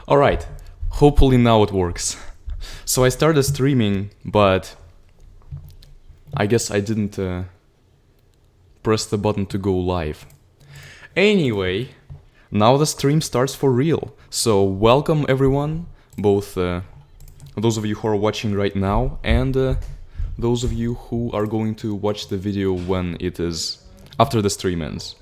Alright, hopefully now it works. So I started streaming, but I guess I didn't press the button to go live. Anyway, now the stream starts for real. So welcome everyone, both those of you who are watching right now and those of you who are going to watch the video when it is after the stream ends.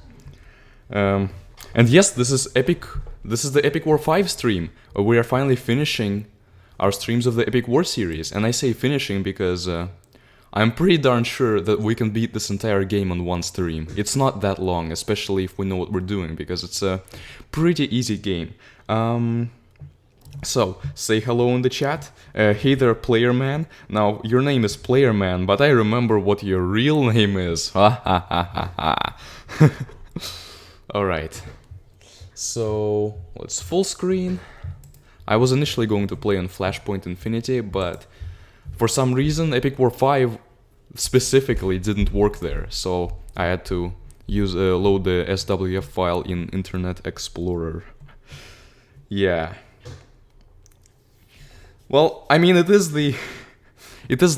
And yes, this is epic. This is the Epic War 5 stream. We are finally finishing our streams of the Epic War series, and I say finishing because I'm pretty darn sure that we can beat this entire game on one stream. It's not that long, especially if we know what we're doing, because it's a pretty easy game. So, say hello in the chat. Hey there, Player Man. Now, your name is Player Man, but I remember what your real name is. Ha ha ha ha ha. Alright. So, let's full screen. I was initially going to play on Flashpoint Infinity, but for some reason Epic War 5 specifically didn't work there, so I had to use load the SWF file in Internet Explorer. Yeah. Well, I mean, it is the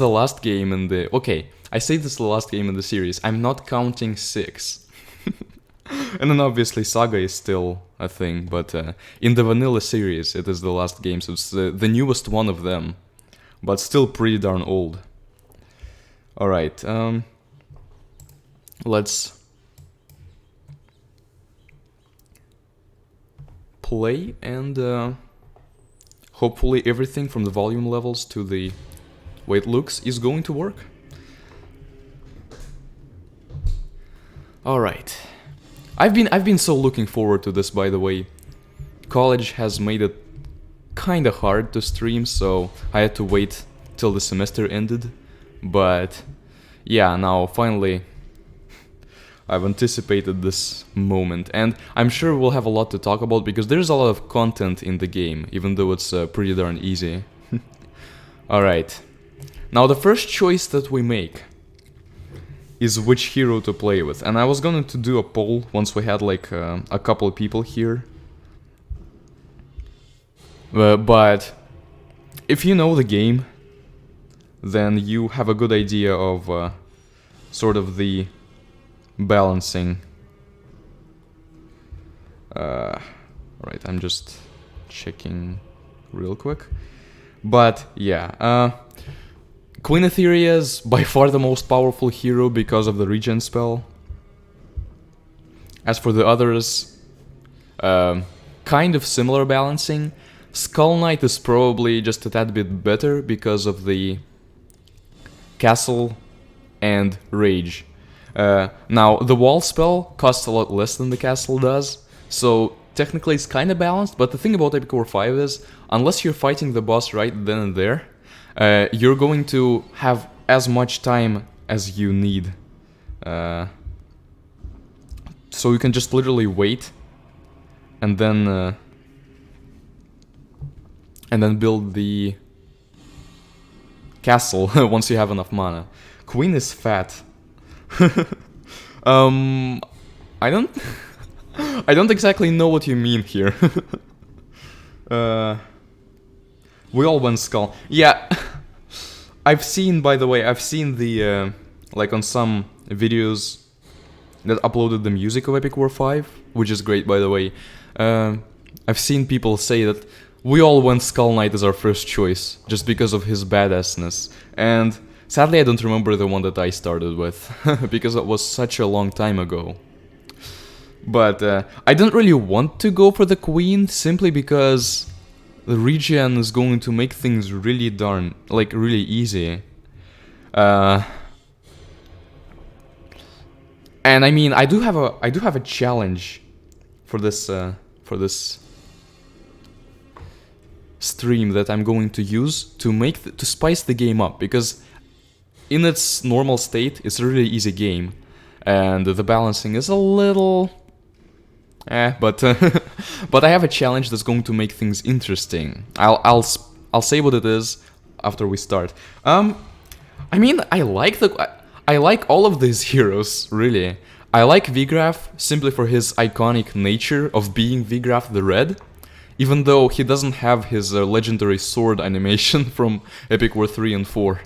last game in the... Okay, I say this is the last game in the series. I'm not counting 6. And then obviously Saga is still a thing, but in the vanilla series it is the last game, so it's the newest one of them, but still pretty darn old. Alright, let's play, and hopefully everything from the volume levels to the way it looks is going to work. Alright. I've been so looking forward to this, by the way. College has made it kinda hard to stream, so I had to wait till the semester ended. But yeah, now finally I've anticipated this moment, and I'm sure we'll have a lot to talk about because there's a lot of content in the game, even though it's pretty darn easy. Alright, now the first choice that we make is which hero to play with, and I was going to do a poll once we had like a couple of people here. But if you know the game, then you have a good idea of sort of the balancing. Alright, I'm just checking real quick. But yeah, Queen Etheria is by far the most powerful hero because of the regen spell. As for the others, kind of similar balancing. Skull Knight is probably just a tad bit better because of the castle and rage. Now, the wall spell costs a lot less than the castle does, so technically it's kind of balanced, but the thing about Epic War 5 is, unless you're fighting the boss right then and there, you're going to have as much time as you need. So you can just literally wait and then build the castle once you have enough mana. Queen is fat. I don't I don't exactly know what you mean here. We all went skull. Yeah, I've seen, by the way, I've seen the, like on some videos that uploaded the music of Epic War 5, which is great, by the way. I've seen people say that we all went Skull Knight as our first choice, just because of his badassness. And sadly I don't remember the one that I started with, because it was such a long time ago. But I don't really want to go for the Queen, simply because the regen is going to make things really darn, like, really easy. And I mean, I do have a challenge for this stream that I'm going to use to spice the game up, because in its normal state it's a really easy game, and the balancing is a little but but I have a challenge that's going to make things interesting. I'll say what it is after we start. I mean, I like all of these heroes, really. I like Vigraf simply for his iconic nature of being Vigraf the Red. Even though he doesn't have his legendary sword animation from Epic War 3 and 4.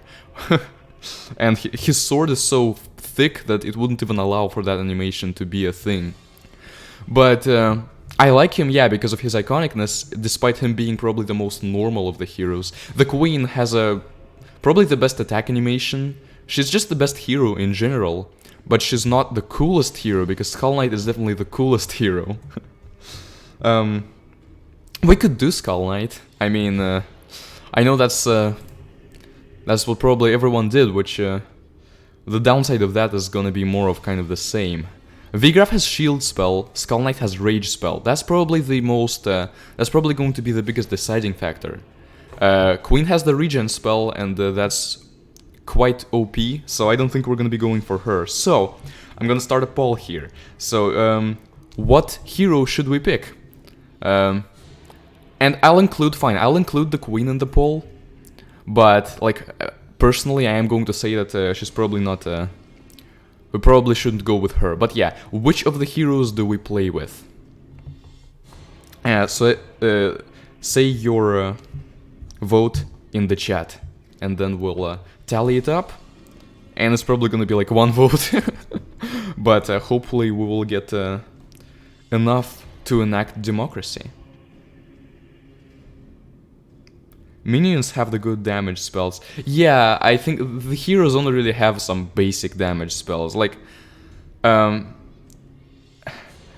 And his sword is so thick that it wouldn't even allow for that animation to be a thing. But I like him, yeah, because of his iconicness, despite him being probably the most normal of the heroes. The Queen has probably the best attack animation. She's just the best hero in general, but she's not the coolest hero, because Skull Knight is definitely the coolest hero. We could do Skull Knight. I mean, I know that's what probably everyone did, which the downside of that is gonna be more of kind of the same. Vigraf has Shield spell, Skull Knight has Rage spell. That's probably the most, that's probably going to be the biggest deciding factor. Queen has the Regen spell, and that's quite OP, so I don't think we're gonna be going for her. So, I'm gonna start a poll here. So, what hero should we pick? And I'll include the Queen in the poll, but, like, personally I am going to say that she's probably not, we probably shouldn't go with her. But yeah, which of the heroes do we play with? Say your vote in the chat, and then we'll tally it up, and it's probably gonna be like one vote, but hopefully we will get enough to enact democracy. Minions have the good damage spells. Yeah, I think the heroes only really have some basic damage spells. Like,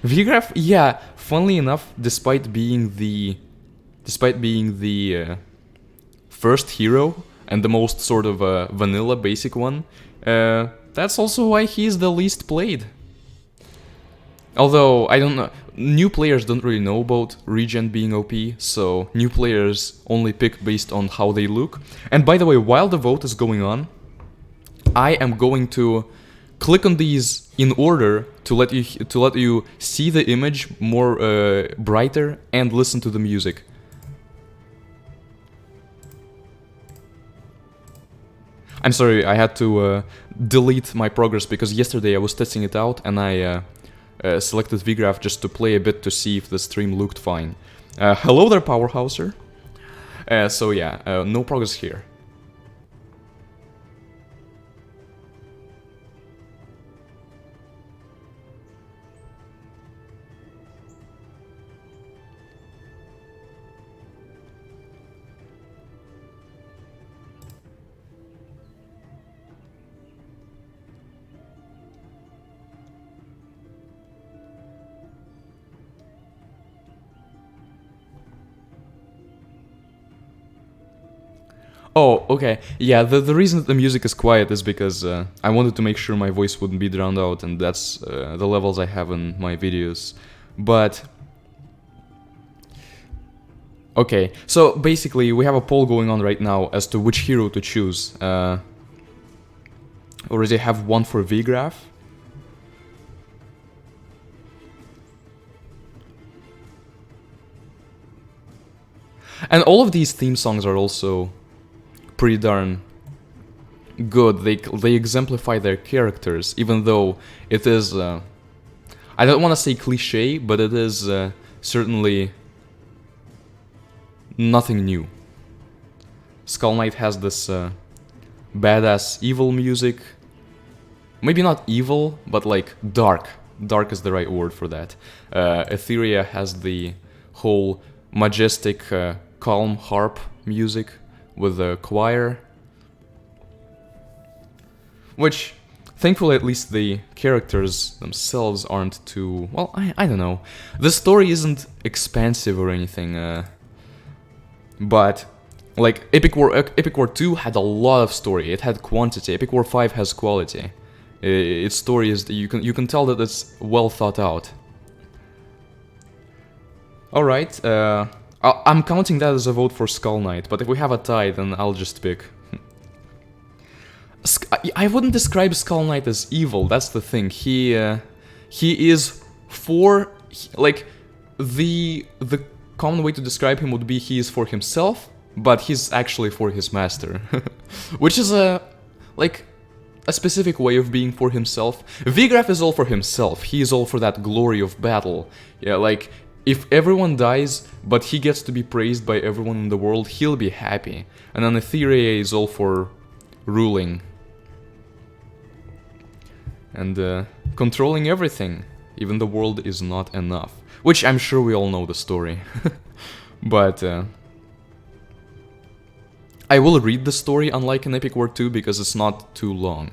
Vigraf, yeah, funnily enough, despite being the first hero and the most sort of vanilla basic one, that's also why he's the least played. Although, I don't know, new players don't really know about Regen being OP, so new players only pick based on how they look. And by the way, while the vote is going on, I am going to click on these in order to let you see the image more brighter and listen to the music. I'm sorry, I had to delete my progress because yesterday I was testing it out and I selected Vigraf just to play a bit to see if the stream looked fine. Hello there, Powerhouser. So yeah, no progress here. Oh, okay. Yeah, the reason that the music is quiet is because I wanted to make sure my voice wouldn't be drowned out, and that's the levels I have in my videos. But... okay, so basically we have a poll going on right now as to which hero to choose. Already have one for Vigraf. And all of these theme songs are also pretty darn good. They exemplify their characters, even though it is I don't want to say cliche, but it is certainly nothing new. Skull Knight has this badass evil music. Maybe not evil, but like dark. Dark is the right word for that. Etheria has the whole majestic calm harp music with a choir, which, thankfully, at least the characters themselves aren't too... well, I don't know. The story isn't expansive or anything, but, like, Epic War 2 had a lot of story. It had quantity. Epic War 5 has quality. Its story is... you can tell that it's well thought out. Alright, I'm counting that as a vote for Skull Knight, but if we have a tie, then I'll just pick. I wouldn't describe Skull Knight as evil, that's the thing. He is for... like, the common way to describe him would be he is for himself, but he's actually for his master. Which is a specific way of being for himself. Vigraf is all for himself, he is all for that glory of battle. Yeah, like... If everyone dies, but he gets to be praised by everyone in the world, he'll be happy. And then Etheria is all for ruling. And controlling everything. Even the world is not enough. Which I'm sure we all know the story. But I will read the story, unlike in Epic War 2, because it's not too long.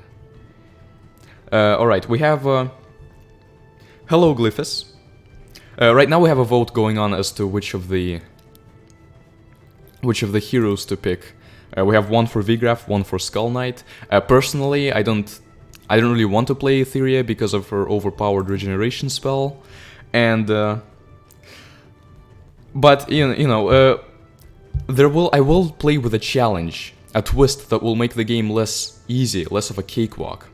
Alright, we have... Hello, Glyphus. Right now we have a vote going on as to which of the heroes to pick. We have one for Vigraf, one for Skull Knight. Personally, I don't really want to play Etheria because of her overpowered regeneration spell, and but I will play with a challenge, a twist that will make the game less easy, less of a cakewalk.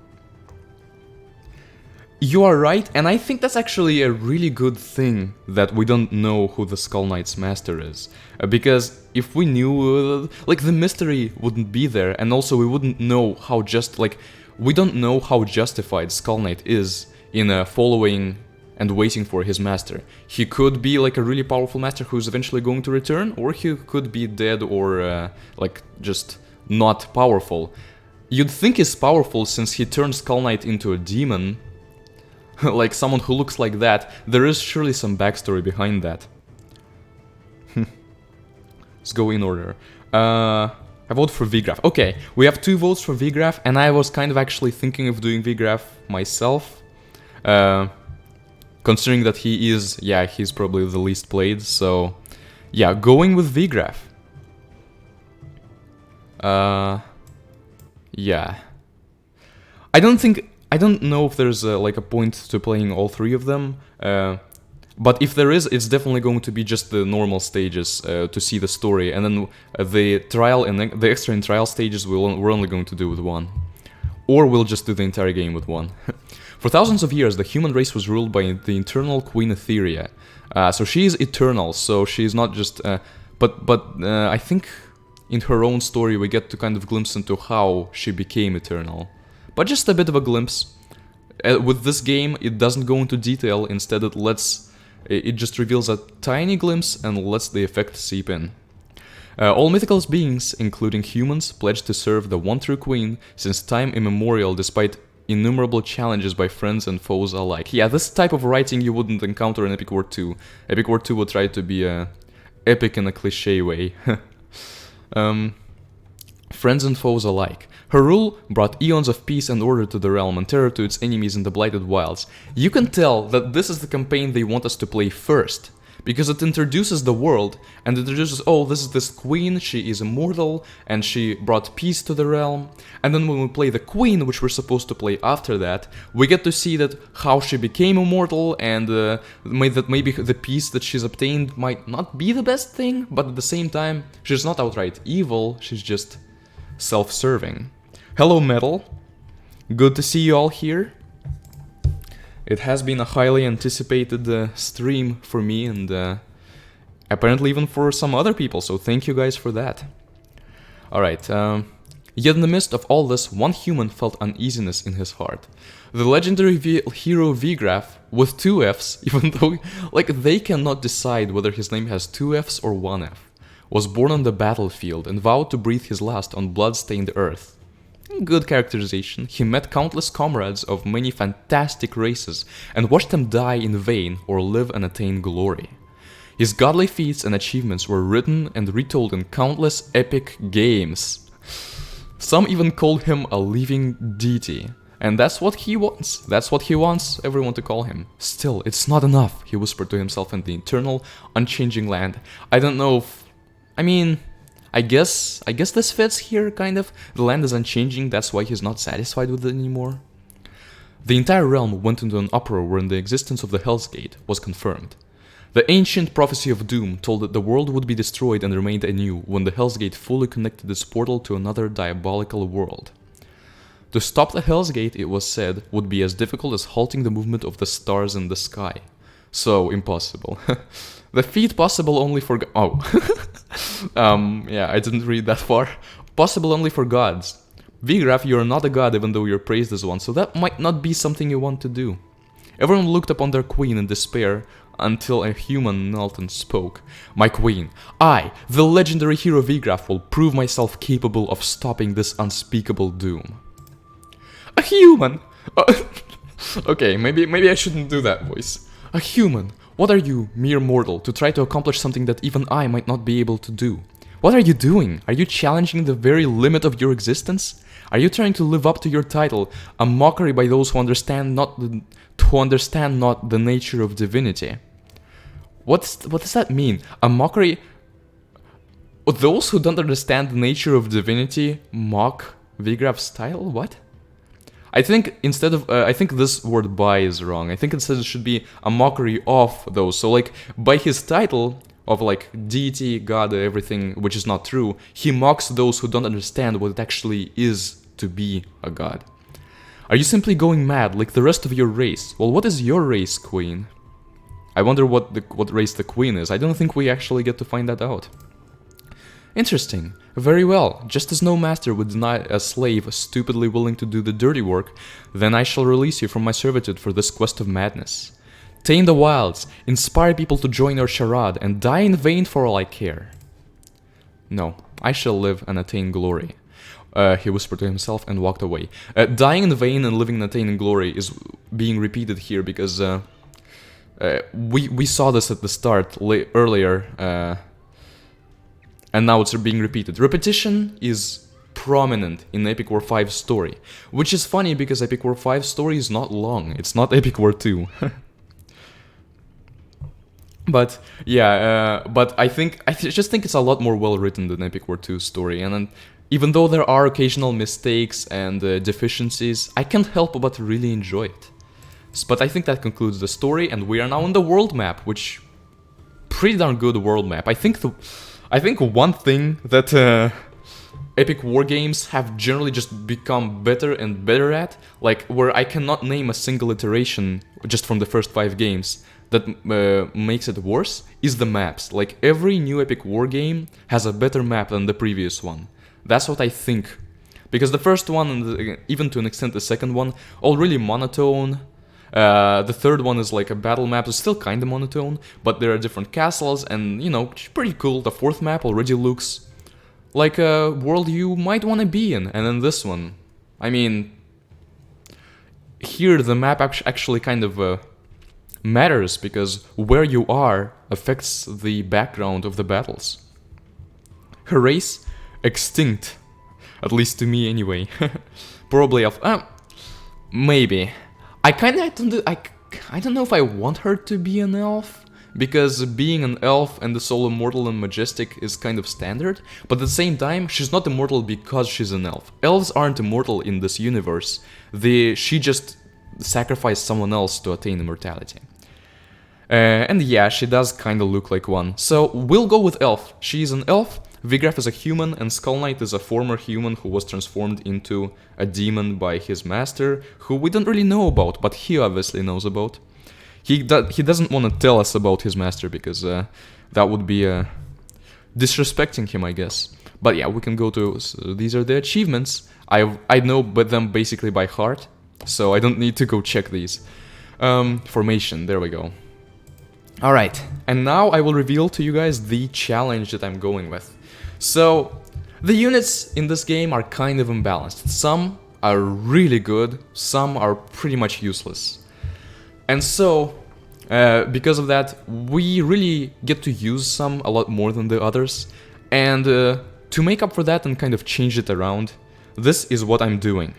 You are right, and I think that's actually a really good thing that we don't know who the Skull Knight's master is. Because if we knew, the mystery wouldn't be there, and also we wouldn't know how we don't know how justified Skull Knight is in following and waiting for his master. He could be a really powerful master who's eventually going to return, or he could be dead or just not powerful. You'd think he's powerful since he turned Skull Knight into a demon. Like someone who looks like that. There is surely some backstory behind that. Let's go in order. I vote for Vigraf. Okay, we have 2 votes for Vigraf, and I was kind of actually thinking of doing Vigraf myself. Considering that he's probably the least played, so... Yeah, going with Vigraf. Yeah. I don't know if there's a point to playing all 3 of them, but if there is, it's definitely going to be just the normal stages to see the story, and then the trial and the extra in trial stages we're only going to do with 1. Or we'll just do the entire game with 1. For thousands of years, the human race was ruled by the eternal Queen Etheria. So she is eternal, so she's not just... But I think in her own story we get to kind of glimpse into how she became eternal. But just a bit of a glimpse. With this game, it doesn't go into detail, instead it just reveals a tiny glimpse and lets the effect seep in. All mythical beings, including humans, pledged to serve the one true queen since time immemorial despite innumerable challenges by friends and foes alike. Yeah, this type of writing you wouldn't encounter in Epic War 2. Epic War 2 would try to be epic in a cliché way. Friends and foes alike. Her rule brought eons of peace and order to the realm and terror to its enemies in the Blighted Wilds. You can tell that this is the campaign they want us to play first, because it introduces the world, and introduces, oh, this is this queen, she is immortal, and she brought peace to the realm. And then when we play the queen, which we're supposed to play after that, we get to see that how she became immortal, and that maybe the peace that she's obtained might not be the best thing, but at the same time, she's not outright evil, she's just self-serving. Hello, Metal. Good to see you all here. It has been a highly anticipated stream for me, and apparently even for some other people, so thank you guys for that. Alright, yet in the midst of all this, one human felt uneasiness in his heart. The legendary hero Vigraf, with 2 Fs, even though they cannot decide whether his name has 2 Fs or 1 F, was born on the battlefield and vowed to breathe his last on blood-stained earth. Good characterization. He met countless comrades of many fantastic races and watched them die in vain or live and attain glory. His godly feats and achievements were written and retold in countless epic games. Some even called him a living deity. And that's what he wants. That's what he wants everyone to call him. Still, it's not enough, he whispered to himself in the eternal, unchanging land. I don't know if... I guess this fits here, kind of. The land is unchanging, that's why he's not satisfied with it anymore. The entire realm went into an uproar when the existence of the Hell's Gate was confirmed. The ancient prophecy of doom told that the world would be destroyed and remained anew when the Hell's Gate fully connected its portal to another diabolical world. To stop the Hell's Gate, it was said, would be as difficult as halting the movement of the stars in the sky. So impossible. The feat possible only for... Oh. Yeah, I didn't read that far. Possible only for gods. Vigraf, you're not a god even though you're praised as one, so that might not be something you want to do. Everyone looked upon their queen in despair, until a human knelt and spoke. My queen, I, the legendary hero Vigraf, will prove myself capable of stopping this unspeakable doom. A human! Okay, maybe I shouldn't do that voice. A human! What are you, mere mortal, to try to accomplish something that even I might not be able to do? What are you doing? Are you challenging the very limit of your existence? Are you trying to live up to your title, a mockery by those who understand not the nature of divinity? What does that mean? A mockery? Those who don't understand the nature of divinity mock Vigraf's title? What? I think instead of I think this word by is wrong. I think instead it should be a mockery of those. So like by his title of like deity, god, everything, which is not true, he mocks those who don't understand what it actually is to be a god. Are you simply going mad like the rest of your race? Well, what is your race, queen? I wonder what race the queen is. I don't think we actually get to find that out. Interesting. Very well. Just as no master would deny a slave stupidly willing to do the dirty work, then I shall release you from my servitude for this quest of madness. Tame the wilds, inspire people to join our charade, and die in vain for all I care. No, I shall live and attain glory. He whispered to himself and walked away. Dying in vain and living and attaining glory is being repeated here because we saw this at the start earlier. And now it's being repeated. Repetition is prominent in Epic War 5's story, which is funny because Epic War 5's story is not long. It's not Epic War 2. But yeah, but I just think it's a lot more well written than Epic War 2's story. And then, even though there are occasional mistakes and deficiencies, I can't help but really enjoy it. But I think that concludes the story, and we are now on the world map, which pretty darn good world map. I think one thing that Epic War games have generally just become better and better at, like where I cannot name a single iteration just from the first 5 games that makes it worse, is the maps. Like every new Epic War game has a better map than the previous one. That's what I think. Because the first one, and even to an extent the second one, all really monotone. The third one is like a battle map, it's still kinda monotone, but there are different castles and, you know, pretty cool. The fourth map already looks like a world you might want to be in. And then this one, I mean, here the map actually kind of matters because where you are affects the background of the battles. Her race? Extinct. At least to me anyway. Probably of... maybe. I don't know if I want her to be an elf, because being an elf and the soul immortal and majestic is kind of standard, but at the same time, she's not immortal because she's an elf. Elves aren't immortal in this universe. She just sacrificed someone else to attain immortality. And yeah, she does kind of look like one. So we'll go with elf. She's an elf. Vigraf is a human, and Skull Knight is a former human who was transformed into a demon by his master, who we don't really know about, but he obviously knows about. He doesn't want to tell us about his master, because that would be disrespecting him, I guess. But yeah, we can go to... So these are the achievements. I know them basically by heart, so I don't need to go check these. Formation, there we go. Alright, and now I will reveal to you guys the challenge that I'm going with. So, the units in this game are kind of imbalanced. Some are really good, some are pretty much useless. And so, because of that, we really get to use some a lot more than the others. And to make up for that and kind of change it around, this is what I'm doing.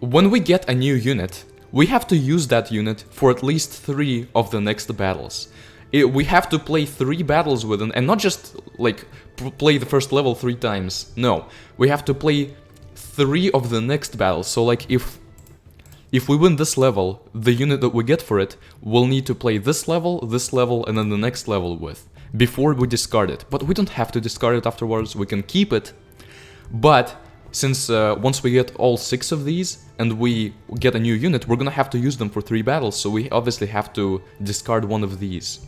When we get a new unit, we have to use that unit for at least 3 of the next battles. We have to play 3 battles with it, and not just like play the first level 3 times. No, we have to play 3 of the next battles. So like if we win this level, the unit that we get for it will need to play this level, and then the next level with, before we discard it. But we don't have to discard it afterwards, we can keep it. But since once we get all 6 of these and we get a new unit, we're gonna have to use them for 3 battles, so we obviously have to discard one of these.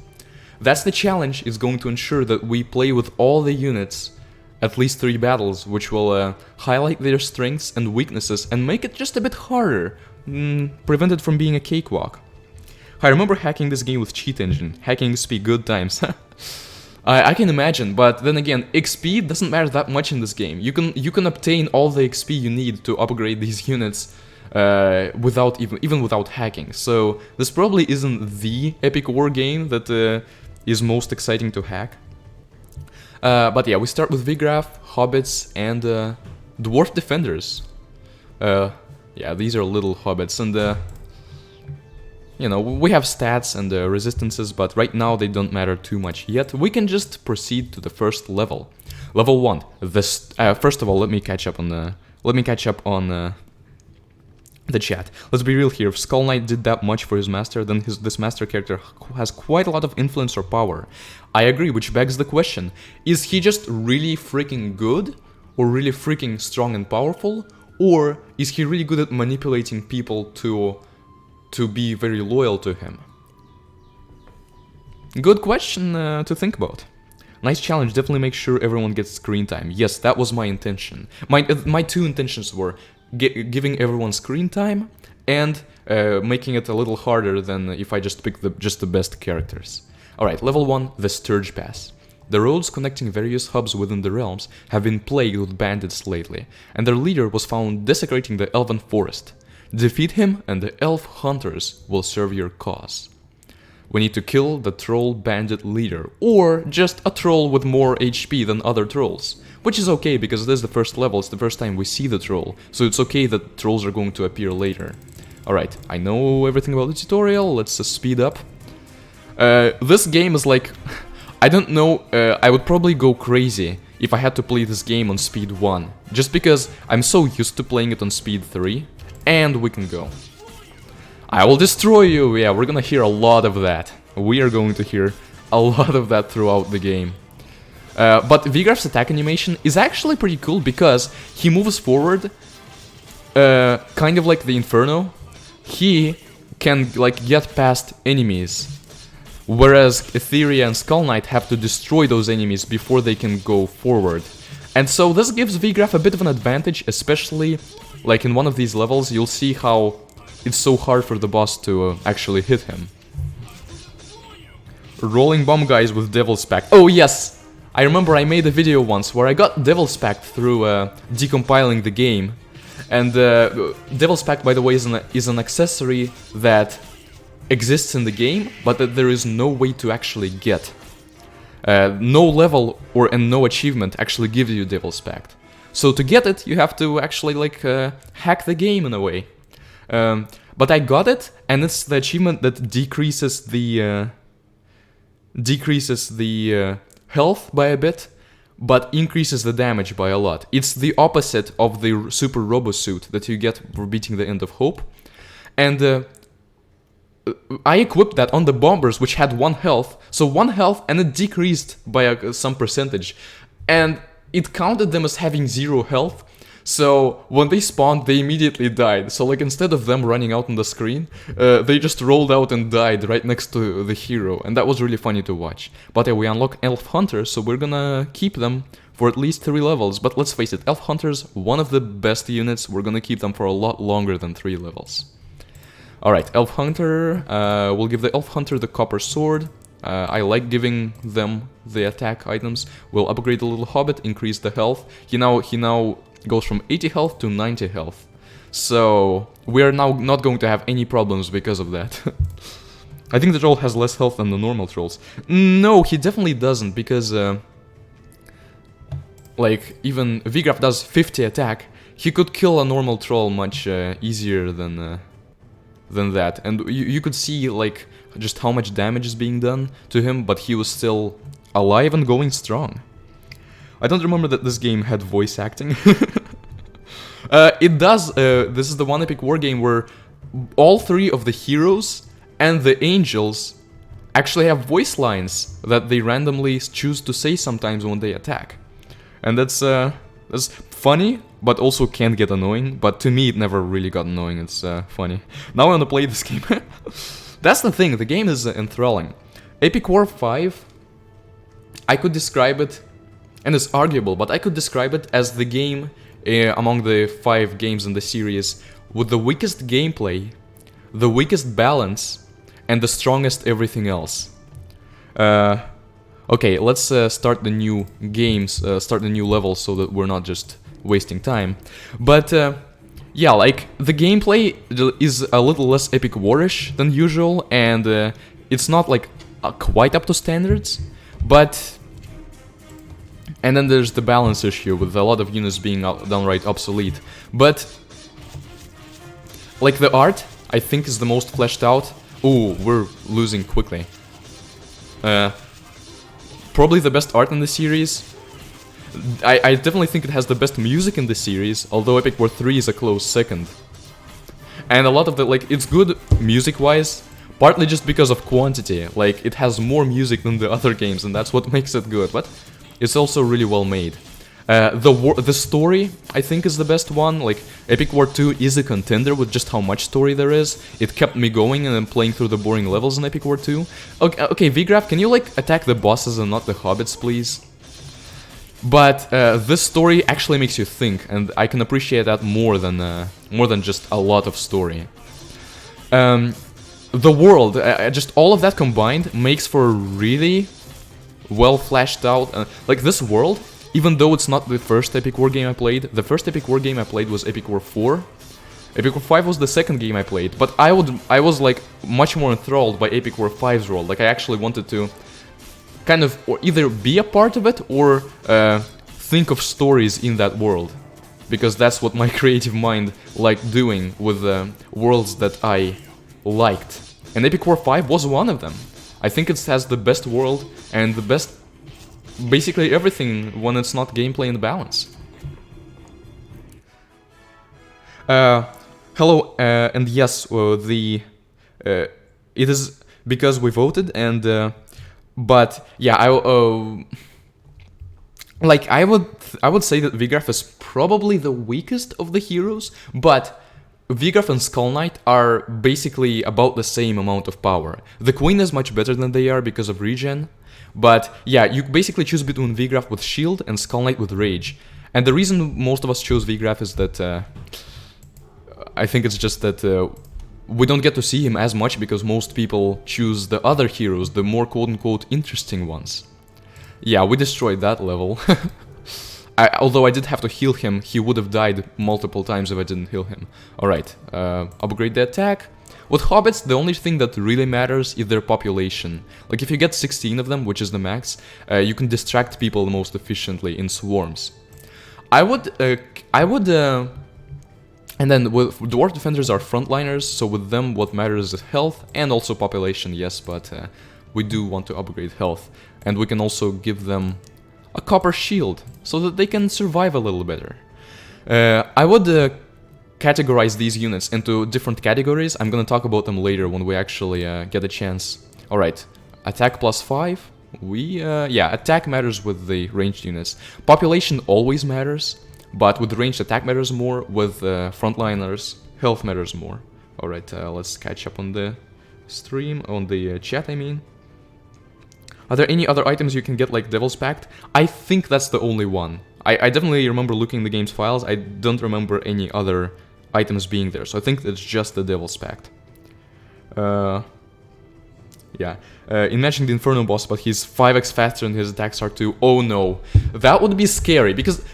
That's the challenge, is going to ensure that we play with all the units at least 3 battles, which will highlight their strengths and weaknesses and make it just a bit harder prevented from being a cakewalk. I remember hacking this game with cheat engine, hacking XP, good times. I can imagine, but then again, XP doesn't matter that much in this game. You can obtain all the XP you need to upgrade these units without even without hacking. So this probably isn't the epic war game that is most exciting to hack. But yeah, we start with Vigraf, hobbits, and dwarf defenders. Yeah, these are little hobbits, and you know, we have stats and resistances, but right now they don't matter too much yet. We can just proceed to the first level. Level 1. This first of all, let me catch up on the chat. Let's be real here. If Skull Knight did that much for his master, then this master character has quite a lot of influence or power. I agree, which begs the question: is he just really freaking good, or really freaking strong and powerful, or is he really good at manipulating people to be very loyal to him? Good question to think about. Nice challenge, definitely make sure everyone gets screen time. Yes, that was my intention. My two intentions were giving everyone screen time and making it a little harder than if I just picked just the best characters. Alright, level 1, the Sturge Pass. The roads connecting various hubs within the realms have been plagued with bandits lately, and their leader was found desecrating the Elven Forest. Defeat him and the elf hunters will serve your cause. We need to kill the troll bandit leader, or just a troll with more HP than other trolls. Which is okay, because this is the first level, it's the first time we see the troll, so it's okay that trolls are going to appear later. Alright, I know everything about the tutorial, let's speed up. This game is like... I don't know, I would probably go crazy if I had to play this game on speed 1, just because I'm so used to playing it on speed 3. And we can go. I will destroy you! Yeah, we're gonna hear a lot of that. We are going to hear a lot of that throughout the game. But Vigraf's attack animation is actually pretty cool because he moves forward, kind of like the Inferno. He can like get past enemies, whereas Etheria and Skull Knight have to destroy those enemies before they can go forward. And so this gives Vigraf a bit of an advantage, especially like in one of these levels. You'll see how it's so hard for the boss to actually hit him. Rolling bomb guys with Devil's Pact. Oh yes! I remember I made a video once where I got Devil's Pact through decompiling the game. And Devil's Pact, by the way, is an accessory that exists in the game, but that there is no way to actually get. No level and no achievement actually gives you Devil's Pact. So to get it, you have to actually like hack the game in a way. But I got it, and it's the achievement that decreases the health by a bit, but increases the damage by a lot. It's the opposite of the Super Robo Suit that you get for beating the End of Hope. And I equipped that on the bombers, which had 1 health, so 1 health, and it decreased by some percentage. And it counted them as having 0 health, so when they spawned, they immediately died. So like instead of them running out on the screen, they just rolled out and died right next to the hero, and that was really funny to watch. But yeah, we unlock Elf Hunters, so we're gonna keep them for at least 3 levels. But let's face it, Elf Hunters, one of the best units, we're gonna keep them for a lot longer than 3 levels. Alright, Elf Hunter, we'll give the Elf Hunter the Copper Sword. I like giving them the attack items. We'll upgrade the little hobbit, increase the health. He now goes from 80 health to 90 health. So we are now not going to have any problems because of that. I think the troll has less health than the normal trolls. No, he definitely doesn't, because like even Vigraf does 50 attack. He could kill a normal troll much easier than that, and you could see like just how much damage is being done to him, but he was still alive and going strong. I don't remember that this game had voice acting. It does. This is the one epic war game where all 3 of the heroes and the angels actually have voice lines that they randomly choose to say sometimes when they attack, and that's funny, but also can get annoying. But to me, it never really got annoying. It's funny. Now I want to play this game. That's the thing. The game is enthralling. Epic War 5. I could describe it, and it's arguable, but I could describe it as the game among the 5 games in the series with the weakest gameplay, the weakest balance, and the strongest everything else. Okay, let's start the new games, start the new levels so that we're not just wasting time. But yeah, like the gameplay is a little less epic warish than usual, and it's not like quite up to standards, but... And then there's the balance issue with a lot of units being downright obsolete. But like the art, I think, is the most fleshed out. Ooh, we're losing quickly. Probably the best art in the series. I definitely think it has the best music in the series, although Epic War 3 is a close second. And a lot of the, like, it's good music-wise, partly just because of quantity. Like, it has more music than the other games, and that's what makes it good, but it's also really well made. The story, I think, is the best one. Like, Epic War 2 is a contender with just how much story there is. It kept me going and then playing through the boring levels in Epic War 2. Okay, VGraph, can you, like, attack the bosses and not the hobbits, please? But this story actually makes you think, and I can appreciate that more than just a lot of story. The world, just all of that combined makes for a really well fleshed out, like this world. Even though it's not the first Epic War game I played, the first Epic War game I played was Epic War 4. Epic War 5 was the second game I played, but I was like much more enthralled by Epic War 5's world. Like I actually wanted to kind of either be a part of it or think of stories in that world, because that's what my creative mind liked doing with the worlds that I liked. And Epic War 5 was one of them. I think it has the best world and the best, basically everything when it's not gameplay and balance. Hello, and yes, it is because we voted, and but yeah, I would say that VGraph is probably the weakest of the heroes, but VGraph and Skull Knight are basically about the same amount of power. The Queen is much better than they are because of regen, but yeah, you basically choose between VGraph with Shield and Skull Knight with Rage. And the reason most of us chose VGraph is that I think it's just that we don't get to see him as much because most people choose the other heroes, the more quote-unquote interesting ones. Yeah, we destroyed that level. Although I did have to heal him, he would have died multiple times if I didn't heal him. Alright, upgrade the attack. With hobbits, the only thing that really matters is their population. Like if you get 16 of them, which is the max, you can distract people the most efficiently in swarms. And then with Dwarf Defenders are frontliners, so with them what matters is health and also population, yes, but we do want to upgrade health. And we can also give them a copper shield, so that they can survive a little better. I would categorize these units into different categories. I'm gonna talk about them later when we actually get a chance. Alright, attack plus 5. Yeah, attack matters with the ranged units. Population always matters, but with ranged attack matters more, with frontliners, health matters more. Alright, let's catch up on the stream, on the chat I mean. Are there any other items you can get like Devil's Pact? I think that's the only one. I definitely remember looking in the game's files, I don't remember any other items being there, so I think it's just the Devil's Pact. Yeah. Imagine the Inferno boss, but he's 5x faster and his attacks are too. Oh no. That would be scary, because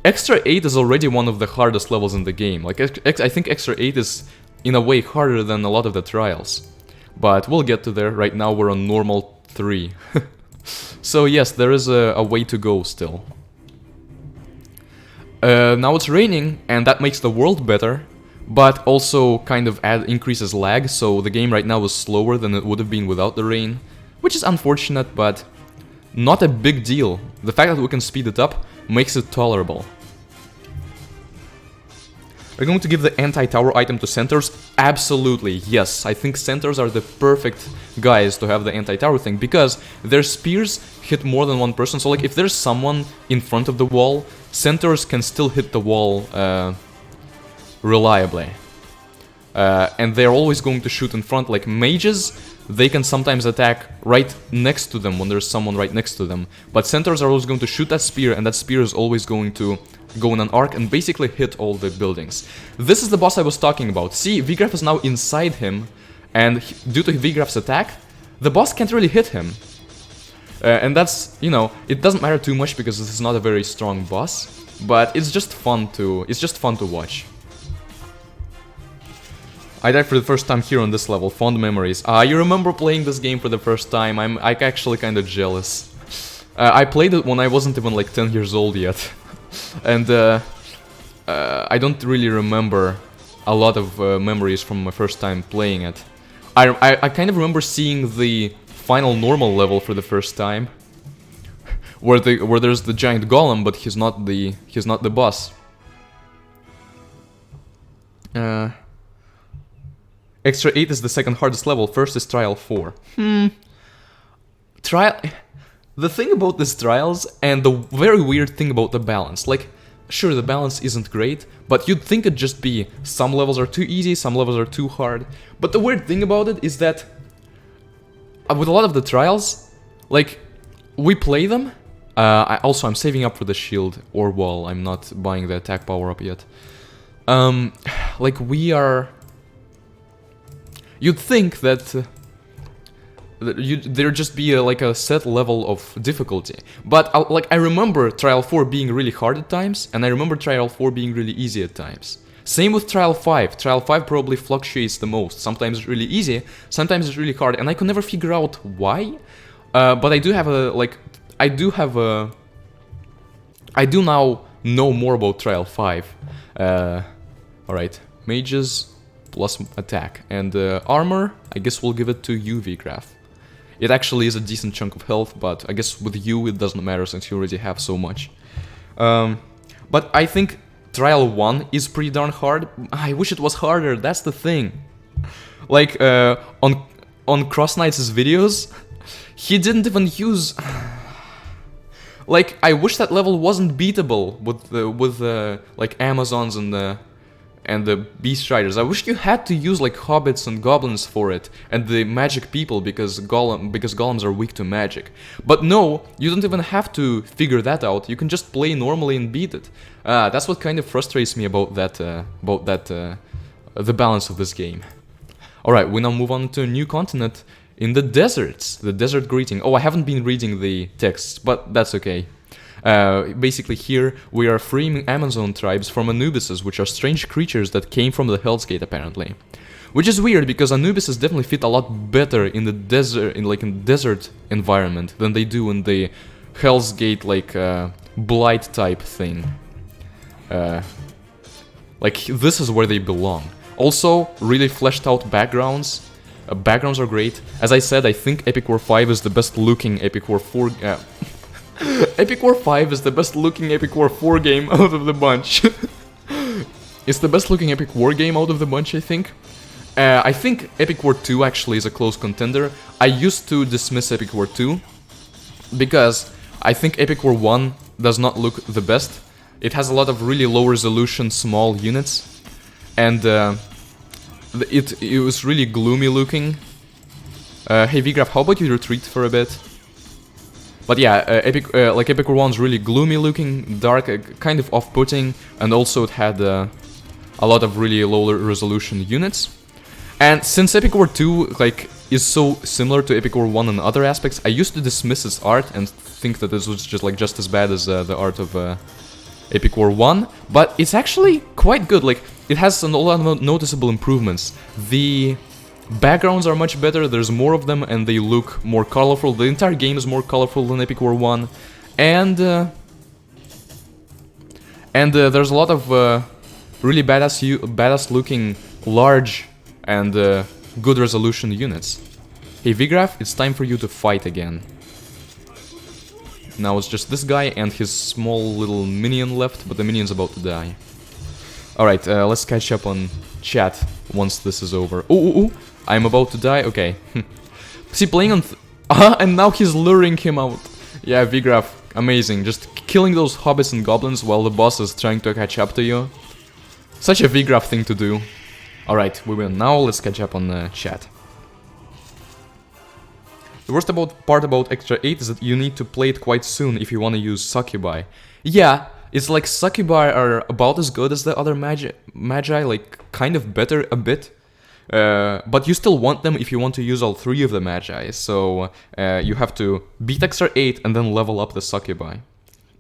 Extra 8 is already one of the hardest levels in the game. Like, I think Extra 8 is, in a way, harder than a lot of the trials. But we'll get to there. Right now we're on normal 3. So yes, there is a way to go still. Now it's raining, and that makes the world better, but also kind of increases lag, so the game right now is slower than it would have been without the rain, which is unfortunate, but not a big deal. The fact that we can speed it up makes it tolerable. Are you going to give the anti-tower item to centaurs? Absolutely, yes. I think centaurs are the perfect guys to have the anti-tower thing, because their spears hit more than one person. So like if there's someone in front of the wall, centaurs can still hit the wall reliably. And they're always going to shoot in front. Like mages, they can sometimes attack right next to them when there's someone right next to them. But centaurs are always going to shoot that spear, and that spear is always going to go in an arc and basically hit all the buildings. This is the boss I was talking about. See, Vigraf is now inside him, and due to Vigraf's attack, the boss can't really hit him. And that's, you know, it doesn't matter too much because this is not a very strong boss, but it's just fun to watch. I died for the first time here on this level. Fond memories. You remember playing this game for the first time? I'm actually kind of jealous. I played it when I wasn't even like 10 years old yet. And I don't really remember a lot of memories from my first time playing it. I kind of remember seeing the final normal level for the first time, where there's the giant golem, but he's not the boss. Extra 8 is the second hardest level. First is Trial 4. The thing about these trials, and the very weird thing about the balance, like, sure, the balance isn't great, but you'd think it'd just be some levels are too easy, some levels are too hard. But the weird thing about it is that with a lot of the trials, like, we play them. I'm saving up for the shield or wall. I'm not buying the attack power up yet. Like, we are... You'd think that there'd just be like a set level of difficulty. But like, I remember Trial 4 being really hard at times, and I remember Trial 4 being really easy at times. Same with Trial 5. Trial 5 probably fluctuates the most. Sometimes it's really easy, sometimes it's really hard, and I could never figure out why. But I do have I do now know more about Trial 5. Alright, mages plus attack. And armor, I guess we'll give it to you, Vigraf. It actually is a decent chunk of health, but I guess with you it doesn't matter since you already have so much. But I think Trial 1 is pretty darn hard. I wish it was harder, that's the thing. Like, on Cross Knight's videos, he didn't even use... Like, I wish that level wasn't beatable with like Amazons and the Beast Riders. I wish you had to use like hobbits and goblins for it, and the magic people, because golems are weak to magic. But no, you don't even have to figure that out. You can just play normally and beat it. That's what kind of frustrates me about the balance of this game. Alright, we now move on to a new continent in the deserts. The desert greeting. Oh, I haven't been reading the texts, but that's okay. Basically here we are freeing Amazon tribes from Anubises, which are strange creatures that came from the Hell's Gate apparently. Which is weird because Anubises definitely fit a lot better in the desert, in desert environment than they do in the Hell's Gate like blight type thing. Like this is where they belong. Also, really fleshed out backgrounds. Backgrounds are great. As I said, I think Epic War 5 is the best looking Epic War 4... Epic War 5 is the best looking Epic War 4 game out of the bunch. It's the best looking Epic War game out of the bunch, I think. I think Epic War 2 actually is a close contender. I used to dismiss Epic War 2 because I think Epic War 1 does not look the best. It has a lot of really low resolution small units, and it was really gloomy looking. Hey Vigraf, how about you retreat for a bit? But yeah, Epic War 1 is really gloomy looking, dark, kind of off-putting, and also it had a lot of really low resolution units. And since Epic War 2 like is so similar to Epic War 1 in other aspects, I used to dismiss its art and think that this was just as bad as the art of Epic War 1, but it's actually quite good. Like, it has a lot of noticeable improvements. The backgrounds are much better, there's more of them, and they look more colorful. The entire game is more colorful than Epic War 1, and there's a lot of really badass looking, large, and good resolution units. Hey Vigraf, it's time for you to fight again. Now it's just this guy and his small little minion left, but the minion's about to die. Alright, let's catch up on chat once this is over. Ooh, I'm about to die? Okay. See, playing on... and now he's luring him out. Yeah, Vigraf, amazing. Just killing those hobbits and goblins while the boss is trying to catch up to you. Such a Vigraf thing to do. Alright, we win. Now let's catch up on chat. The worst part about Extra 8 is that you need to play it quite soon if you want to use Succubi. Yeah, it's like Succubi are about as good as the other magi, like kind of better a bit. But you still want them if you want to use all 3 of the magi, so you have to beat XR 8 and then level up the Succubi.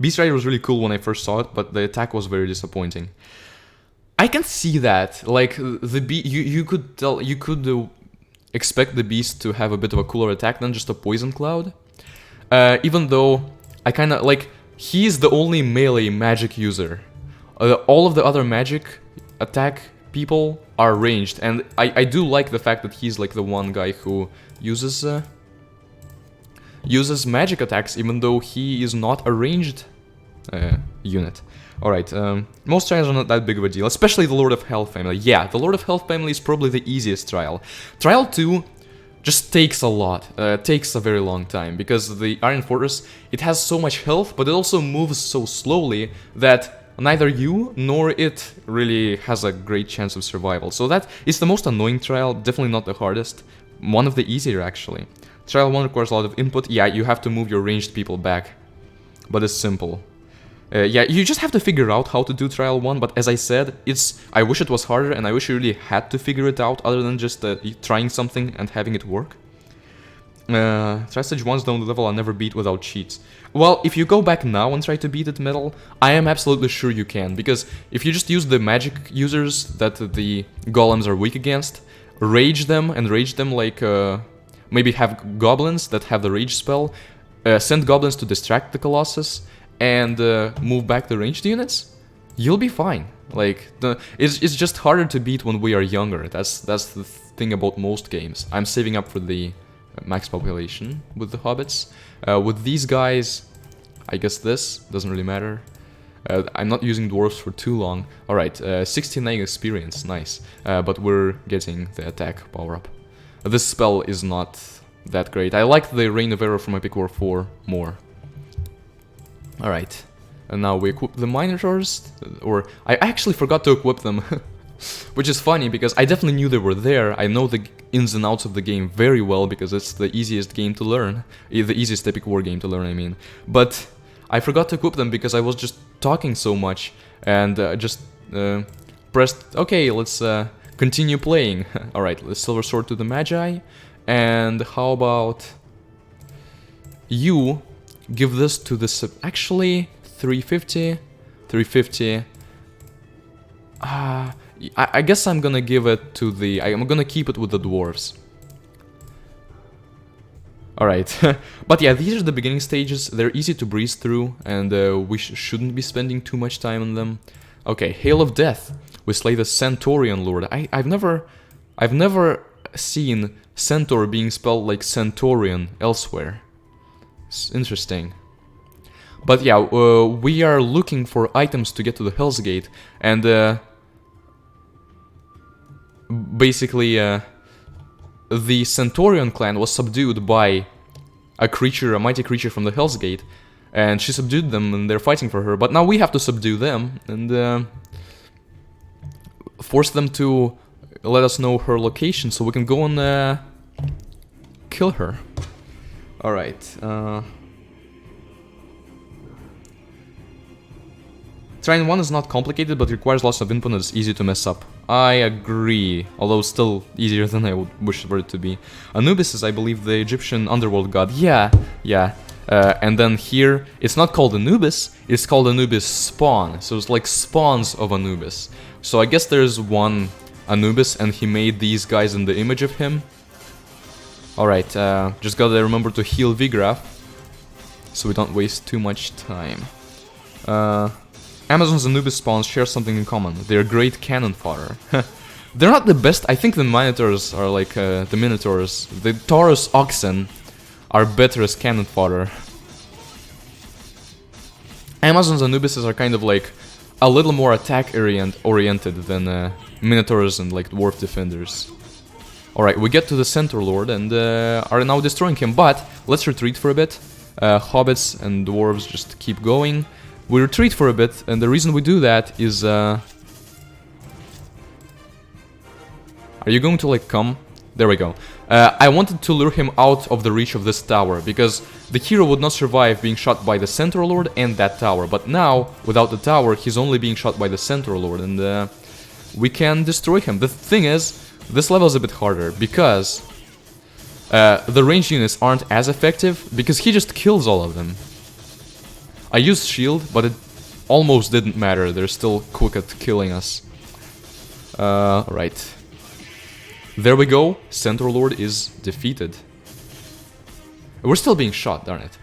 Beast Rider was really cool when I first saw it, but the attack was very disappointing. I can see that, like the you could expect the beast to have a bit of a cooler attack than just a poison cloud. Even though I kind of like he's the only melee magic user. All of the other magic attack people are ranged, and I do like the fact that he's like the one guy who uses magic attacks, even though he is not a ranged unit. Alright, most trials are not that big of a deal, especially the Lord of Hell family. Yeah, the Lord of Hell family is probably the easiest trial. Trial 2 just takes a lot, takes a very long time, because the Iron Fortress, it has so much health, but it also moves so slowly that neither you nor it really has a great chance of survival. So that is the most annoying trial, definitely not the hardest, one of the easier actually. Trial 1 requires a lot of input. Yeah, you have to move your ranged people back, but it's simple. Yeah, you just have to figure out how to do Trial 1, but as I said, I wish it was harder, and I wish you really had to figure it out other than just trying something and having it work. Try stage 1's the only level I'll never beat without cheats. Well, if you go back now and try to beat it metal, I am absolutely sure you can, because if you just use the magic users that the golems are weak against, rage them like, maybe have goblins that have the rage spell, send goblins to distract the Colossus, and move back the ranged units, you'll be fine. Like, it's just harder to beat when we are younger. That's the thing about most games. I'm saving up for the max population with the hobbits. With these guys, I guess this doesn't really matter. I'm not using dwarves for too long. Alright, 69 experience, nice. But we're getting the attack power up. This spell is not that great. I like the Reign of Error from Epic War 4 more. Alright, and now we equip the Minotaurs, or I actually forgot to equip them, which is funny because I definitely knew they were there. I know the ins and outs of the game very well because it's the easiest game to learn, the easiest Epic War game to learn, I mean. But I forgot to equip them because I was just talking so much and just pressed, okay, let's continue playing. Alright, let's Silver Sword to the Magi, and how about you give this to the actually 350. I guess I'm gonna give it to the I'm gonna keep it with the dwarves. Alright, but yeah, these are the beginning stages. They're easy to breeze through, and we shouldn't be spending too much time on them. Okay, Hail of Death. We slay the Centaurian Lord. I've never seen Centaur being spelled like Centaurian elsewhere. It's interesting. But yeah, we are looking for items to get to the Hell's Gate, and basically the Centaurian clan was subdued by a mighty creature from the Hell's Gate, and she subdued them and they're fighting for her, but now we have to subdue them and force them to let us know her location so we can go and kill her. Alright, Terrain 1 is not complicated, but requires lots of input and it's easy to mess up. I agree, although still easier than I would wish for it to be. Anubis is, I believe, the Egyptian underworld god. Yeah. And then here, it's not called Anubis, it's called Anubis Spawn. So it's like spawns of Anubis. So I guess there's one Anubis and he made these guys in the image of him. Alright, just gotta remember to heal Vigraf, so we don't waste too much time. Amazon's Anubis spawns share something in common. They're great cannon fodder. They're not the best. I think the Minotaurs are like the Minotaurs. The Taurus Oxen are better as cannon fodder. Amazon's Anubises are kind of like a little more attack oriented than Minotaurs and like Dwarf Defenders. Alright, we get to the Centaur Lord and are now destroying him, but let's retreat for a bit. Hobbits and Dwarves just keep going. We retreat for a bit, and the reason we do that is... Are you going to, like, come? There we go. I wanted to lure him out of the reach of this tower, because the hero would not survive being shot by the Centaur Lord and that tower. But now, without the tower, he's only being shot by the Centaur Lord, and we can destroy him. The thing is, this level is a bit harder, because the ranged units aren't as effective, because he just kills all of them. I used shield, but it almost didn't matter. They're still quick at killing us. Right. There we go. Centaur Lord is defeated. We're still being shot, darn it.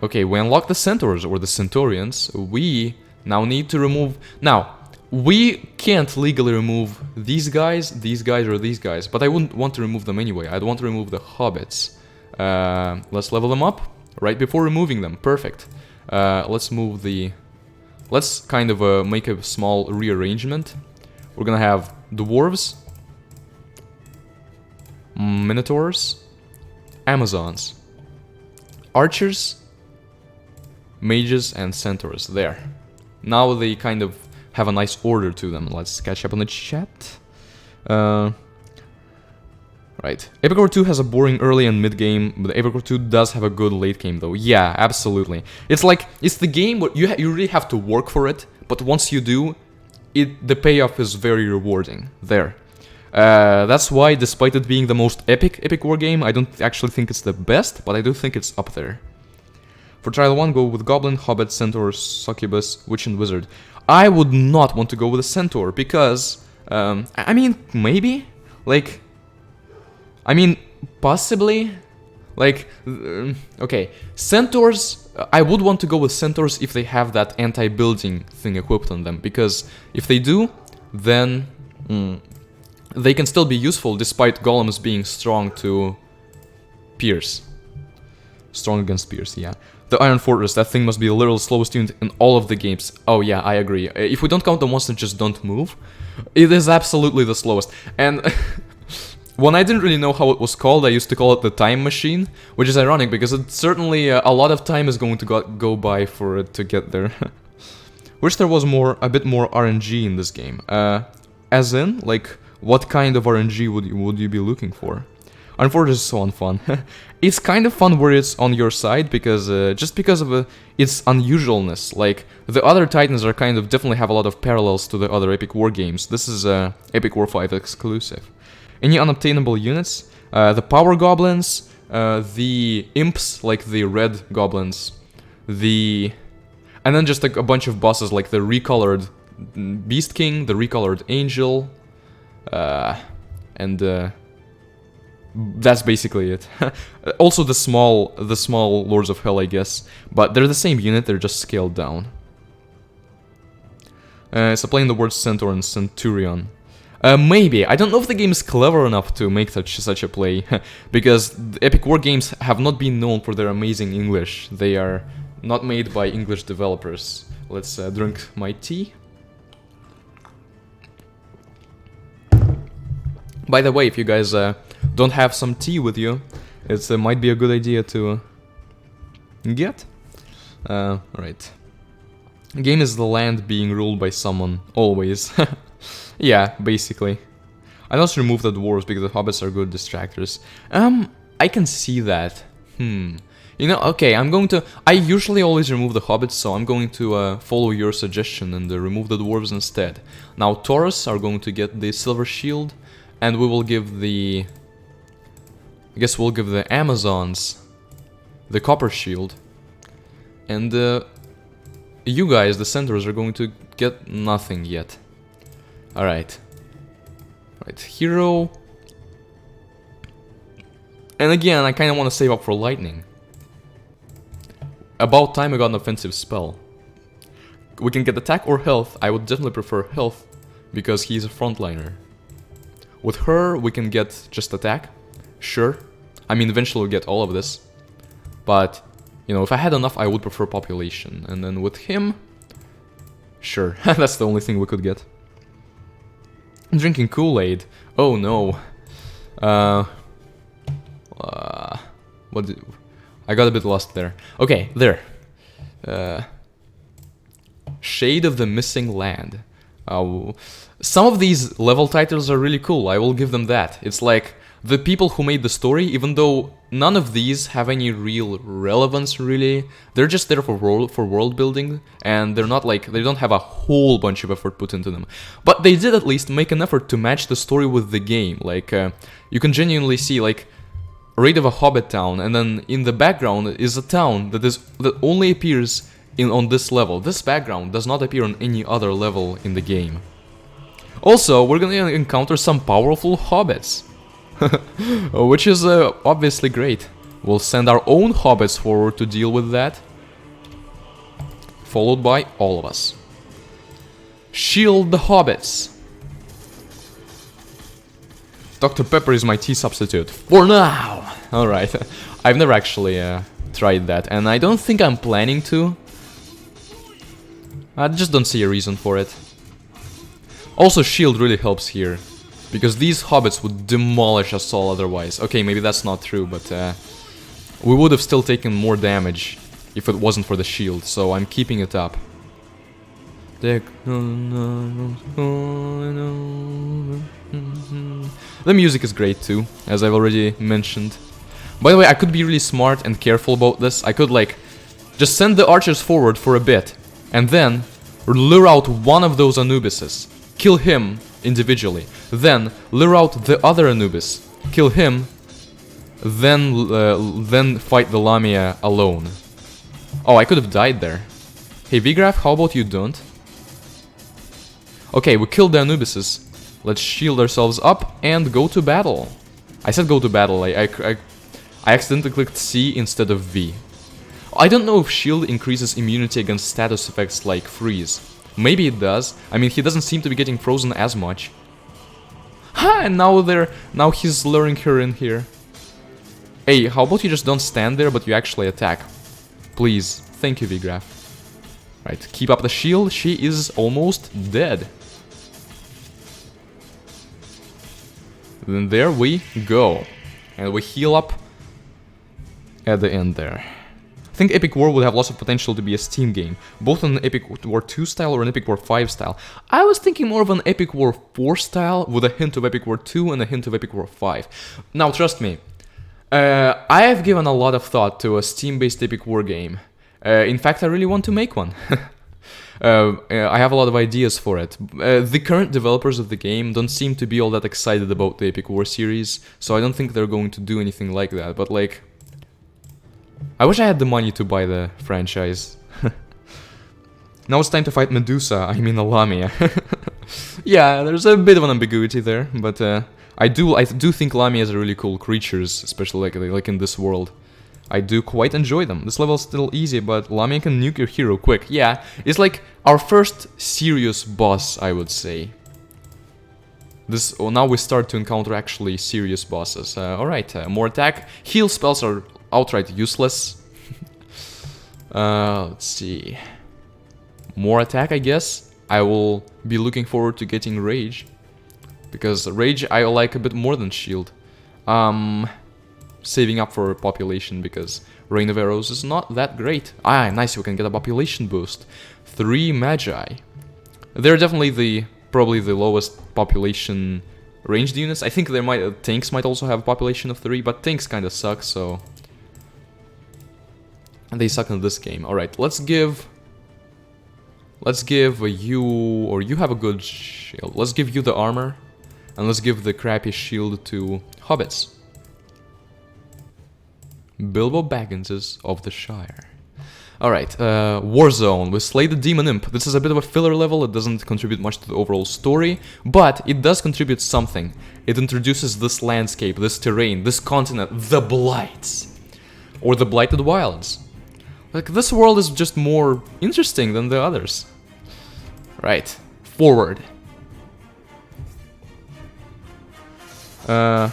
Okay, we unlock the Centaurs, or the Centaurians. We now need to remove... Now, we can't legally remove these guys, or these guys, but I wouldn't want to remove them anyway. I'd want to remove the hobbits. Let's level them up right before removing them. Perfect. Let's move the... Let's kind of make a small rearrangement. We're gonna have dwarves, minotaurs, amazons, archers, mages, and centaurs. There. Now they kind of have a nice order to them. Let's catch up on the chat. Right. Epic War 2 has a boring early and mid game, but Epic War 2 does have a good late game though. Yeah, absolutely. It's like, it's the game where you really have to work for it, but once you do, the payoff is very rewarding. There. That's why, despite it being the most epic war game, I don't actually think it's the best, but I do think it's up there. For Trial 1, go with Goblin, Hobbit, Centaur, Succubus, Witch, and Wizard. I would not want to go with a Centaur, because, I mean, maybe? Like, I mean, possibly? Like, okay, Centaurs, I would want to go with Centaurs if they have that anti-building thing equipped on them, because if they do, then they can still be useful despite golems being strong to pierce. Strong against pierce, yeah. The Iron Fortress, that thing must be the literal slowest unit in all of the games. Oh yeah, I agree. If we don't count the ones that just don't move, it is absolutely the slowest. And when I didn't really know how it was called, I used to call it the Time Machine, which is ironic because it certainly a lot of time is going to go by for it to get there. Wish there was a bit more RNG in this game. As in, like, what kind of RNG would you be looking for? Iron Fortress is so unfun. It's kind of fun where it's on your side, because just because of its unusualness. Like, the other Titans are kind of definitely have a lot of parallels to the other Epic War games. This is Epic War 5 exclusive. Any unobtainable units? The Power Goblins, the Imps, like the Red Goblins, and then just like a bunch of bosses like the Recolored Beast King, the Recolored Angel, and that's basically it. Also the small Lords of Hell, I guess, but they're the same unit, they're just scaled down. So playing the words Centaur and Centaurian. Maybe. I don't know if the game is clever enough to make such a play, because the Epic War games have not been known for their amazing English. They are not made by English developers. Let's drink my tea. By the way, if you guys don't have some tea with you, it might be a good idea to get. Right. Game is the land being ruled by someone, always. Yeah, basically. I also removed the dwarves because the hobbits are good distractors. I can see that. You know, okay, I usually always remove the hobbits, so I'm going to follow your suggestion and remove the dwarves instead. Now, Taurus are going to get the silver shield, and we will give the... I guess we'll give the Amazons the copper shield. And you guys, the centaurs, are going to get nothing yet. Alright. Right, hero. And again, I kind of want to save up for lightning. About time I got an offensive spell. We can get attack or health. I would definitely prefer health, because he's a frontliner. With her, we can get just attack. Sure. I mean, eventually we'll get all of this. But, you know, if I had enough, I would prefer population. And then with him... Sure, that's the only thing we could get. I'm drinking Kool-Aid. Oh no. I got a bit lost there. Okay, there. Shade of the Missing Land. Some of these level titles are really cool, I will give them that. It's like the people who made the story, even though none of these have any real relevance, really, they're just there for world building, and they're not like, they don't have a whole bunch of effort put into them. But they did at least make an effort to match the story with the game. Like, you can genuinely see, like, raid of a hobbit town, and then in the background is a town that only appears on this level. This background does not appear on any other level in the game. Also, we're gonna encounter some powerful hobbits, which is obviously great. We'll send our own hobbits forward to deal with that, followed by all of us. Shield the hobbits. Dr. Pepper is my tea substitute. For now! Alright, I've never actually tried that, and I don't think I'm planning to. I just don't see a reason for it. Also, shield really helps here, because these hobbits would demolish us all otherwise. Okay, maybe that's not true, but we would have still taken more damage if it wasn't for the shield, so I'm keeping it up. The music is great too, as I've already mentioned. By the way, I could be really smart and careful about this. I could, like, just send the archers forward for a bit, and then lure out one of those Anubises, kill him individually, then lure out the other Anubis, kill him, then fight the Lamia alone. Oh, I could have died there. Hey Vigraf, how about you don't? Okay, we killed the Anubises. Let's shield ourselves up and go to battle. I said go to battle, I accidentally clicked C instead of V. I don't know if shield increases immunity against status effects like freeze. Maybe it does. I mean, he doesn't seem to be getting frozen as much. Ha! And now he's luring her in here. Hey, how about you just don't stand there, but you actually attack? Please. Thank you, Vigraf. Right, keep up the shield. She is almost dead. Then there we go. And we heal up at the end there. I think Epic War would have lots of potential to be a Steam game, both an Epic War 2 style or an Epic War 5 style. I was thinking more of an Epic War 4 style with a hint of Epic War 2 and a hint of Epic War 5. Now, trust me, I have given a lot of thought to a Steam-based Epic War game. In fact, I really want to make one. I have a lot of ideas for it. The current developers of the game don't seem to be all that excited about the Epic War series, so I don't think they're going to do anything like that, but like, I wish I had the money to buy the franchise. Now it's time to fight Medusa, I mean the Lamia. Yeah, there's a bit of an ambiguity there, but I do think Lamias are really cool creatures, especially like in this world. I do quite enjoy them. This level's still easy, but Lamia can nuke your hero quick. Yeah, it's like our first serious boss, I would say. Now we start to encounter actually serious bosses. Alright, more attack. Heal spells are outright useless. Let's see. More attack, I guess. I will be looking forward to getting Rage, because Rage I like a bit more than Shield. Saving up for population, because Rain of Arrows is not that great. Ah, nice, we can get a population boost. 3 Magi. They're definitely probably the lowest population ranged units. I think tanks might also have a population of 3, but tanks kinda suck, so... And they suck in this game. Alright, let's give you... or you have a good shield. Let's give you the armor, and let's give the crappy shield to hobbits. Bilbo Bagginses of the Shire. Alright, Warzone. We slay the Demon Imp. This is a bit of a filler level, it doesn't contribute much to the overall story, but it does contribute something. It introduces this landscape, this terrain, this continent, the Blights. Or the Blighted Wilds. Like, this world is just more interesting than the others. Right, forward. I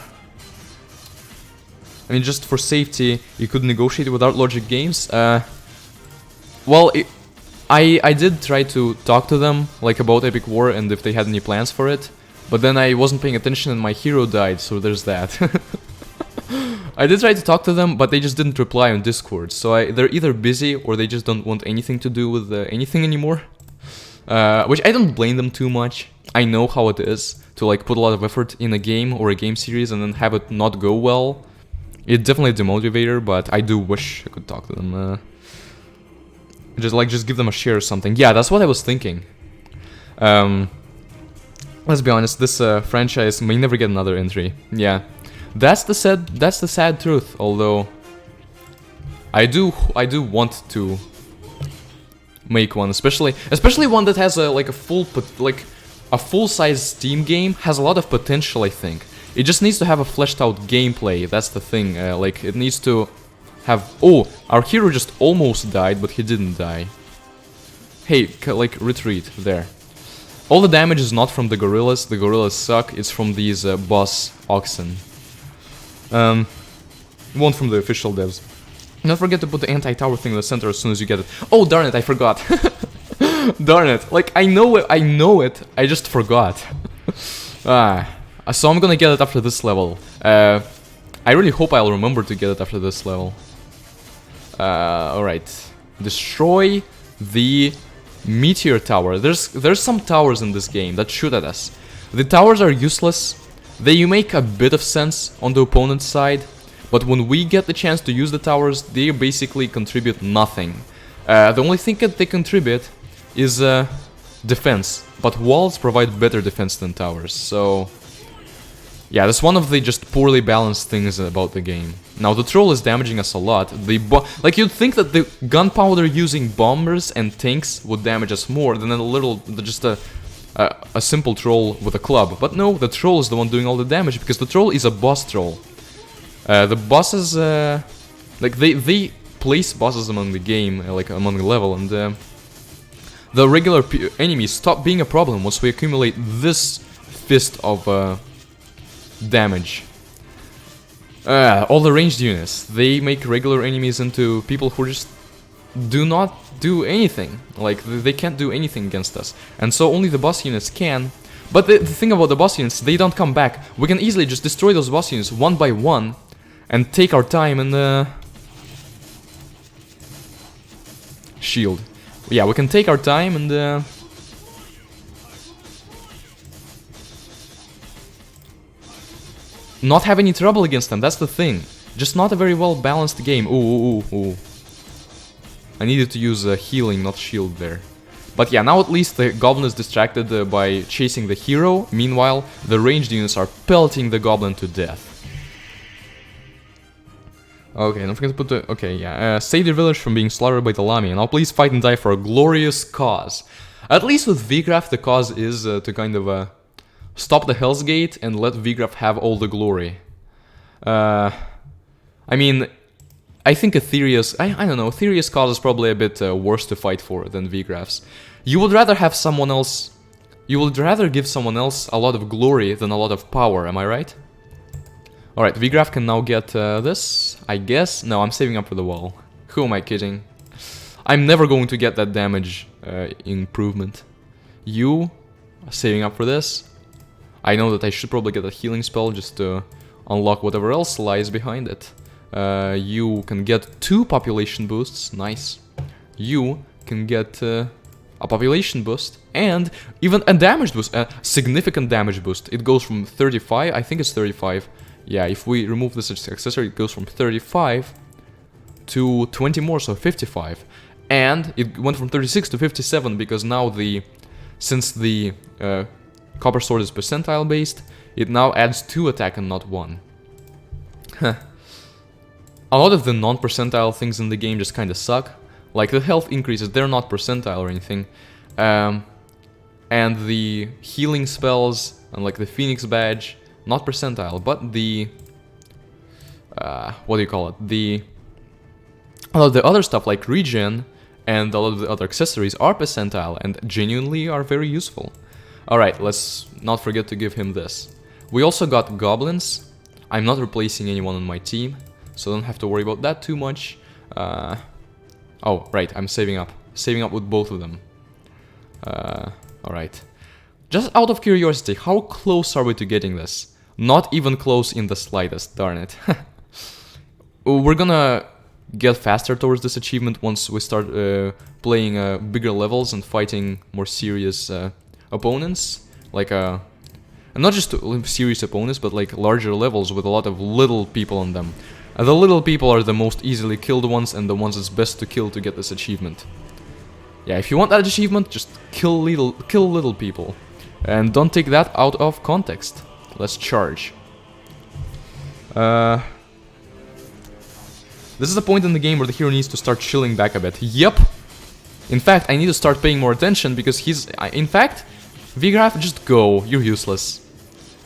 mean, just for safety, you could negotiate without Logic Games. Well, I did try to talk to them, like, about Epic War and if they had any plans for it, but then I wasn't paying attention and my hero died, so there's that. I did try to talk to them, but they just didn't reply on Discord, so they're either busy or they just don't want anything to do with anything anymore. Which I don't blame them too much. I know how it is to like put a lot of effort in a game or a game series and then have it not go well. It's definitely a demotivator, but I do wish I could talk to them. Just give them a share or something. Yeah, that's what I was thinking. Let's be honest, this franchise may never get another entry. Yeah, that's the sad truth. Although I do want to make one, especially one that has a full-size Steam game. Has a lot of potential, I think. It just needs to have a fleshed out gameplay. That's the thing. Like it needs to have. Oh, our hero just almost died, but he didn't die. Hey, like retreat there. All the damage is not from the gorillas. The gorillas suck. It's from these boss oxen. One from the official devs. Don't forget to put the anti-tower thing in the center as soon as you get it. Oh darn it! I forgot. Darn it! Like I know it. I just forgot. So I'm gonna get it after this level. I really hope I'll remember to get it after this level. Alright. Destroy the meteor tower. There's some towers in this game that shoot at us. The towers are useless. They make a bit of sense on the opponent's side, but when we get the chance to use the towers, they basically contribute nothing. The only thing that they contribute is defense, but walls provide better defense than towers, so yeah, that's one of the just poorly balanced things about the game. Now, the troll is damaging us a lot. Like, you'd think that the gunpowder using bombers and tanks would damage us more than just a simple troll with a club. But no, the troll is the one doing all the damage, because the troll is a boss troll. The bosses, like, they place bosses among the game, like, among the level, and the regular enemies stop being a problem once we accumulate this fist of damage. All the ranged units, they make regular enemies into people who just do not do anything. Like, they can't do anything against us. And so only the boss units can. But the thing about the boss units, they don't come back. We can easily just destroy those boss units one by one and take our time and shield. Yeah, we can take our time and not have any trouble against them. That's the thing. Just not a very well balanced game. Ooh. I needed to use healing, not shield there. But yeah, now at least the goblin is distracted by chasing the hero. Meanwhile, the ranged units are pelting the goblin to death. Okay, don't forget to put the... Okay, yeah. Save the village from being slaughtered by the Lami. Now please fight and die for a glorious cause. At least with Vigraf, the cause is to kind of... stop the Hell's Gate and let Vigraf have all the glory. I mean, I think Aetheria's... I don't know, Aetheria's cause is probably a bit worse to fight for than Vigraf's. You would rather have someone else... You would rather give someone else a lot of glory than a lot of power, am I right? Alright, Vigraf can now get this, I guess. No, I'm saving up for the wall. Who am I kidding? I'm never going to get that damage improvement. You saving up for this. I know that I should probably get a healing spell just to unlock whatever else lies behind it. You can get 2 population boosts, nice. You can get a population boost and even a damage boost, a significant damage boost. It goes from 35, I think it's 35. Yeah, if we remove this accessory, it goes from 35 to 20 more, so 55. And it went from 36 to 57 because now since the Copper Sword is percentile based, it now adds 2 attack and not 1. A lot of the non-percentile things in the game just kinda suck. Like the health increases, they're not percentile or anything. And the healing spells, and like the Phoenix Badge, not percentile, but the... what do you call it? A lot of the other stuff like regen and a lot of the other accessories are percentile and genuinely are very useful. Alright, let's not forget to give him this. We also got goblins. I'm not replacing anyone on my team, so don't have to worry about that too much. Oh, right, I'm saving up. Saving up with both of them. Alright. Just out of curiosity, how close are we to getting this? Not even close in the slightest, darn it. We're gonna get faster towards this achievement once we start playing bigger levels and fighting more serious opponents. like and not just serious opponents, but like larger levels with a lot of little people on them. The little people are the most easily killed ones and the ones it's best to kill to get this achievement. Yeah, if you want that achievement, just kill little people. And don't take that out of context. Let's charge. This is a point in the game where the hero needs to start chilling back a bit. Yep! In fact, I need to start paying more attention because he's... in fact, Vigraf, just go. You're useless.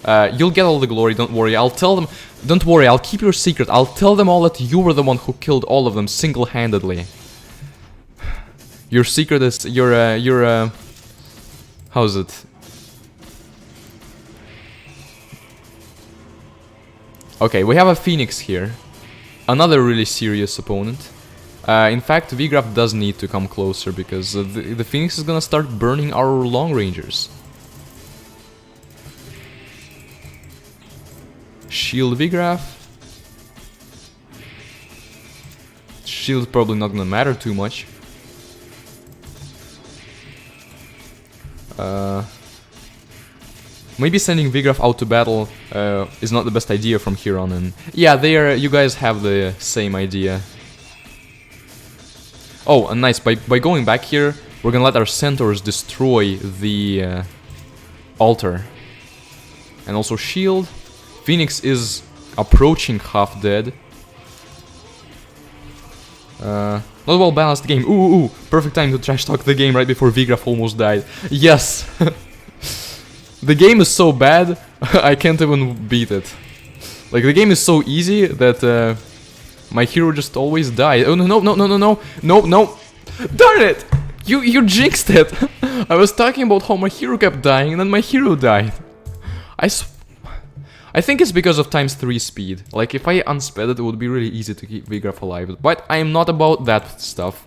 You'll get all the glory, don't worry. I'll tell them... Don't worry, I'll keep your secret. I'll tell them all that you were the one who killed all of them single-handedly. Your secret is... how's it? Okay, we have a Phoenix here. Another really serious opponent. In fact, Vigraf does need to come closer because the Phoenix is gonna start burning our long rangers. Shield Vigraf. Shield's probably not gonna matter too much. Maybe sending Vigraf out to battle is not the best idea from here on in. Yeah, you guys have the same idea. Oh, and nice, by going back here, we're gonna let our centaurs destroy the altar. And also shield. Phoenix is approaching half dead. Not well balanced game. Ooh, perfect time to trash talk the game right before Vigraf almost died. Yes! The game is so bad, I can't even beat it. Like, the game is so easy that my hero just always dies. Oh, no! Darn it! You jinxed it! I was talking about how my hero kept dying, and then my hero died. I think it's because of ×3 speed. Like, if I unsped it, it would be really easy to keep Vigraf alive. But I am not about that stuff.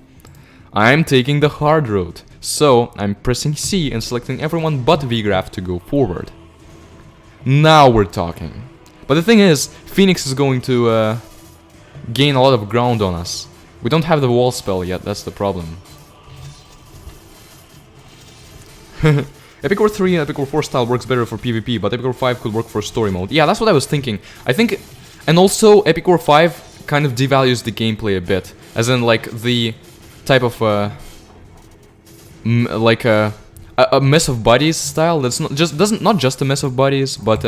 I'm taking the hard road. So, I'm pressing C and selecting everyone but Vigraf to go forward. Now we're talking. But the thing is, Phoenix is going to gain a lot of ground on us. We don't have the wall spell yet, that's the problem. Epic War 3 and Epic War 4 style works better for PvP, but Epic War 5 could work for story mode. Yeah, that's what I was thinking. I think... And also, Epic War 5 kind of devalues the gameplay a bit. As in, like, the type of... like a mess of bodies style. That's not just a mess of bodies, but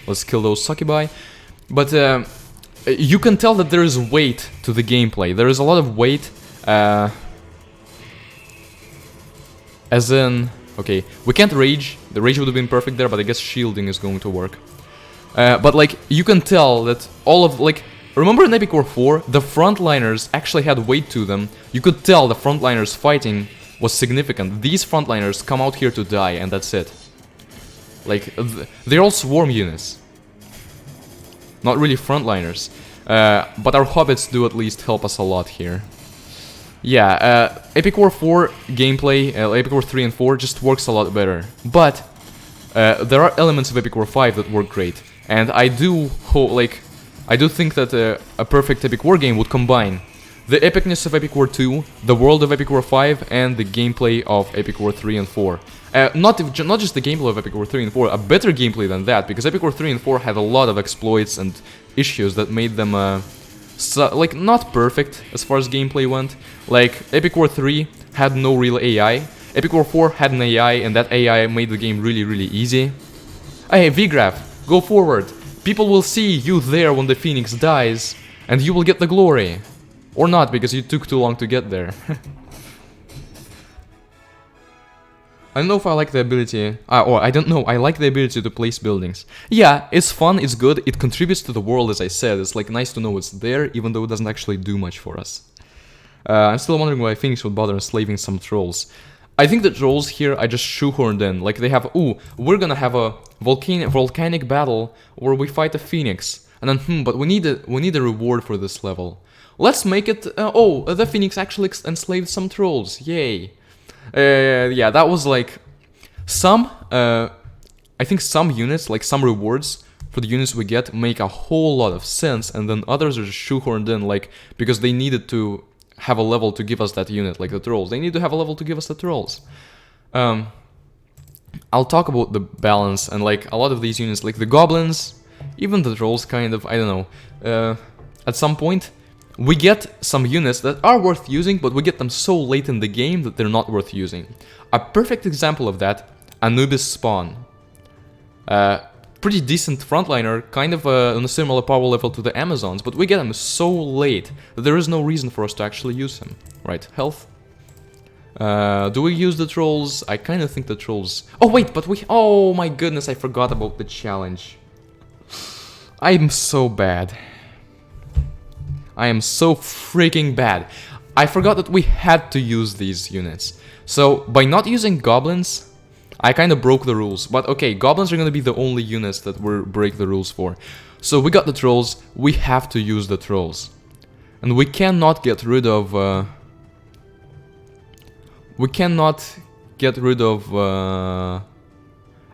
let's kill those succubi. But you can tell that there is weight to the gameplay. There is a lot of weight. As in, okay, we can't rage. The rage would have been perfect there, but I guess shielding is going to work. But like you can tell that all of like. Remember in Epic War 4, the frontliners actually had weight to them. You could tell the frontliners fighting was significant. These frontliners come out here to die, and that's it. Like, they're all swarm units. Not really frontliners. But our hobbits do at least help us a lot here. Yeah, Epic War 4 gameplay, Epic War 3 and 4 just works a lot better. But there are elements of Epic War 5 that work great. And I do think that a perfect Epic War game would combine the epicness of Epic War 2, the world of Epic War 5, and the gameplay of Epic War 3 and 4. Not just the gameplay of Epic War 3 and 4, a better gameplay than that, because Epic War 3 and 4 had a lot of exploits and issues that made them, like, not perfect as far as gameplay went. Like, Epic War 3 had no real AI, Epic War 4 had an AI, and that AI made the game really, really easy. Hey, Vigraf, go forward! People will see you there when the Phoenix dies, and you will get the glory. Or not, because you took too long to get there. I don't know if I like the ability... I don't know, I like the ability to place buildings. Yeah, it's fun, it's good, it contributes to the world, as I said. It's like nice to know it's there, even though it doesn't actually do much for us. I'm still wondering why Phoenix would bother enslaving some trolls. I think the trolls here I just shoehorned in. Like they have, ooh, we're gonna have a volcanic battle where we fight a Phoenix. And then, but we need a reward for this level. Let's make it, the Phoenix actually enslaved some trolls, yay. Yeah, that was like, I think some units, like some rewards for the units we get make a whole lot of sense, and then others are just shoehorned in, like, because they needed to have a level to give us that unit, like the trolls. They need to have a level to give us the trolls. I'll talk about the balance and like a lot of these units, like the goblins, even the trolls, kind of. I don't know. At some point, we get some units that are worth using, but we get them so late in the game that they're not worth using. A perfect example of that, Anubis Spawn. Pretty decent frontliner, kind of on a similar power level to the Amazons, but we get him so late that there is no reason for us to actually use him. Right, health. Do we use the trolls? I kind of think the trolls... Oh wait, but we... Oh my goodness, I forgot about the challenge. I'm so bad. I am so freaking bad. I forgot that we had to use these units. So, by not using goblins, I kind of broke the rules. But okay, goblins are going to be the only units that we break the rules for. So we got the trolls, we have to use the trolls. And we cannot get rid of...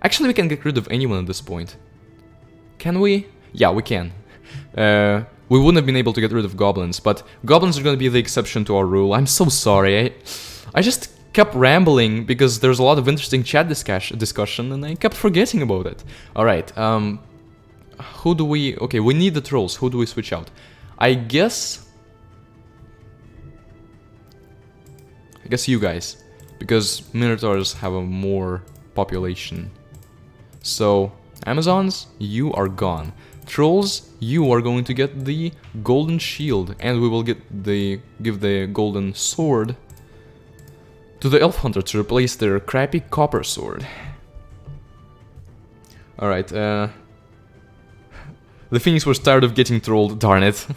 Actually, we can get rid of anyone at this point. Can we? Yeah, we can. We wouldn't have been able to get rid of goblins, but goblins are going to be the exception to our rule. I'm so sorry. I just kept rambling because there's a lot of interesting chat discussion, and I kept forgetting about it. Alright, who do we... Okay, we need the trolls. Who do we switch out? I guess you guys, because Minotaurs have a more population. So, Amazons, you are gone. Trolls, you are going to get the golden shield, and we will give the golden sword to the elf hunter to replace their crappy copper sword. Alright, the Phoenix was tired of getting trolled, darn it.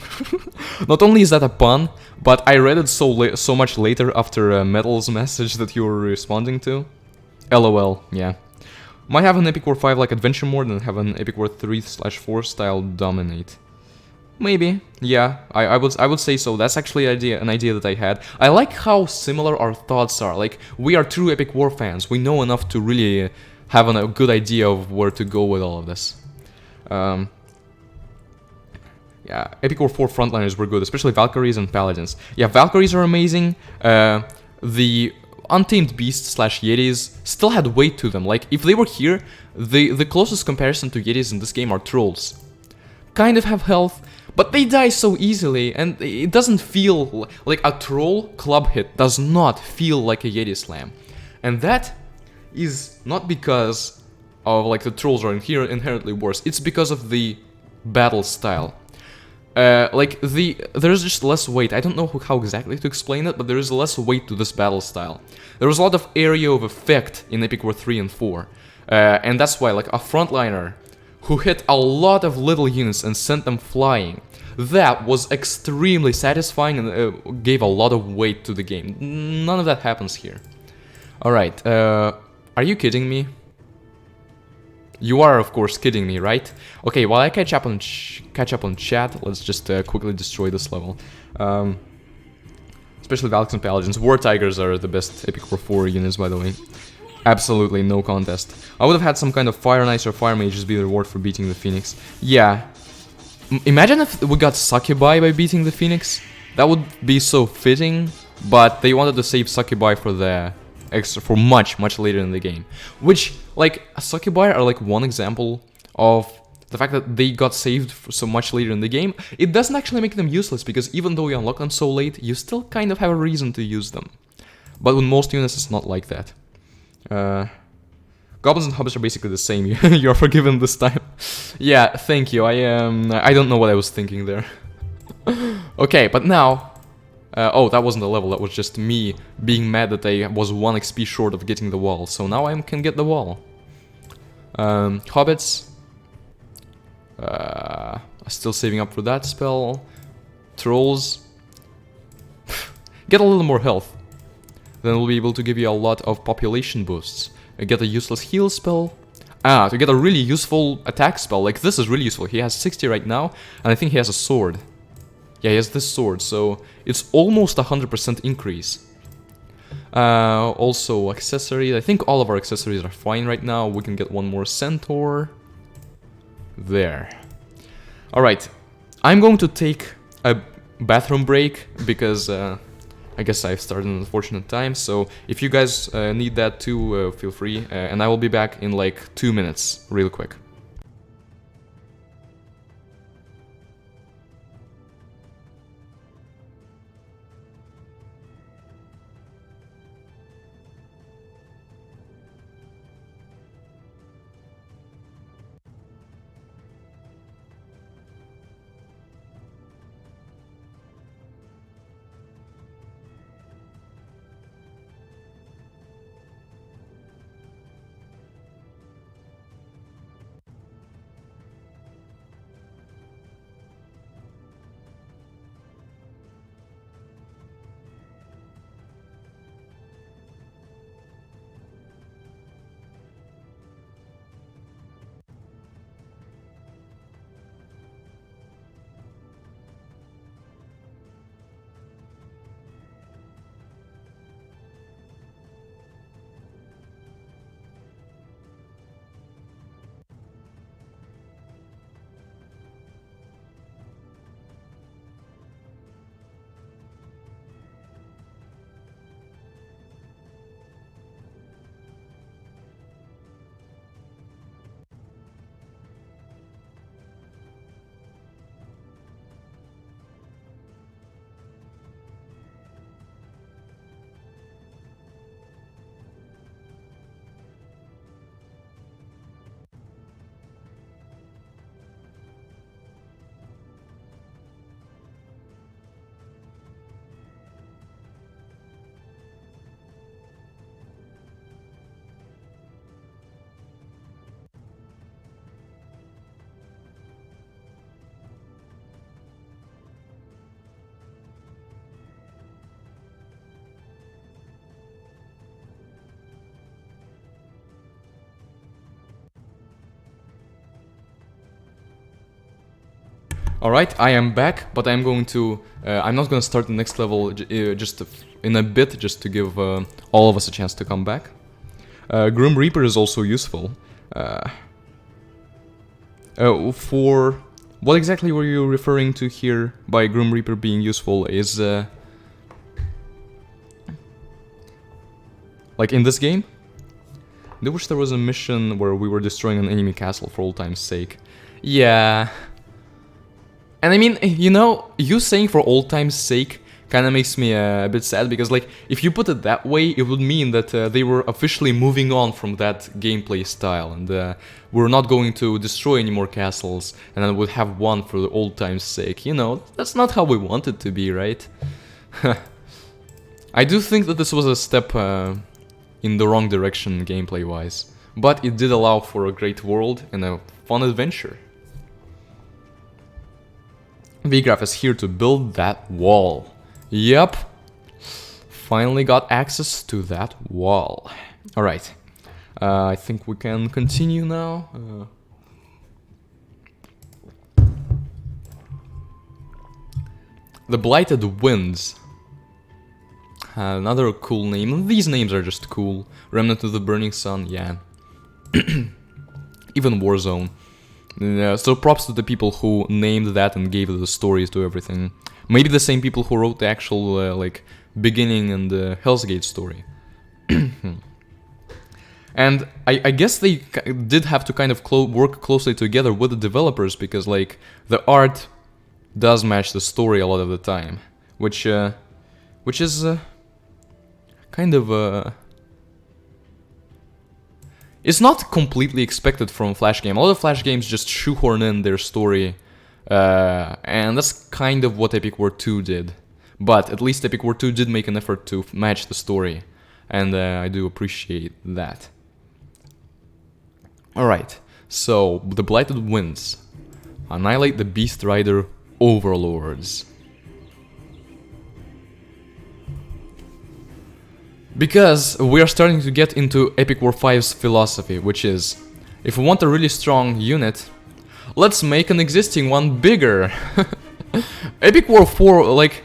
Not only is that a pun, but I read it so much later after Metal's message that you were responding to. LOL, yeah. Might have an Epic War 5 like Adventure mode and have an Epic War 3/4 style Dominate. Maybe, yeah, I would say so. That's actually an idea that I had. I like how similar our thoughts are. Like, we are true Epic War fans. We know enough to really have a good idea of where to go with all of this. Yeah, Epic War 4 frontliners were good, especially Valkyries and Paladins. Yeah, Valkyries are amazing. The Untamed Beasts / Yetis still had weight to them. Like, if they were here, the closest comparison to Yetis in this game are Trolls. Kind of have health, but they die so easily, and it doesn't feel like a Troll club hit does not feel like a Yeti slam. And that is not because of, like, the Trolls are inherently worse, it's because of the battle style. There's just less weight. I don't know how exactly to explain it, but there is less weight to this battle style. There was a lot of area of effect in Epic War 3 and 4, and that's why, like, a frontliner who hit a lot of little units and sent them flying, that was extremely satisfying and gave a lot of weight to the game. None of that happens here. Alright, are you kidding me? You are, of course, kidding me, right? Okay, while I catch up on chat, let's just quickly destroy this level. Especially Valks and Paladins. War Tigers are the best Epic War 4 units, by the way. Absolutely, no contest. I would have had some kind of Fire Knights or Fire Mages be the reward for beating the Phoenix. Yeah. Imagine if we got Succubi by beating the Phoenix. That would be so fitting, but they wanted to save Succubi for the... for much later in the game, which, like, Succubi are like one example of the fact that they got saved for so much later in the game. It doesn't actually make them useless, because even though you unlock them so late, you still kind of have a reason to use them. But with most units, it's not like that. Goblins and Hobbits are basically the same. You're forgiven this time. Yeah, thank you. I don't know what I was thinking there. Okay, but now. Oh, that wasn't a level, that was just me being mad that I was 1 XP short of getting the wall. So now I can get the wall. Hobbits. Still saving up for that spell. Trolls. Get a little more health. Then we'll be able to give you a lot of population boosts. Get a useless heal spell. To get a really useful attack spell. Like, this is really useful. He has 60 right now, and I think he has a sword. Yeah, he has this sword, so it's almost 100% increase. Also, accessories. I think all of our accessories are fine right now. We can get one more Centaur. There. Alright, I'm going to take a bathroom break, because I guess I've started an unfortunate time, so if you guys need that too, feel free, and I will be back in like 2 minutes, real quick. Alright, I am back, but I'm going to... I'm not gonna start the next level just in a bit, just to give all of us a chance to come back. Grim Reaper is also useful. For... What exactly were you referring to here by Grim Reaper being useful is... like in this game? I wish there was a mission where we were destroying an enemy castle for old time's sake. Yeah... And I mean, you know, you saying for old time's sake kind of makes me a bit sad, because like, if you put it that way, it would mean that they were officially moving on from that gameplay style, and we're not going to destroy any more castles, and then would have one for the old time's sake. You know, that's not how we want it to be, right? I do think that this was a step in the wrong direction gameplay-wise, but it did allow for a great world and a fun adventure. VGraph is here to build that wall. Yep. Finally got access to that wall. Alright. I think we can continue now. The Blighted Winds. Another cool name. These names are just cool. Remnant of the Burning Sun, yeah. Even Warzone. So props to the people who named that and gave the stories to everything. Maybe the same people who wrote the actual like beginning and the Hell's Gate story. And I guess they did have to kind of work closely together with the developers, because like the art does match the story a lot of the time, which is kind of it's not completely expected from a Flash game. A lot of Flash games just shoehorn in their story, and that's kind of what Epic War 2 did. But at least Epic War 2 did make an effort to match the story, and I do appreciate that. Alright, so the Blighted Winds. Annihilate the Beast Rider Overlords. Because we are starting to get into Epic War 5's philosophy, which is, if we want a really strong unit, let's make an existing one bigger. Epic War 4, like,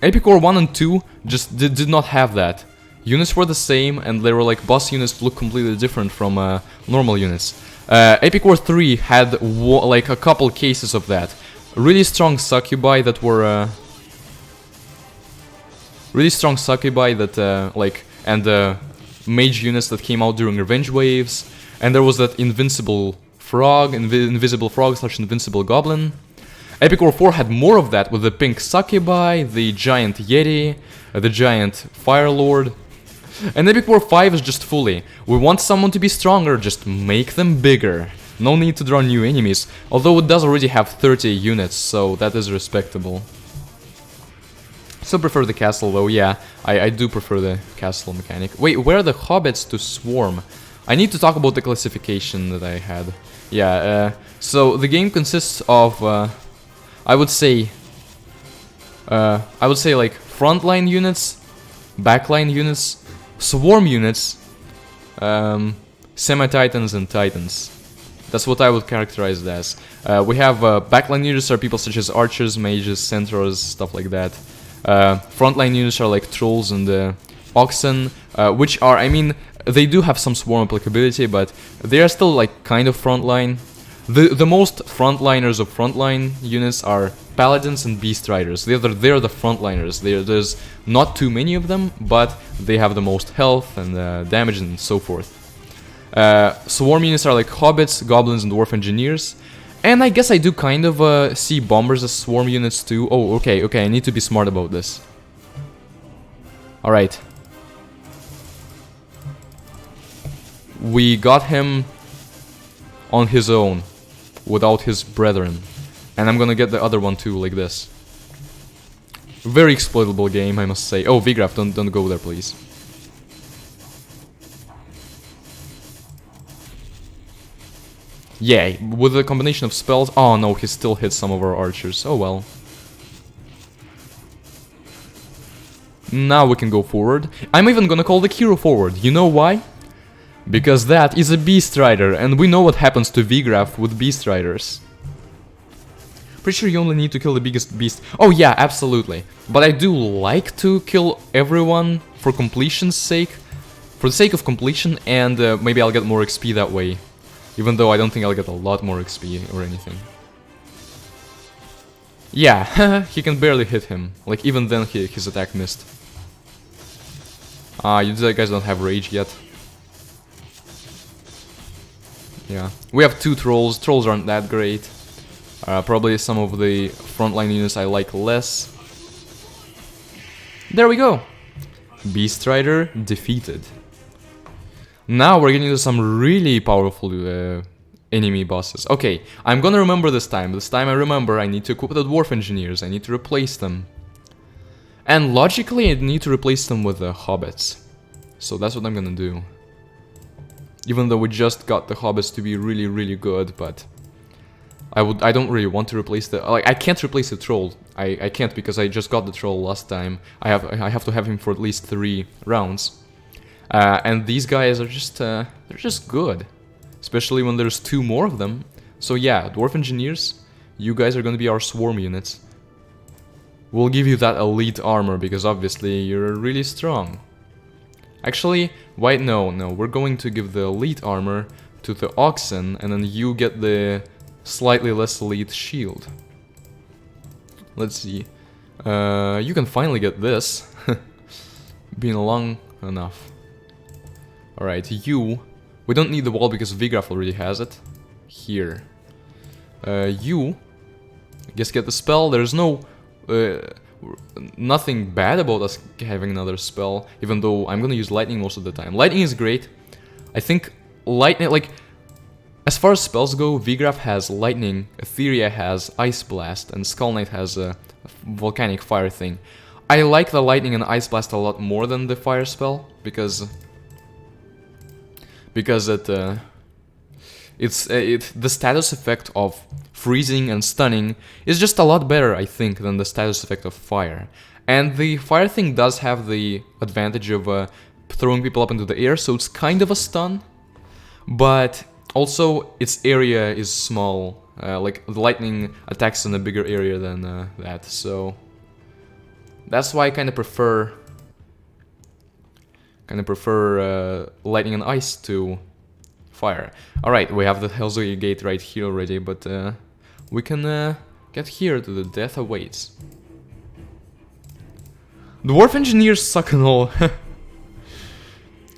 Epic War 1 and 2 just did not have that. Units were the same, and they were like, boss units look completely different from normal units. Epic War 3 had like a couple cases of that. Really strong succubi that were really strong Succubi that, like, and mage units that came out during revenge waves. And there was that invincible frog, invisible frog / invincible goblin. Epic War 4 had more of that with the pink Succubi, the giant Yeti, the giant Fire Lord. And Epic War 5 is just fully, we want someone to be stronger, just make them bigger. No need to draw new enemies, although it does already have 30 units, so that is respectable. Still prefer the castle though, yeah, I do prefer the castle mechanic. Wait, where are the hobbits to swarm? I need to talk about the classification that I had. Yeah, so the game consists of, I would say like frontline units, backline units, swarm units, semi-titans and titans. That's what I would characterize it as. We have backline units are people such as archers, mages, centaurs, stuff like that. Frontline units are like trolls and oxen, which are, I mean, they do have some swarm applicability, but they are still like kind of frontline. The most frontliners of frontline units are paladins and beast riders. They're the frontliners. There's not too many of them, but they have the most health and damage and so forth. Swarm units are like hobbits, goblins, and dwarf engineers. And I guess I do kind of see bombers as swarm units too. Oh, okay, I need to be smart about this. Alright. We got him on his own, without his brethren. And I'm gonna get the other one too, like this. Very exploitable game, I must say. Oh, Vigraf, don't go there, please. Yeah, with a combination of spells... Oh no, he still hits some of our archers. Oh well. Now we can go forward. I'm even gonna call the hero forward. You know why? Because that is a Beast Rider, and we know what happens to Vigraf with Beast Riders. Pretty sure you only need to kill the biggest beast. Oh yeah, absolutely. But I do like to kill everyone for completion's sake. For the sake of completion, and maybe I'll get more XP that way. Even though I don't think I'll get a lot more XP or anything. Yeah, he can barely hit him. Like, even then his attack missed. Ah, you guys don't have rage yet. Yeah, we have 2 trolls. Trolls aren't that great. Probably some of the frontline units I like less. There we go. Beast Rider defeated. Now we're getting to some really powerful enemy bosses. Okay, I'm gonna remember this time. This time I remember I need to equip the dwarf engineers. I need to replace them. And logically I need to replace them with the hobbits. So that's what I'm gonna do. Even though we just got the hobbits to be really, really good, but I don't really want to replace the... Like, I can't replace the troll. I can't because I just got the troll last time. I have to have him for at least 3 rounds. And these guys are just... they're just good. Especially when there's 2 more of them. So yeah, dwarf engineers, you guys are gonna be our swarm units. We'll give you that elite armor because obviously you're really strong. Actually, wait, no, we're going to give the elite armor to the oxen, and then you get the slightly less elite shield. Let's see. You can finally get this. Been long enough. Alright, you... We don't need the wall because Vigraf already has it. Here. You... I guess get the spell. There's no... nothing bad about us having another spell, even though I'm gonna use lightning most of the time. Lightning is great. I think lightning, like, as far as spells go, Vigraf has lightning, Etheria has ice blast, and Skull Knight has a volcanic fire thing. I like the lightning and ice blast a lot more than the fire spell because the status effect of freezing and stunning is just a lot better, I think, than the status effect of fire. And the fire thing does have the advantage of throwing people up into the air, so it's kind of a stun. But also, its area is small. Like, the lightning attacks in a bigger area than that, so... That's why I kind of prefer lightning and ice to fire. Alright, we have the Hell's Gate right here already, but we can get here to the death awaits. Dwarf engineers suck and all.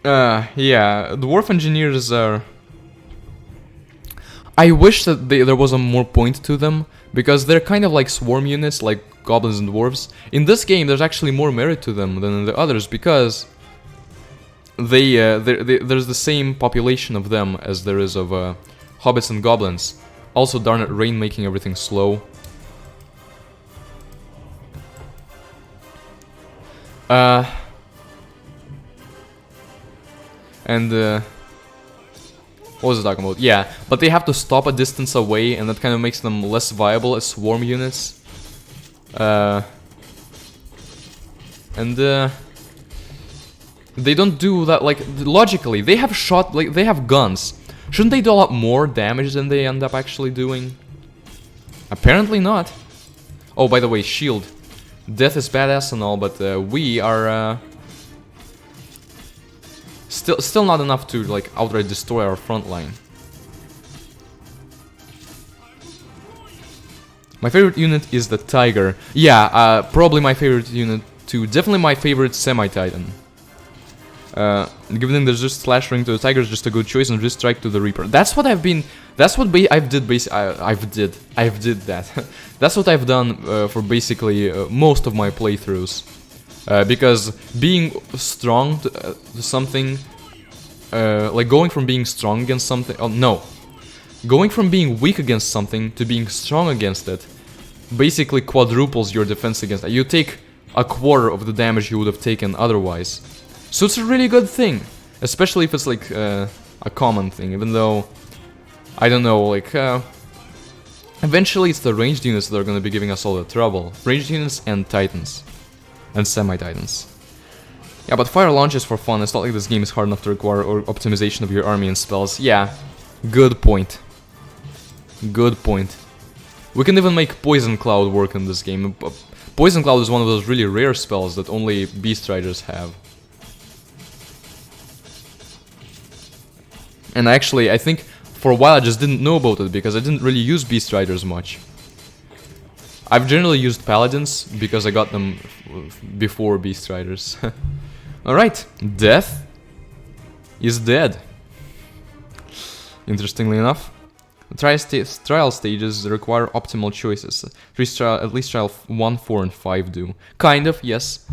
Yeah, dwarf engineers are... I wish that there was a more point to them, because they're kind of like swarm units, like goblins and dwarves. In this game, there's actually more merit to them than in the others, because there's the same population of them as there is of hobbits and goblins. Also, darn it, rain making everything slow. What was I talking about? Yeah, but they have to stop a distance away, and that kind of makes them less viable as swarm units. They don't do that, like, logically. They have they have guns. Shouldn't they do a lot more damage than they end up actually doing? Apparently not. Oh, by the way, shield. Death is badass and all, but we are still not enough to like outright destroy our front line. My favorite unit is the Tiger. Yeah, probably my favorite unit too. Definitely my favorite semi-titan. Given there's just slash ring to the Tiger is just a good choice, and just strike to the Reaper. That's what I've been. That's what I've did that. That's what I've done for basically most of my playthroughs. Because being strong to something, like going from being strong against something. Oh no, going from being weak against something to being strong against it, basically quadruples your defense against it. You take a quarter of the damage you would have taken otherwise. So it's a really good thing, especially if it's like a common thing, even though, I don't know, like, eventually it's the ranged units that are going to be giving us all the trouble. Ranged units and titans. And semi-titans. Yeah, but fire launch is for fun. It's not like this game is hard enough to require optimization of your army and spells. Yeah, good point. Good point. We can even make Poison Cloud work in this game. Poison Cloud is one of those really rare spells that only Beast Riders have. And actually, I think for a while I just didn't know about it because I didn't really use Beast Riders much. I've generally used Paladins because I got them before Beast Riders. Alright, Death is dead. Interestingly enough. Trial stages require optimal choices. At least trial 1, 4, and 5 do. Kind of, yes.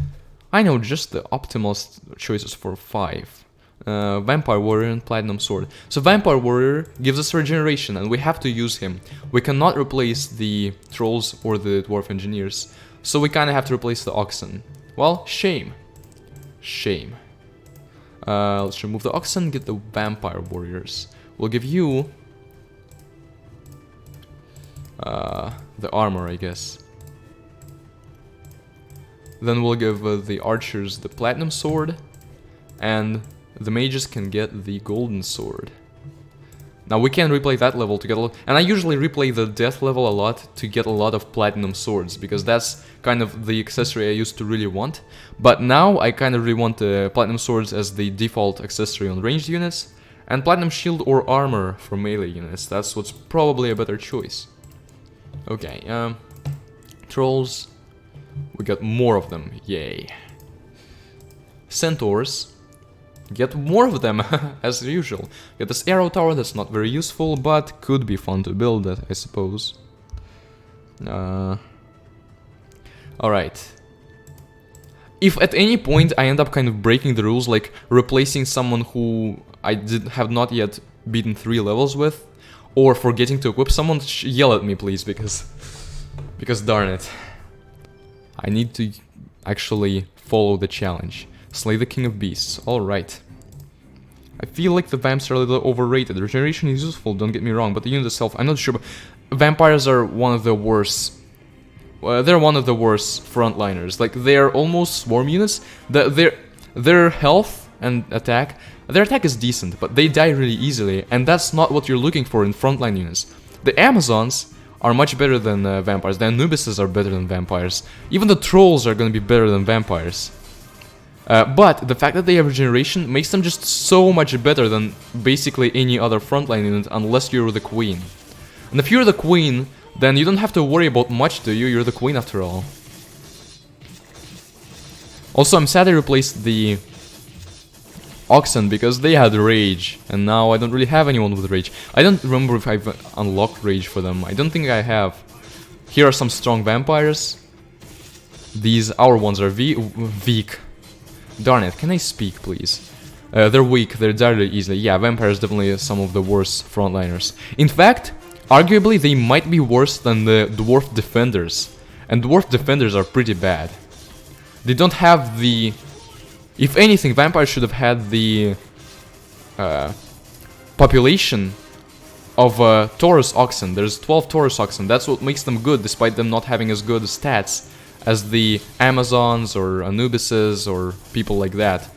I know just the optimal choices for 5. Vampire Warrior and Platinum Sword. So Vampire Warrior gives us regeneration and we have to use him. We cannot replace the Trolls or the Dwarf Engineers. So we kinda have to replace the Oxen. Well, shame. Shame. Let's remove the Oxen, get the Vampire Warriors. We'll give you the armor, I guess. Then we'll give the Archers the Platinum Sword, and the mages can get the golden sword. Now we can replay that level to get a lot, and I usually replay the death level a lot to get a lot of platinum swords, because that's kind of the accessory I used to really want. But now I kind of really want the platinum swords as the default accessory on ranged units, and platinum shield or armor for melee units. That's what's probably a better choice. Okay, Trolls. We got more of them, yay. Centaurs. Get more of them, as usual. Get this arrow tower that's not very useful, but could be fun to build, I suppose. Alright. If at any point I end up kind of breaking the rules, like replacing someone who I have not yet beaten 3 levels with, or forgetting to equip someone, yell at me please, because darn it. I need to actually follow the challenge. Slay the King of Beasts. Alright. I feel like the vamps are a little overrated. Regeneration is useful, don't get me wrong, but the unit itself, I'm not sure. But vampires are one of the worst. They're one of the worst frontliners. Like, they're almost swarm units. Their health and attack, their attack is decent, but they die really easily, and that's not what you're looking for in frontline units. The Amazons are much better than vampires. The Anubises are better than vampires. Even the Trolls are gonna be better than vampires. But the fact that they have regeneration makes them just so much better than basically any other frontline unit, unless you're the Queen. And if you're the Queen, then you don't have to worry about much, do you? You're the Queen after all. Also, I'm sad I replaced the Oxen because they had Rage, and now I don't really have anyone with Rage. I don't remember if I've unlocked Rage for them. I don't think I have. Here are some strong vampires. Our ones are weak. Darn it, can I speak, please? They're weak, they're died easily. Yeah, vampires definitely some of the worst frontliners. In fact, arguably they might be worse than the dwarf defenders. And dwarf defenders are pretty bad. They don't have the... If anything, vampires should have had the population of Taurus oxen. There's 12 Taurus oxen. That's what makes them good, despite them not having as good stats as the Amazons or Anubises or people like that.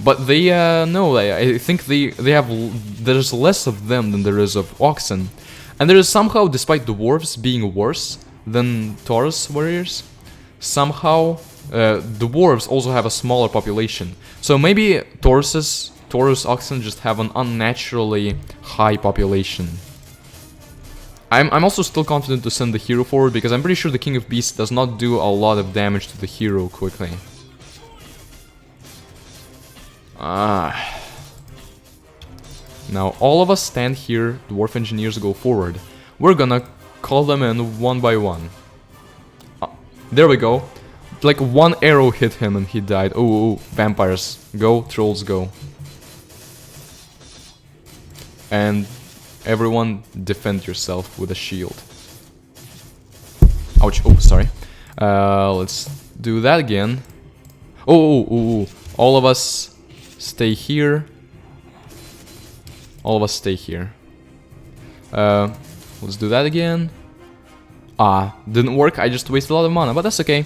But they, no, I think they have... There's less of them than there is of oxen. And there is somehow, despite dwarves being worse than Taurus warriors, somehow dwarves also have a smaller population. So maybe Taurus oxen just have an unnaturally high population. I'm also still confident to send the hero forward because I'm pretty sure the King of Beasts does not do a lot of damage to the hero quickly. Now all of us stand here, dwarf engineers go forward. We're gonna call them in one by one. There we go. Like one arrow hit him and he died. Oh, vampires go, trolls go. And everyone defend yourself with a shield. Ouch, oh, sorry. Let's do that again. Oh, all of us stay here. All of us stay here. Let's do that again. Didn't work, I just wasted a lot of mana, but that's okay.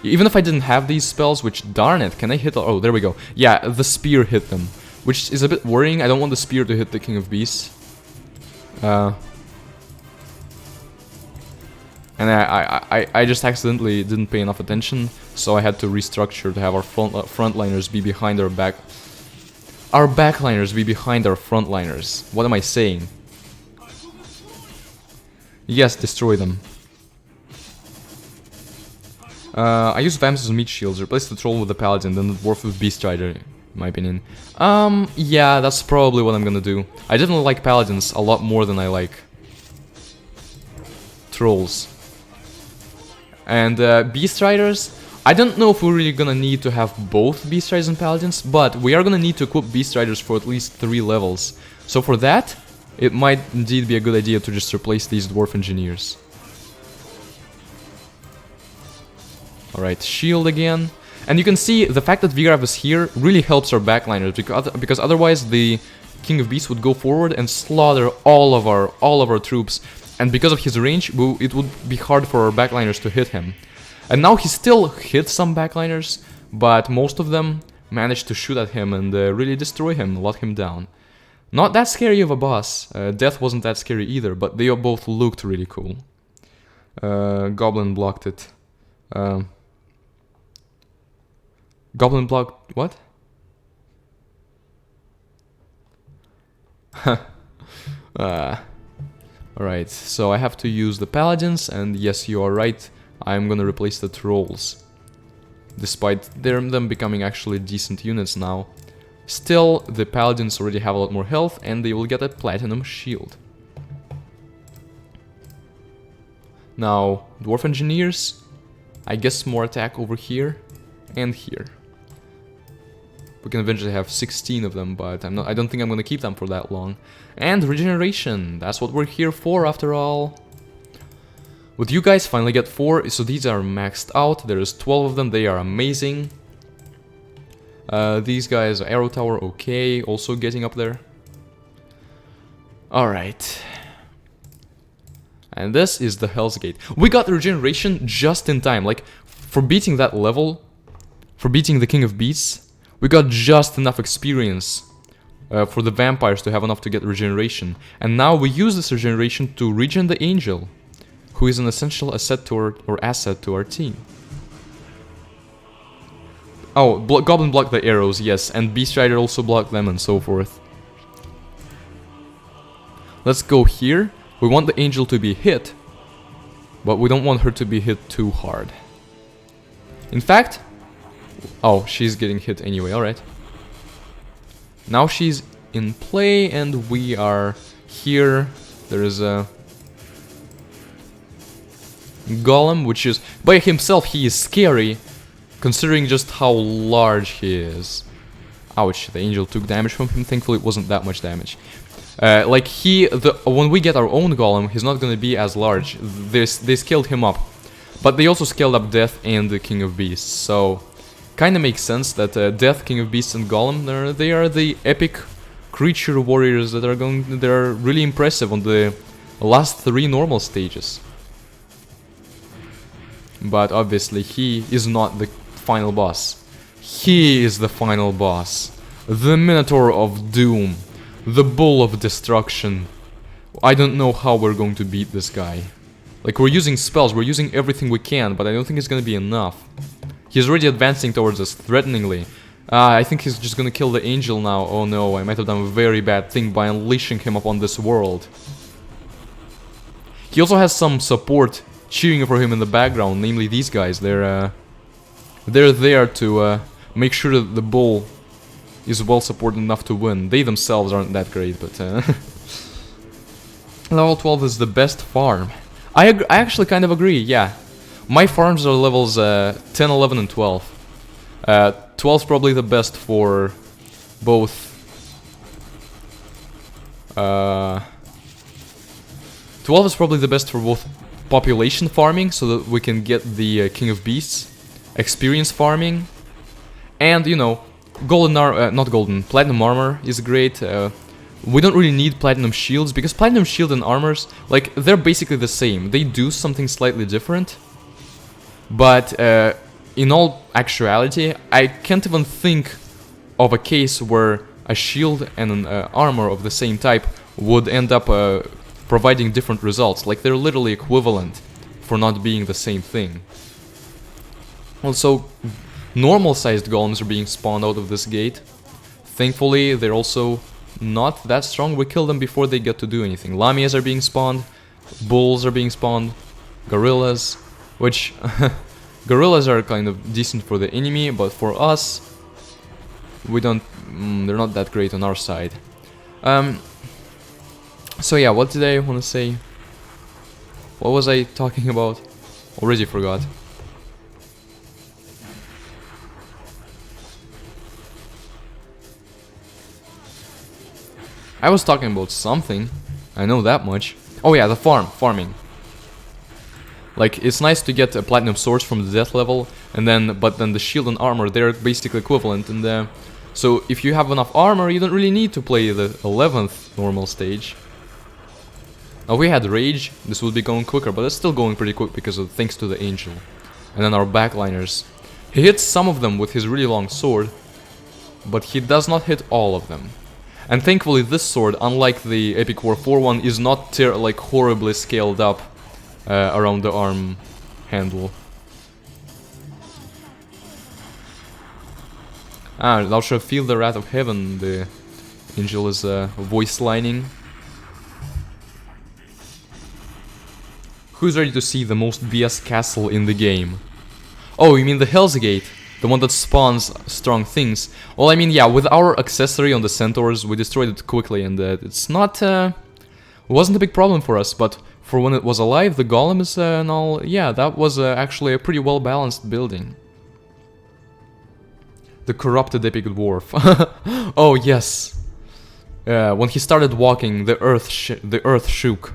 Even if I didn't have these spells, which, darn it, can I hit... Oh, there we go. Yeah, the spear hit them, which is a bit worrying. I don't want the spear to hit the King of Beasts. And I just accidentally didn't pay enough attention, so I had to restructure to have our frontliners be behind our back... Our backliners be behind our frontliners. What am I saying? Yes, destroy them. I use Vamps as meat shields, replace the troll with the paladin, then the dwarf with beast rider, in my opinion. Yeah, that's probably what I'm gonna do. I definitely like paladins a lot more than I like trolls. And beast riders, I don't know if we're really gonna need to have both beast riders and paladins, but we are gonna need to equip beast riders for at least 3 levels. So for that, it might indeed be a good idea to just replace these dwarf engineers. Alright, shield again. And you can see the fact that Vigarav is here really helps our backliners, because otherwise the King of Beasts would go forward and slaughter all of our troops. And because of his range, it would be hard for our backliners to hit him. And now he still hits some backliners, but most of them managed to shoot at him and really destroy him, lock him down. Not that scary of a boss. Death wasn't that scary either, but they both looked really cool. Goblin blocked it. Goblin blocked... what? Alright, so I have to use the paladins, and yes, you are right, I'm gonna replace the trolls. Despite them becoming actually decent units now. Still, the paladins already have a lot more health, and they will get a platinum shield. Now, dwarf engineers, I guess more attack over here and here. We can eventually have 16 of them, but I don't think I'm gonna keep them for that long. And regeneration, that's what we're here for after all. With you guys, finally get 4, so these are maxed out, there's 12 of them, they are amazing. These guys, Arrow Tower, okay, also getting up there. Alright. And this is the Hell's Gate. We got the regeneration just in time, like, for beating that level, for beating the King of Beasts, we got just enough experience for the vampires to have enough to get regeneration. And now we use this regeneration to regen the Angel, who is an essential asset to our team. Oh, Goblin blocked the arrows, yes, and Beast Rider also blocked them and so forth. Let's go here. We want the Angel to be hit, but we don't want her to be hit too hard. In fact... Oh, she's getting hit anyway, alright. Now she's in play and we are here. There is a golem, which is... By himself, he is scary, considering just how large he is. Ouch, the angel took damage from him. Thankfully, it wasn't that much damage. Like, when we get our own golem, he's not gonna be as large. They scaled him up. But they also scaled up Death and the King of Beasts, so... Kinda makes sense that Death, King of Beasts, and Golem, they are the epic creature warriors that are really impressive on the last 3 normal stages. But obviously, he is not the final boss. He is the final boss. The Minotaur of Doom. The Bull of Destruction. I don't know how we're going to beat this guy. Like, we're using spells, we're using everything we can, but I don't think it's gonna be enough. He's already advancing towards us, threateningly. I think he's just gonna kill the angel now. Oh no, I might have done a very bad thing by unleashing him upon this world. He also has some support cheering for him in the background, namely these guys. They're there to make sure that the bull is well supported enough to win. They themselves aren't that great, but level 12 is the best farm. I actually kind of agree, yeah. My farms are levels 10, 11, and 12. 12 is probably the best for both... 12 is probably the best for both population farming, so that we can get the King of Beasts, experience farming, and, you know, platinum armor is great. We don't really need platinum shields, because platinum shield and armors, like, they're basically the same. They do something slightly different, but in all actuality, I can't even think of a case where a shield and an armor of the same type would end up providing different results. Like, they're literally equivalent for not being the same thing. Also, normal-sized golems are being spawned out of this gate. Thankfully, they're also not that strong. We kill them before they get to do anything. Lamias are being spawned, bulls are being spawned, gorillas, which... gorillas are kind of decent for the enemy, but for us, we don't... they're not that great on our side. So yeah, what did I want to say? What was I talking about? Already forgot. I was talking about something. I know that much. Oh yeah, the farming. Like, it's nice to get a platinum swords from the death level, and then, but then the shield and armor, they're basically equivalent, and so if you have enough armor, you don't really need to play the 11th normal stage. Now, we had rage, this would be going quicker, but it's still going pretty quick because of thanks to the angel. And then our backliners. He hits some of them with his really long sword, but he does not hit all of them. And thankfully this sword, unlike the Epic War 4 one, is not like horribly scaled up around the arm handle. Thou shalt feel the wrath of heaven, the angel is voice lining. Who's ready to see the most BS castle in the game? Oh, you mean the Hell's Gate? The one that spawns strong things. Well, I mean, yeah, with our accessory on the centaurs, we destroyed it quickly, and it's not... wasn't a big problem for us, but for when it was alive, the golems and all... Yeah, that was actually a pretty well-balanced building. The corrupted epic dwarf. Oh, yes. When he started walking, the earth shook.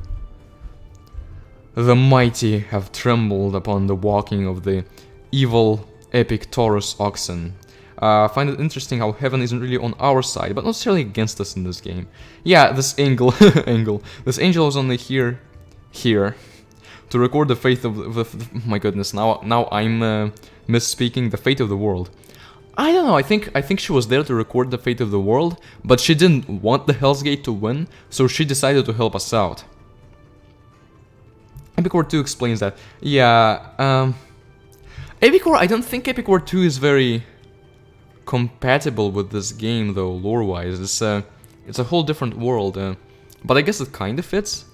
The mighty have trembled upon the walking of the evil epic Taurus oxen. I find it interesting how heaven isn't really on our side, but not necessarily against us in this game. Yeah, this this angel was only here, to record the fate of the my goodness. Now I'm misspeaking. The fate of the world. I don't know. I think she was there to record the fate of the world, but she didn't want the Hell's Gate to win, so she decided to help us out. Epic War 2 explains that. Yeah, Epic War, I don't think Epic War 2 is very compatible with this game, though, lore-wise. It's a whole different world, but I guess it kind of fits.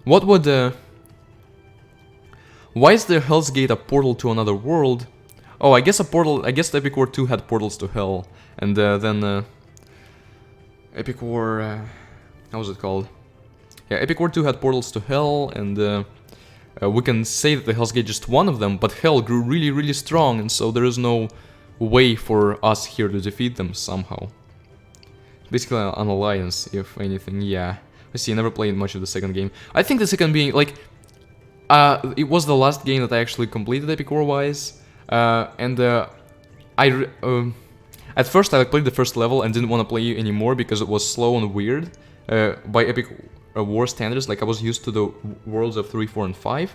What would Why is the Hell's Gate a portal to another world? Oh, I guess a portal. I guess Epic War 2 had portals to Hell, and then Epic War. How was it called? Yeah, Epic War 2 had portals to Hell, and we can say that the Hell's Gate is just one of them. But Hell grew really, really strong, and so there is no way for us here to defeat them somehow. Basically, an alliance, if anything. Yeah, I see. I never played much of the second game. I think the second being like. It was the last game that I actually completed Epic War-wise, and at first I played the first level and didn't want to play anymore because it was slow and weird by Epic War standards. Like I was used to the worlds of 3, 4, and 5.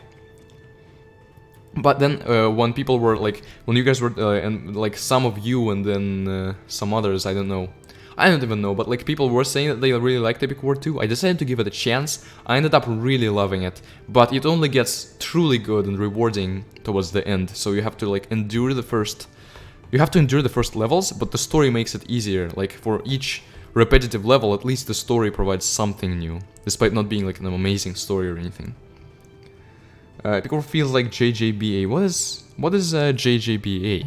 But then when people were like, when you guys were, and like some of you and then some others, I don't even know, but like people were saying that they really liked Epic War 2. I decided to give it a chance. I ended up really loving it, but it only gets truly good and rewarding towards the end. So you have to like endure the first levels, but the story makes it easier. Like for each repetitive level, at least the story provides something new, despite not being like an amazing story or anything. Epic War feels like JJBA. What is JJBA?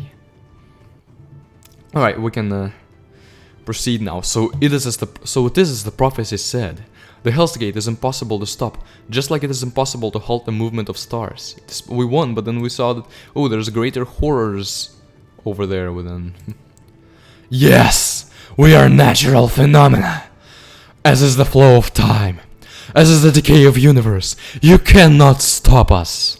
All right, we can. Proceed now. So it is as the prophecy said. The Hell's Gate is impossible to stop, just like it is impossible to halt the movement of stars. We won, but then we saw that, oh, there's greater horrors over there within. Yes, we are natural phenomena, as is the flow of time, as is the decay of universe. You cannot stop us.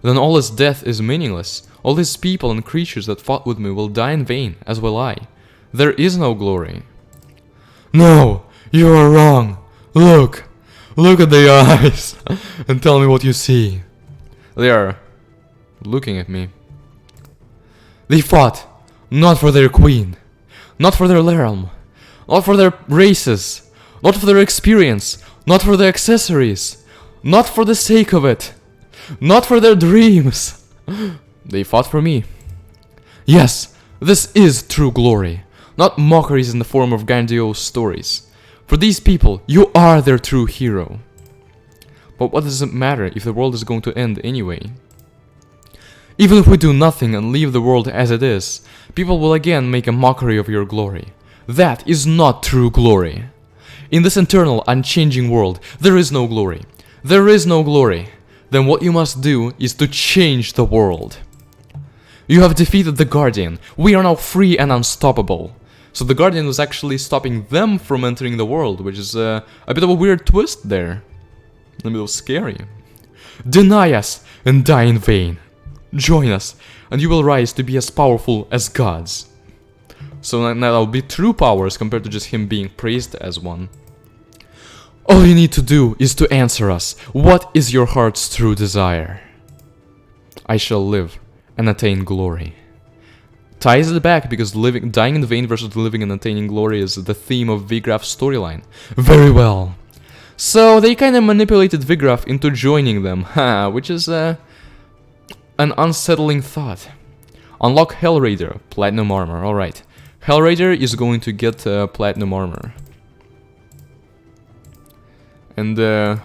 Then all his death is meaningless. All his people and creatures that fought with me will die in vain, as will I. There is no glory. No, you are wrong. Look at the eyes, and tell me what you see. They are looking at me. They fought, not for their queen, not for their realm, not for their races, not for their experience, not for their accessories, not for the sake of it, not for their dreams. They fought for me. Yes, this is true glory. Not mockeries in the form of grandiose stories. For these people, you are their true hero. But what does it matter if the world is going to end anyway? Even if we do nothing and leave the world as it is, people will again make a mockery of your glory. That is not true glory. In this eternal, unchanging world, there is no glory. There is no glory. Then what you must do is to change the world. You have defeated the Guardian. We are now free and unstoppable. So the Guardian was actually stopping them from entering the world, which is a bit of a weird twist there. A bit of scary. Deny us and die in vain. Join us, and you will rise to be as powerful as gods. So now that'll be true powers compared to just him being praised as one. All you need to do is to answer us. What is your heart's true desire? I shall live and attain glory. Ties it back because dying in vain versus living and attaining glory is the theme of Vigraf's storyline. Very well. So they kind of manipulated Vigraf into joining them, which is an unsettling thought. Unlock Hellraider, Platinum Armor, alright. Hellraider is going to get Platinum Armor. And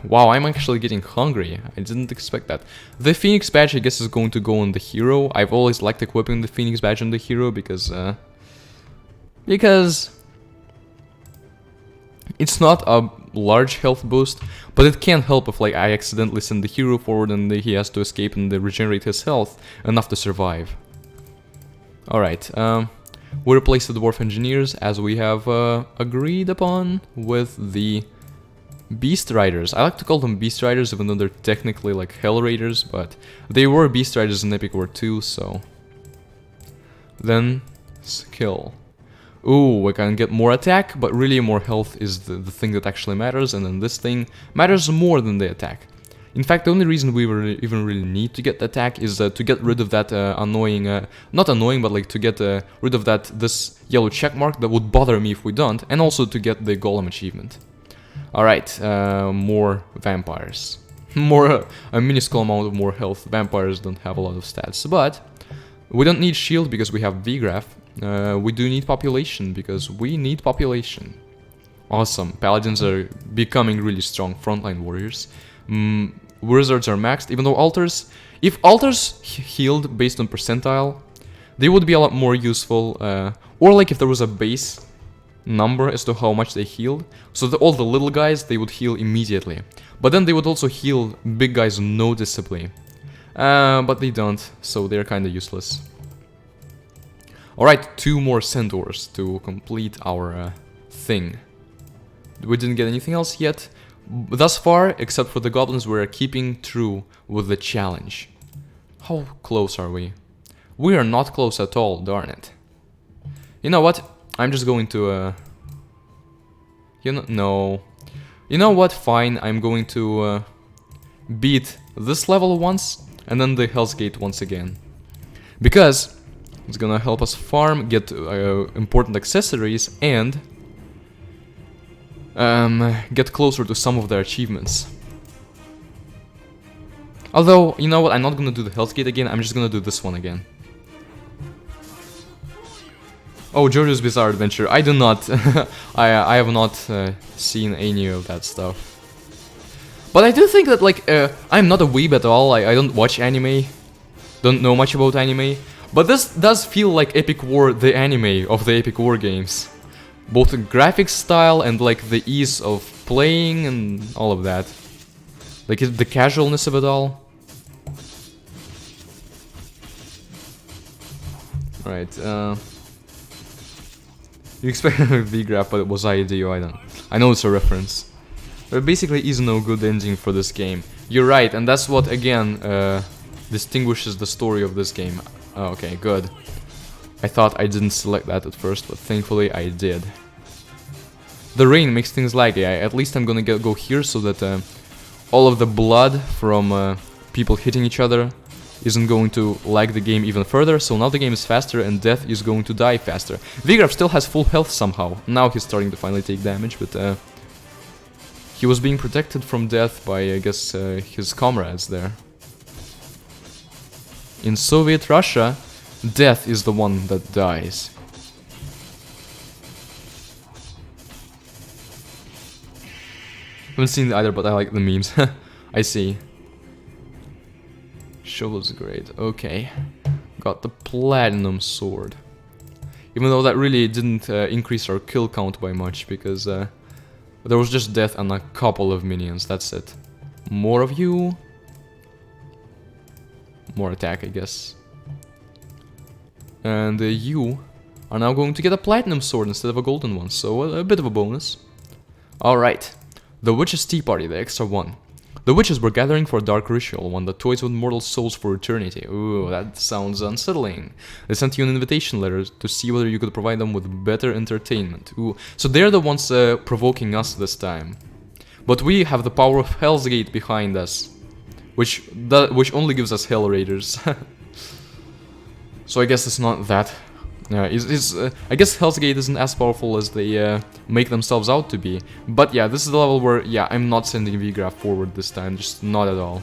wow, I'm actually getting hungry. I didn't expect that. The Phoenix badge, I guess, is going to go on the hero. I've always liked equipping the Phoenix badge on the hero because it's not a large health boost, but it can help if like I accidentally send the hero forward and he has to escape and regenerate his health enough to survive. Alright, we replaced the Dwarf Engineers as we have agreed upon with the Beast Riders. I like to call them Beast Riders even though they're technically like Hell Raiders, but they were Beast Riders in Epic War 2, so... Then, skill. Ooh, we can get more attack, but really more health is the thing that actually matters, and then this thing matters more than the attack. In fact, the only reason we even really need to get the attack is to get rid of that annoying... not annoying, but like to get rid of this yellow check mark that would bother me if we don't, and also to get the Golem achievement. Alright, more vampires. A minuscule amount of more health. Vampires don't have a lot of stats, but we don't need shield because we have Vigraf. We do need population because we need population. Awesome, paladins are becoming really strong frontline warriors. Wizards are maxed, even though altars... If altars healed based on percentile, they would be a lot more useful. Or like if there was a base number as to how much they healed, so that all the little guys, they would heal immediately. But then they would also heal big guys noticeably. But they don't, so they're kinda useless. Alright, 2 more centaurs to complete our thing. We didn't get anything else yet. Thus far, except for the goblins, we're keeping true with the challenge. How close are we? We are not close at all, darn it. You know what? I'm just going to... No. You know what? Fine, I'm going to beat this level once, and then the Hell's Gate once again. Because it's gonna help us farm, get important accessories, and... get closer to some of their achievements. Although, you know what, I'm not gonna do the Hell's Gate again, I'm just gonna do this one again. Oh, JoJo's Bizarre Adventure, I do not, I have not seen any of that stuff. But I do think that, like, I'm not a weeb at all, I don't watch anime, don't know much about anime, but this does feel like Epic War, the anime of the Epic War games. Both the graphics style and like the ease of playing and all of that. Like the casualness of it all. Right, you expect V-Graph, but it was IDO, I know it's a reference. There basically is no good ending for this game. You're right, and that's what, again, distinguishes the story of this game. Oh, okay, good. I thought I didn't select that at first, but thankfully I did. The rain makes things laggy. At least I'm gonna go here so that all of the blood from people hitting each other isn't going to lag the game even further. So now the game is faster and Death is going to die faster. V-Graph still has full health somehow. Now he's starting to finally take damage, but he was being protected from death by, I guess, his comrades there. In Soviet Russia, Death is the one that dies. Haven't seen either, but I like the memes. I see. Shovel's great. Okay. Got the platinum sword. Even though that really didn't increase our kill count by much, because there was just death and a couple of minions, that's it. More of you. More attack, I guess. And you are now going to get a platinum sword instead of a golden one, so a bit of a bonus. Alright. The Witches' Tea Party, the extra one. The witches were gathering for a dark ritual, one that toys with mortal souls for eternity. Ooh, that sounds unsettling. They sent you an invitation letter to see whether you could provide them with better entertainment. Ooh, so they're the ones provoking us this time. But we have the power of Hell's Gate behind us, which only gives us Hell Raiders. So I guess it's not that. I guess Hell's Gate isn't as powerful as they make themselves out to be. But yeah, this is the level where, yeah, I'm not sending V-Graph forward this time, just not at all.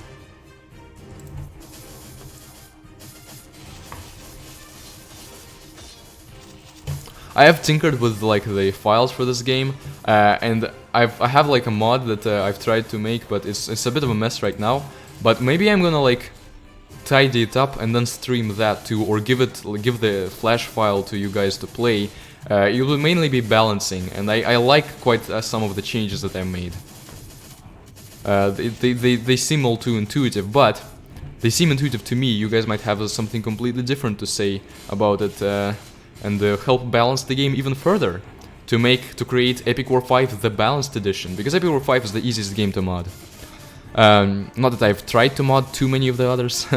I have tinkered with like the files for this game, and I have like a mod that I've tried to make, but it's a bit of a mess right now. But maybe I'm gonna like tidy it up and then stream that too, or give the flash file to you guys to play. It will mainly be balancing, and I like quite some of the changes that I made. They seem all too intuitive, but they seem intuitive to me. You guys might have something completely different to say about it, and help balance the game even further to create Epic War 5 the balanced edition, because Epic War 5 is the easiest game to mod. Not that I've tried to mod too many of the others.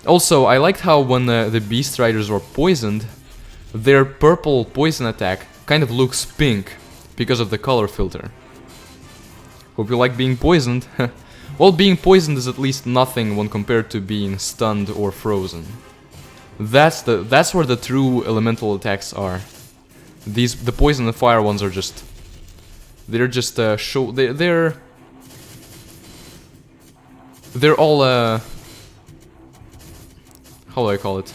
Also, I liked how when the Beast Riders were poisoned, their purple poison attack kind of looks pink because of the color filter. Hope you like being poisoned. Well, being poisoned is at least nothing when compared to being stunned or frozen. That's where the true elemental attacks are. The poison and fire ones are just... They're all, how do I call it?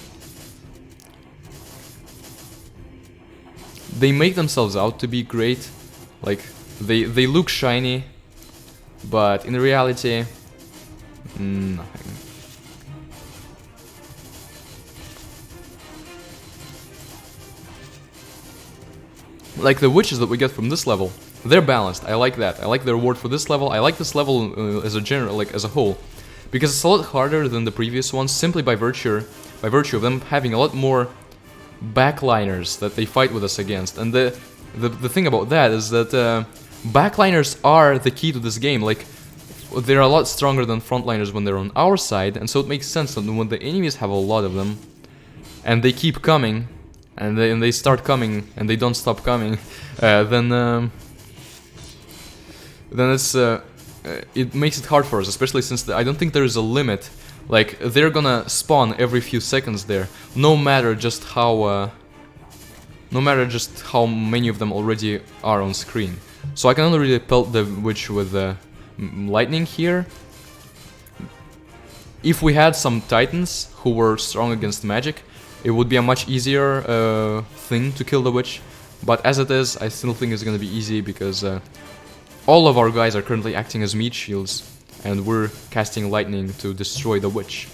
They make themselves out to be great. Like, they look shiny, but in reality, Nothing. Like the witches that we get from this level, they're balanced. I like that. I like the reward for this level. I like this level as a general, like as a whole, because it's a lot harder than the previous ones, simply by virtue of them having a lot more backliners that they fight with us against. And the thing about that is that backliners are the key to this game. Like, they're a lot stronger than frontliners when they're on our side, and so it makes sense that when the enemies have a lot of them, and they keep coming, and they start coming, and they don't stop coming, then it's it makes it hard for us, especially since I don't think there is a limit. Like, they're gonna spawn every few seconds there, no matter just how many of them already are on screen. So I can only really pelt the witch with lightning here. If we had some titans who were strong against magic, it would be a much easier thing to kill the witch. But as it is, I still think it's gonna be easy because all of our guys are currently acting as meat shields, and we're casting lightning to destroy the witch,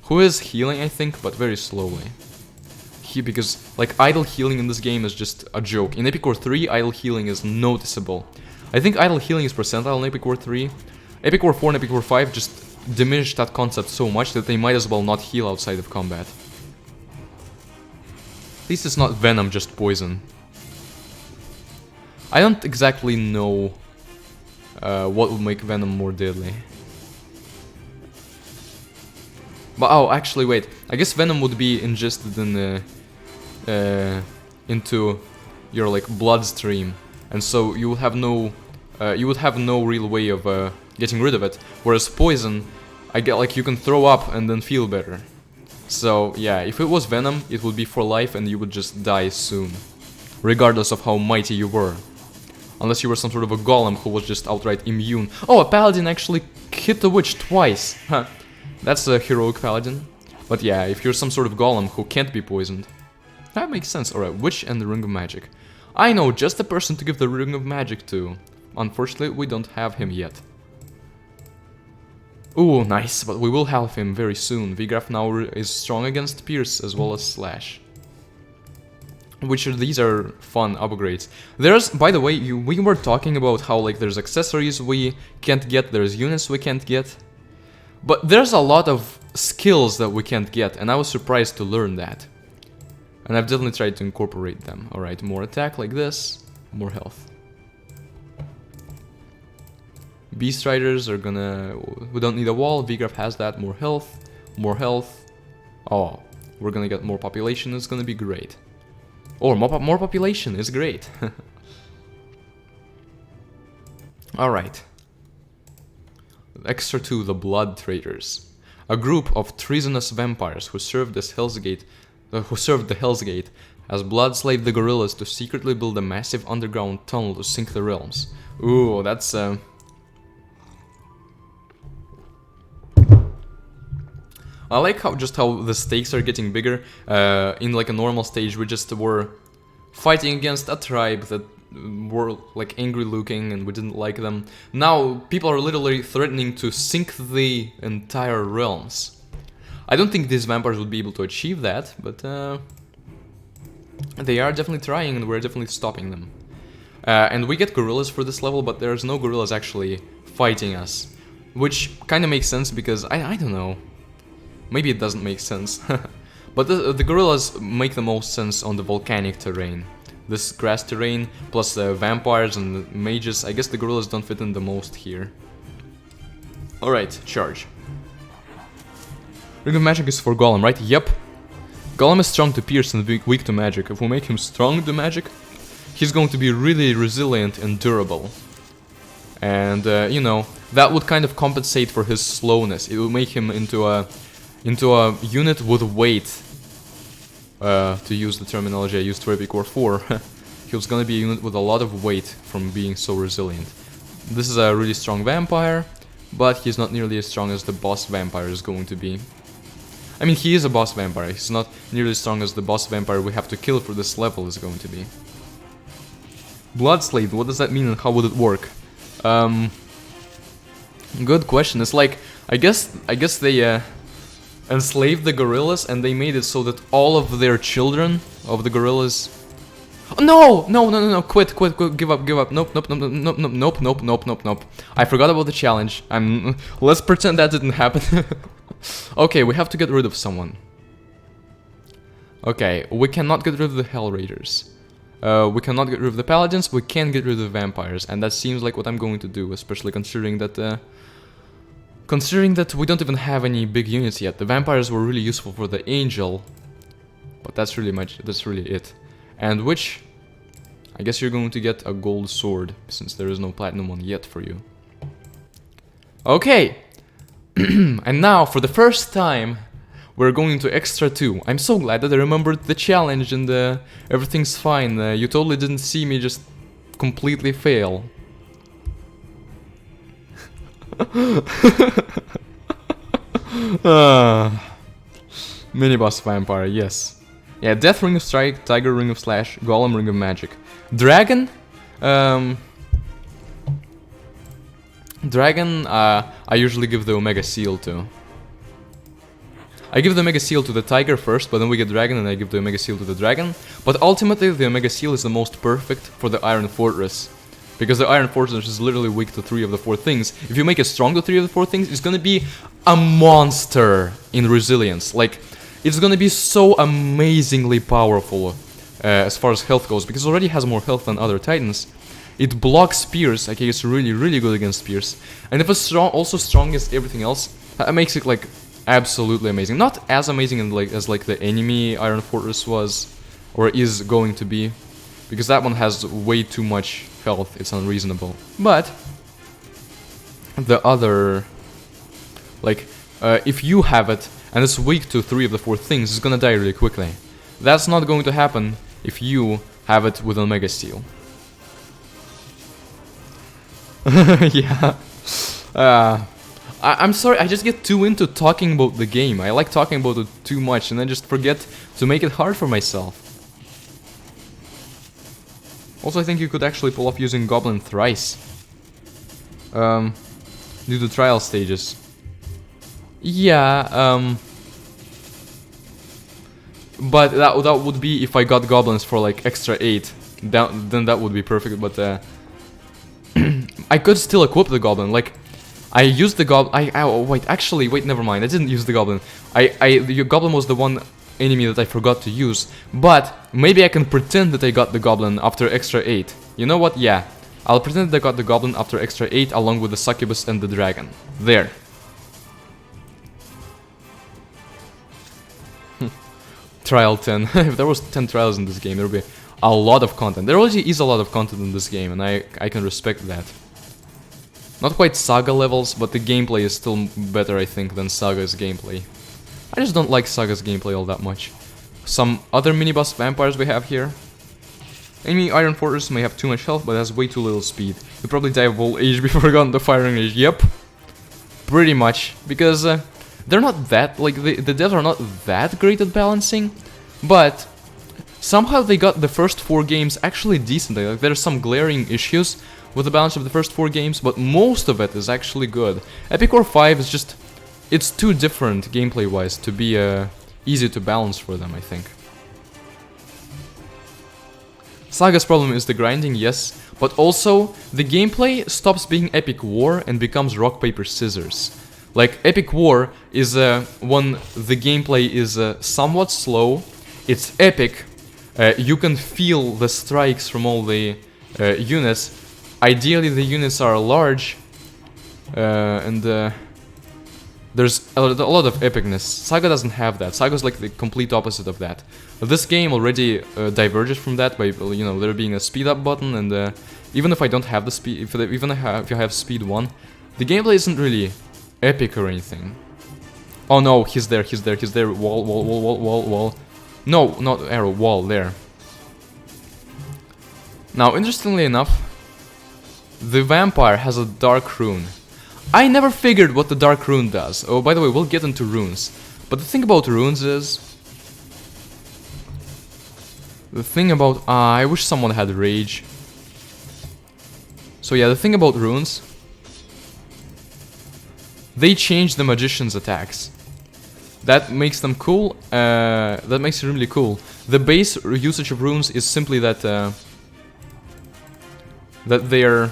who is healing, I think, but very slowly. Because, like, idle healing in this game is just a joke. In Epic War 3, idle healing is noticeable. I think idle healing is percentile in Epic War 3. Epic War 4 and Epic War 5 just diminished that concept so much that they might as well not heal outside of combat. At least it's not venom, just poison. I don't exactly know what would make venom more deadly. But oh, actually, wait. I guess venom would be ingested in into your like bloodstream, and so you would have no real way of getting rid of it. Whereas poison, I get like you can throw up and then feel better. So yeah, if it was venom, it would be for life, and you would just die soon, regardless of how mighty you were. Unless you were some sort of a golem who was just outright immune. Oh, a paladin actually hit the witch twice. Huh. That's a heroic paladin. But yeah, if you're some sort of golem who can't be poisoned, that makes sense. Alright, witch and the Ring of Magic. I know just the person to give the Ring of Magic to. Unfortunately, we don't have him yet. Ooh, nice, but we will have him very soon. Vigraf now is strong against Pierce as well as Slash. These are fun upgrades. There's, by the way, we were talking about how like there's accessories we can't get, there's units we can't get. But there's a lot of skills that we can't get, and I was surprised to learn that. And I've definitely tried to incorporate them. Alright, more attack like this, more health. Beast Riders are gonna... we don't need a wall, Vigraf has that, more health, more health. Oh, we're gonna get more population, it's gonna be great. Or more population is great. Alright. Extra 2, the Blood Traders. A group of treasonous vampires who served the Hell's Gate as blood slaved the gorillas to secretly build a massive underground tunnel to sink the realms. Ooh, that's I like how the stakes are getting bigger. In like a normal stage, we just were fighting against a tribe that were like angry looking and we didn't like them. Now people are literally threatening to sink the entire realms. I don't think these vampires would be able to achieve that, but they are definitely trying, and we're definitely stopping them. And we get gorillas for this level, but there's no gorillas actually fighting us, which kind of makes sense because I don't know. Maybe it doesn't make sense. But the gorillas make the most sense on the volcanic terrain. This grass terrain, plus the vampires and the mages, I guess the gorillas don't fit in the most here. Alright, charge. Ring of Magic is for Golem, right? Yep. Golem is strong to pierce and weak to magic. If we make him strong to magic, he's going to be really resilient and durable. And, you know, that would kind of compensate for his slowness. It would make him into a unit with weight. To use the terminology I used for Epic War 4. He was gonna be a unit with a lot of weight from being so resilient. This is a really strong vampire, but he's not nearly as strong as the boss vampire is going to be. I mean, he is a boss vampire. He's not nearly as strong as the boss vampire we have to kill for this level is going to be. Bloodslave, what does that mean and how would it work? Good question. It's like I guess they enslaved the gorillas and they made it so that all of their children of the gorillas. No, no, no, no, no! Quit, give up, give up! Nope, nope, nope, nope, nope, nope, nope, nope, nope, nope. I forgot about the challenge. Let's pretend that didn't happen. Okay, we have to get rid of someone. Okay, we cannot get rid of the Hell Raiders. We cannot get rid of the Paladins. We can get rid of the vampires, and that seems like what I'm going to do, especially considering that. Considering that we don't even have any big units yet. The vampires were really useful for the Angel, but that's really it. And which, I guess you're going to get a gold sword, since there is no platinum one yet for you. Okay! And now, for the first time, we're going to Extra 2. I'm so glad that I remembered the challenge and everything's fine. You totally didn't see me just completely fail. Mini-boss vampire, yes. Yeah, Death Ring of Strike, Tiger Ring of Slash, Golem Ring of Magic. Dragon? Dragon, I usually give the Omega Seal to. I give the Omega Seal to the Tiger first, but then we get Dragon and I give the Omega Seal to the Dragon. But ultimately, the Omega Seal is the most perfect for the Iron Fortress. Because the Iron Fortress is literally weak to 3 of the 4 things. If you make it strong to 3 of the 4 things, it's gonna be a monster in resilience. Like, it's gonna be so amazingly powerful as far as health goes, because it already has more health than other titans. It blocks spears, okay, it's really, really good against spears. And if it's strong, also strong as everything else, that makes it like absolutely amazing. Not as amazing as like the enemy Iron Fortress was, or is going to be, because that one has way too much health, it's unreasonable. But the other, like, if you have it, and it's weak to 3 of the 4 things, it's gonna die really quickly. That's not going to happen if you have it with Omega Seal. Yeah. I'm sorry, I just get too into talking about the game. I like talking about it too much, and I just forget to make it hard for myself. Also, I think you could actually pull off using Goblin thrice. Due to trial stages. Yeah, but that would be if I got goblins for like extra 8. Then that would be perfect, but I could still equip the goblin. Like, I used the goblin. Wait, never mind. I didn't use the goblin. The goblin was the one enemy that I forgot to use. But maybe I can pretend that I got the goblin after extra 8. You know what? Yeah, I'll pretend that I got the goblin after extra 8 along with the succubus and the dragon. There. Trial 10. If there was 10 trials in this game, there would be a lot of content. There already is a lot of content in this game, and I can respect that. Not quite Saga levels, but the gameplay is still better, I think, than Saga's gameplay. I just don't like Saga's gameplay all that much. Some other mini-boss vampires we have here. Enemy Iron Fortress may have too much health, but has way too little speed. You'll probably die of old age before going to firing range. Yep. Pretty much. Because they're not that, like, the devs are not that great at balancing, but somehow they got the first 4 games actually decent. Like, there's some glaring issues with the balance of the first 4 games, but most of it is actually good. Epic War 5 is just, it's too different gameplay-wise to be easy to balance for them, I think. Saga's problem is the grinding, yes, but also the gameplay stops being Epic War and becomes rock, paper, scissors. Like, Epic War is when the gameplay is somewhat slow, it's epic, you can feel the strikes from all the units. Ideally the units are large, and there's a lot of epicness. Saga doesn't have that. Saga's like the complete opposite of that. This game already diverges from that by, you know, there being a speed up button, and even if I don't have the speed, if you have speed 1, the gameplay isn't really epic or anything. Oh no, he's there, wall. No, not arrow, wall, there. Now, interestingly enough, the vampire has a dark rune. I never figured what the dark rune does. Oh, by the way, we'll get into runes. But the thing about runes is... The thing about... I wish someone had rage. So yeah, the thing about runes they changed the magician's attacks. That makes them cool. That makes it really cool. The base usage of runes is simply that that they're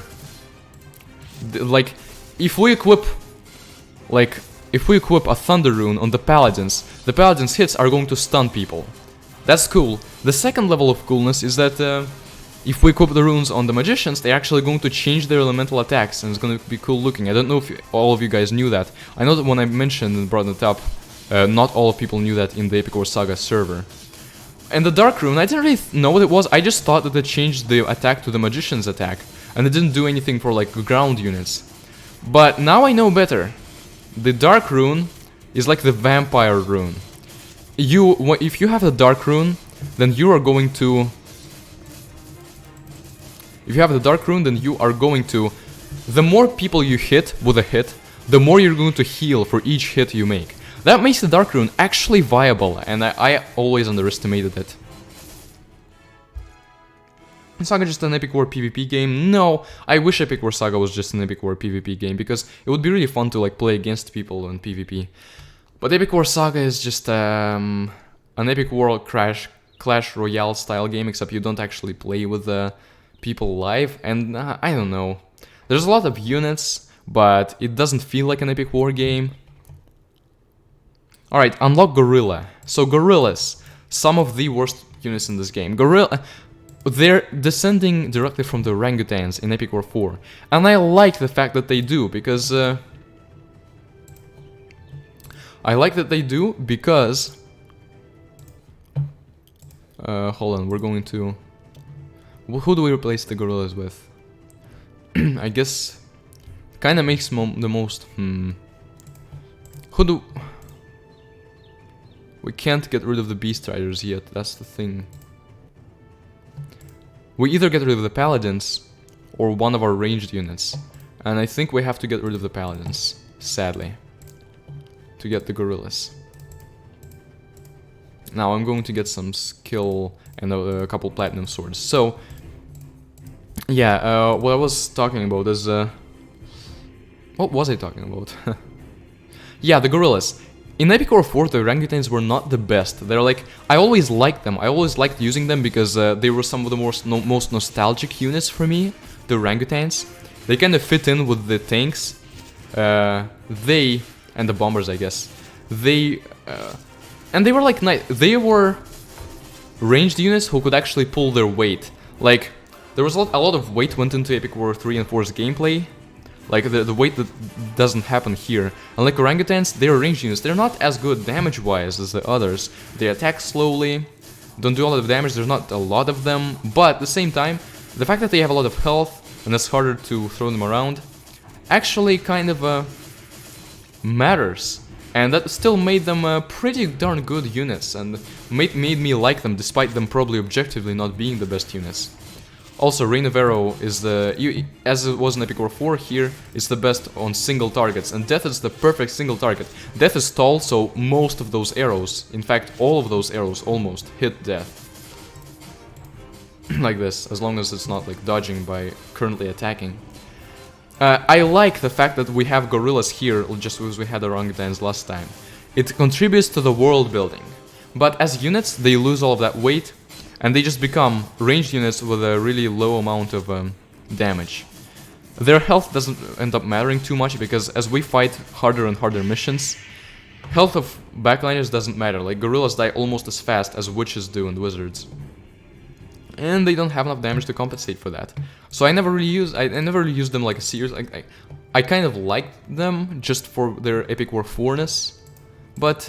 like, if we equip a thunder rune on the paladins hits are going to stun people. That's cool. The second level of coolness is that if we equip the runes on the magicians, they're actually going to change their elemental attacks, and it's going to be cool looking. I don't know if all of you guys knew that. I know that when I mentioned and brought it up, not all people knew that in the Epic War Saga server. And the Dark Rune, I didn't really know what it was. I just thought that it changed the attack to the magician's attack, and it didn't do anything for like ground units. But now I know better. The Dark Rune is like the Vampire Rune. If you have the Dark Rune, then you are going to... If you have the Dark Rune, then you are going to... The more people you hit with a hit, the more you're going to heal for each hit you make. That makes the Dark Rune actually viable, and I always underestimated it. Is Saga just an Epic War PvP game? No, I wish Epic War Saga was just an Epic War PvP game, because it would be really fun to like play against people in PvP. But Epic War Saga is just an Epic War Clash Royale style game, except you don't actually play with people live, and I don't know. There's a lot of units, but it doesn't feel like an Epic War game. Alright, unlock Gorilla. So Gorillas, some of the worst units in this game. They're descending directly from the orangutans in Epic War 4. And I like the fact that they do, because... hold on, we're going to... Who do we replace the gorillas with? I guess... Kinda makes the most... Who do... We can't get rid of the Beast Riders yet, that's the thing. We either get rid of the Paladins, or one of our ranged units. And I think we have to get rid of the Paladins, sadly, to get the Gorillas. Now I'm going to get some skill and a couple Platinum Swords. So, yeah, what I was talking about is... what was I talking about? Yeah, the Gorillas. In Epic War 4, the orangutans were not the best. They're like... I always liked them. I always liked using them because they were some of the most nostalgic units for me. The orangutans. They kind of fit in with the tanks. They... And the bombers, I guess. They... and they were like... They were ranged units who could actually pull their weight. Like, there was a lot of weight went into Epic War 3 and 4's gameplay. Like, the weight that doesn't happen here. And like orangutans, they're ranged units. They're not as good damage-wise as the others. They attack slowly, don't do a lot of damage, there's not a lot of them. But at the same time, the fact that they have a lot of health, and it's harder to throw them around, actually kind of matters. And that still made them pretty darn good units, and made me like them, despite them probably objectively not being the best units. Also, Rain of Arrow is as it was in Epic War 4 here, it's the best on single targets, and Death is the perfect single target. Death is tall, so most of those arrows, in fact all of those arrows almost, hit Death. Like this, as long as it's not like dodging by currently attacking. I like the fact that we have gorillas here, just as we had orangutans last time. It contributes to the world building, but as units they lose all of that weight, and they just become ranged units with a really low amount of damage. Their health doesn't end up mattering too much, because as we fight harder and harder missions, health of backliners doesn't matter. Like, gorillas die almost as fast as witches do and wizards. And they don't have enough damage to compensate for that. So I never really used them like a serious... I kind of liked them just for their Epic War 4-ness, but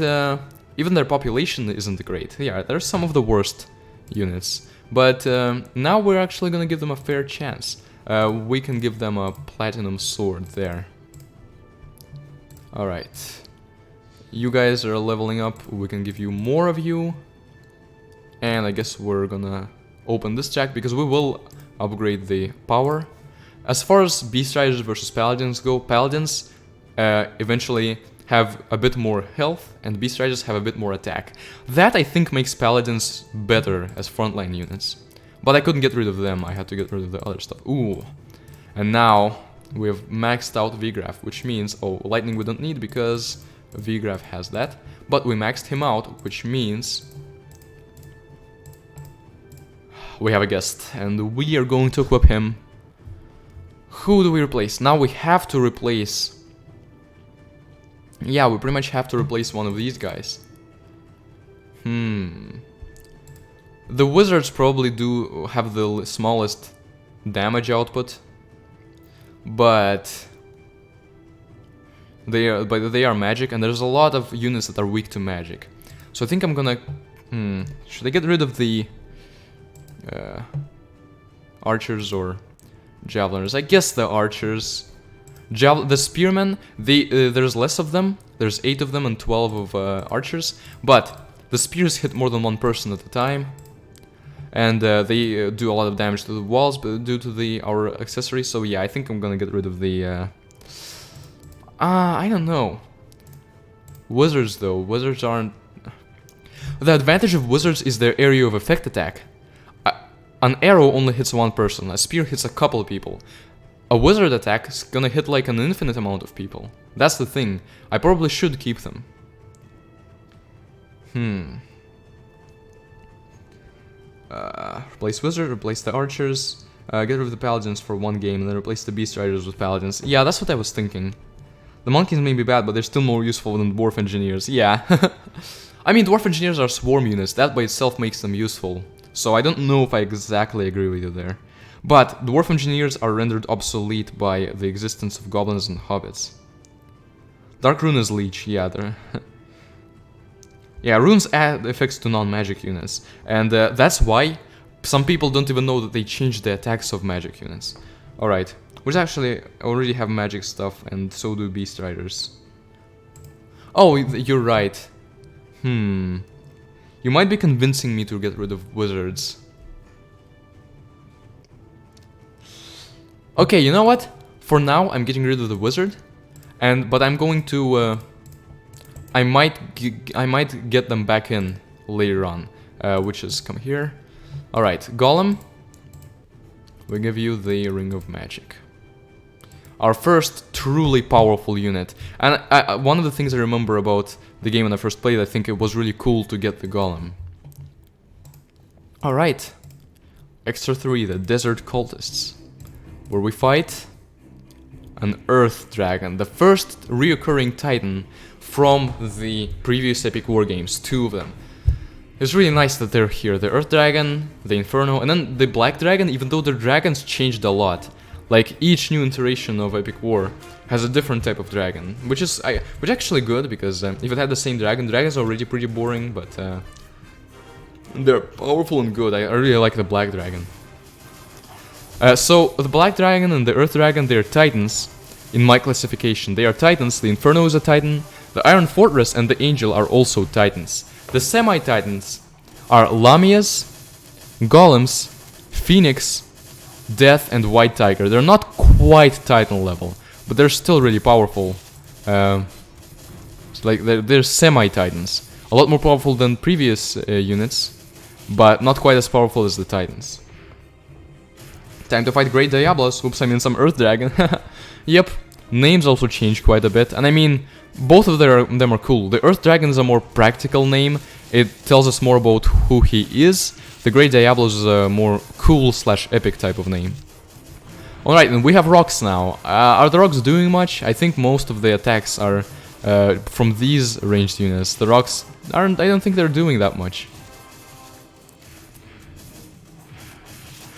even their population isn't great. Yeah, they're some of the worst units, but now we're actually gonna give them a fair chance. We can give them a platinum sword there. Alright, you guys are leveling up, we can give you more of you, and I guess we're gonna open this check because we will upgrade the power. As far as Beast Riders versus Paladins go, Paladins eventually have a bit more health, and Beast Riders have a bit more attack. That, I think, makes Paladins better as frontline units. But I couldn't get rid of them, I had to get rid of the other stuff. Ooh. And now, We have maxed out V-Graph, which means... Oh, Lightning we don't need because V-Graph has that. But we maxed him out, which means... we have a guest, and we are going to equip him. Who do we replace? Now we have to replace... yeah, we pretty much have to replace one of these guys. The wizards probably do have the smallest damage output, but they are magic, and there's a lot of units that are weak to magic. So I think I'm gonna... should I get rid of the archers or javeliners? I guess the archers. The spearmen, there's less of them. There's 8 of them and 12 of archers, but the spears hit more than one person at a time, and they do a lot of damage to the walls due to our accessories. So yeah, I think I'm gonna get rid of the... I don't know. Wizards though, wizards aren't... The advantage of wizards is their area of effect attack. An arrow only hits one person, a spear hits a couple of people. A wizard attack is gonna hit like an infinite amount of people. That's the thing. I probably should keep them. Replace wizard, replace the archers, get rid of the paladins for one game, and then replace the beast riders with paladins. Yeah, that's what I was thinking. The monkeys may be bad, but they're still more useful than dwarf engineers. Yeah. I mean, dwarf engineers are swarm units. That by itself makes them useful. So I don't know if I exactly agree with you there. But dwarf engineers are rendered obsolete by the existence of goblins and hobbits. Dark Rune is Leech, yeah, they're... yeah, runes add effects to non-magic units, and that's why some people don't even know that they changed the attacks of magic units. Alright, which actually already have magic stuff, and so do beast riders. Oh, you're right. You might be convincing me to get rid of wizards. Okay, you know what? For now, I'm getting rid of the wizard, but I'm going to... I might get them back in later on, which is come here. Alright, Golem. We give you the Ring of Magic. Our first truly powerful unit. And one of the things I remember about the game when I first played, I think it was really cool to get the Golem. Alright. Extra 3, the Desert Cultists. Where we fight an Earth Dragon, the first reoccurring Titan from the previous Epic War games, 2 of them. It's really nice that they're here, the Earth Dragon, the Inferno, and then the Black Dragon, even though the dragons changed a lot. Like, each new iteration of Epic War has a different type of dragon, which is actually good, because if it had the same dragon, dragons are already pretty boring, but they're powerful and good. I really like the Black Dragon. So, the Black Dragon and the Earth Dragon, they're Titans in my classification. They are Titans, the Inferno is a Titan, the Iron Fortress and the Angel are also Titans. The Semi-Titans are Lamias, Golems, Phoenix, Death and White Tiger. They're not quite Titan level, but they're still really powerful. Like they're Semi-Titans. A lot more powerful than previous units, but not quite as powerful as the Titans. Time to fight Great Diablos. Oops, I mean some Earth Dragon. Yep, names also change quite a bit, and I mean, both of them are cool. The Earth Dragon is a more practical name. It tells us more about who he is. The Great Diablos is a more cool/epic type of name. Alright, and we have rocks now. Are the rocks doing much? I think most of the attacks are from these ranged units. The rocks aren't... I don't think they're doing that much.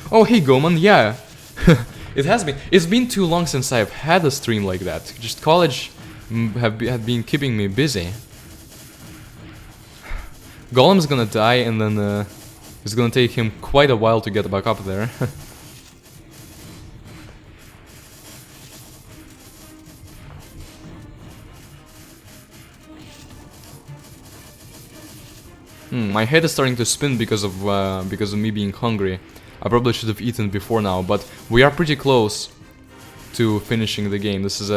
Oh, hey Goman, yeah. It has been. It's been too long since I've had a stream like that. Just college had been keeping me busy. Golem's gonna die, and then it's gonna take him quite a while to get back up there. My head is starting to spin because of me being hungry. I probably should have eaten before now, but we are pretty close to finishing the game. This is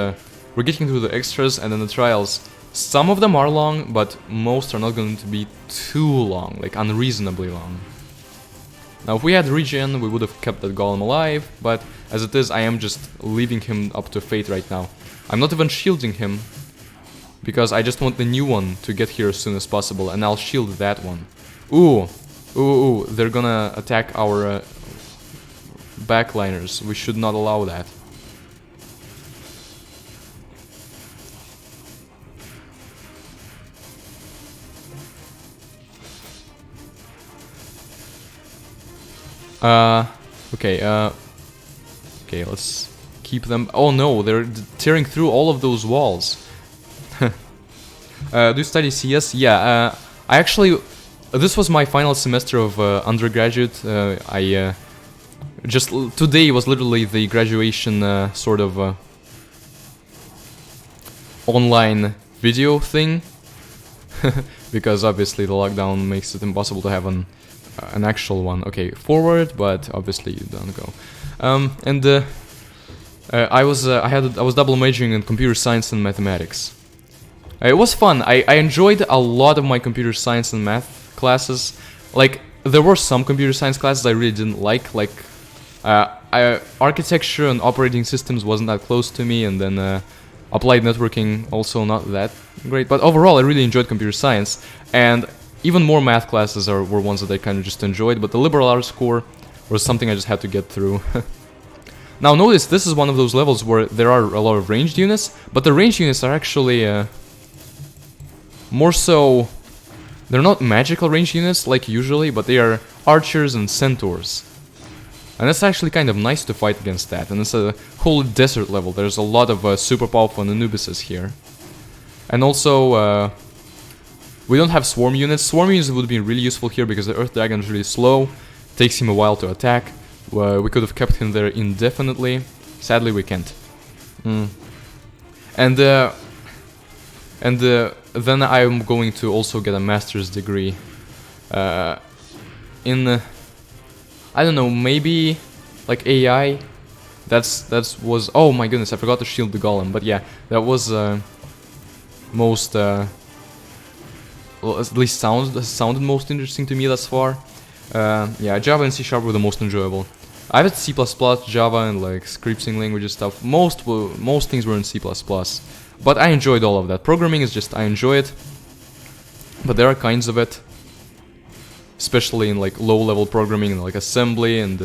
we're getting through the extras and then the trials. Some of them are long, but most are not going to be too long, like unreasonably long. Now if we had regen, we would have kept that golem alive, but as it is, I am just leaving him up to fate right now. I'm not even shielding him, because I just want the new one to get here as soon as possible, and I'll shield that one. Ooh, ooh, they're gonna attack our backliners. We should not allow that. Okay, let's keep them. Oh no, they're tearing through all of those walls. Do you study CS? Yeah, I actually, this was my final semester of undergraduate. Just today was literally the graduation sort of online video thing, because obviously the lockdown makes it impossible to have an actual one. Okay, forward, but obviously you don't go. I was double majoring in computer science and mathematics. It was fun. I enjoyed a lot of my computer science and math classes. Like, there were some computer science classes I really didn't like architecture and operating systems wasn't that close to me, and then applied networking also not that great. But overall, I really enjoyed computer science, and even more math classes were ones that I kind of just enjoyed, but the liberal arts core was something I just had to get through. Now notice, this is one of those levels where there are a lot of ranged units, but the ranged units are actually more so... They're not magical ranged units like usually, but they are archers and centaurs. And it's actually kind of nice to fight against that, and it's a whole desert level. There's a lot of super powerful Anubises here. And also, we don't have swarm units. Swarm units would be really useful here because the Earth Dragon is really slow. Takes him a while to attack. We could have kept him there indefinitely. Sadly, we can't. And then I'm going to also get a master's degree in I don't know, maybe like AI. Was oh my goodness, I forgot to shield the golem. But yeah, that was most well, at least sounded most interesting to me thus far. Yeah, Java and C# were the most enjoyable. I've had C++, Java, and like scripting languages stuff. Most things were in C++, but I enjoyed all of that. Programming is just, I enjoy it, but there are kinds of it, especially in like low-level programming and like assembly and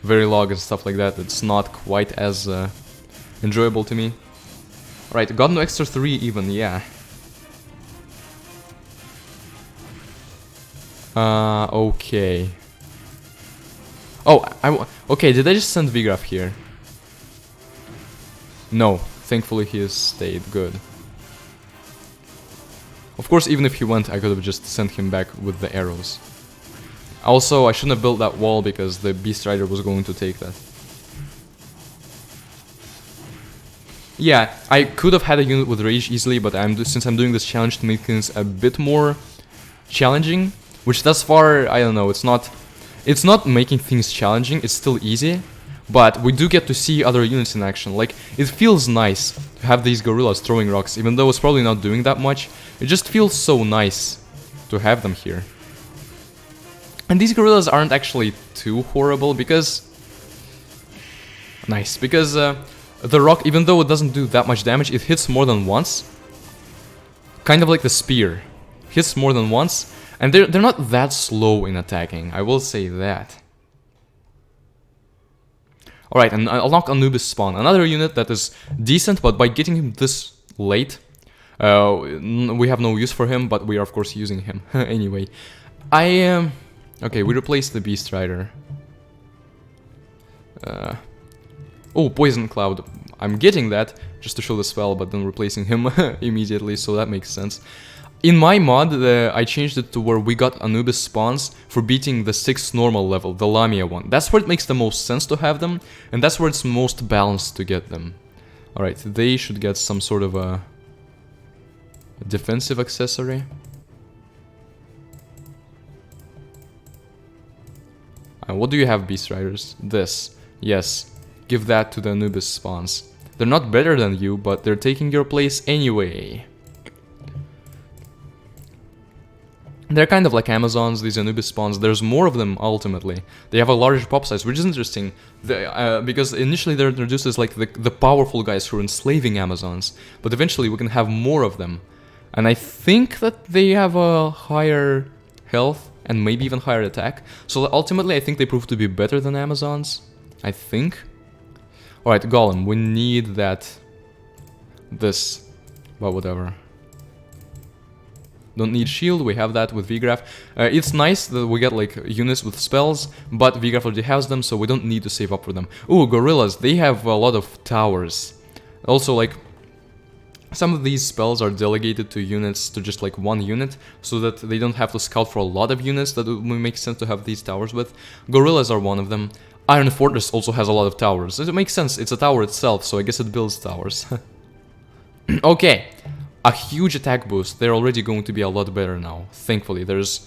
Verilog and stuff like that. It's not quite as enjoyable to me. Right, got no extra 3 even, yeah. Okay. Oh, okay, did I just send Vigraf here? No, thankfully he has stayed, good. Of course, even if he went, I could have just sent him back with the arrows. Also, I shouldn't have built that wall because the Beast Rider was going to take that. Yeah, I could have had a unit with rage easily, but since I'm doing this challenge to make things a bit more challenging, which thus far, I don't know, it's not making things challenging, it's still easy, but we do get to see other units in action. Like, it feels nice to have these gorillas throwing rocks, even though it's probably not doing that much. It just feels so nice to have them here. And these gorillas aren't actually too horrible because... Nice, because the rock, even though it doesn't do that much damage, it hits more than once. Kind of like the spear. Hits more than once, and they're not that slow in attacking, I will say that. Alright, and I'll knock Anubis spawn. Another unit that is decent, but by getting him this late, we have no use for him, but we are of course using him. Anyway, okay, we replaced the Beast Rider. Oh, Poison Cloud. I'm getting that just to show the spell, but then replacing him immediately, so that makes sense. In my mod, I changed it to where we got Anubis spawns for beating the 6th normal level, the Lamia one. That's where it makes the most sense to have them, and that's where it's most balanced to get them. Alright, they should get some sort of a defensive accessory. What do you have, Beast Riders? This. Yes. Give that to the Anubis spawns. They're not better than you, but they're taking your place anyway. They're kind of like Amazons, these Anubis spawns. There's more of them ultimately. They have a larger pop size, which is interesting. Because initially they're introduced as like the powerful guys who are enslaving Amazons. But eventually we can have more of them. And I think that they have a higher health and maybe even higher attack. So ultimately I think they prove to be better than Amazons. I think. Alright, Golem, we need this. But whatever. Don't need shield, we have that with VGraph. It's nice that we get like units with spells, but VGraph already has them, so we don't need to save up for them. Ooh, gorillas, they have a lot of towers. Also, like, some of these spells are delegated to units, to just like one unit, so that they don't have to scout for a lot of units that would make sense to have these towers with. Gorillas are one of them. Iron Fortress also has a lot of towers. It makes sense, it's a tower itself, so I guess it builds towers. Okay. A huge attack boost. They're already going to be a lot better now. Thankfully, there's...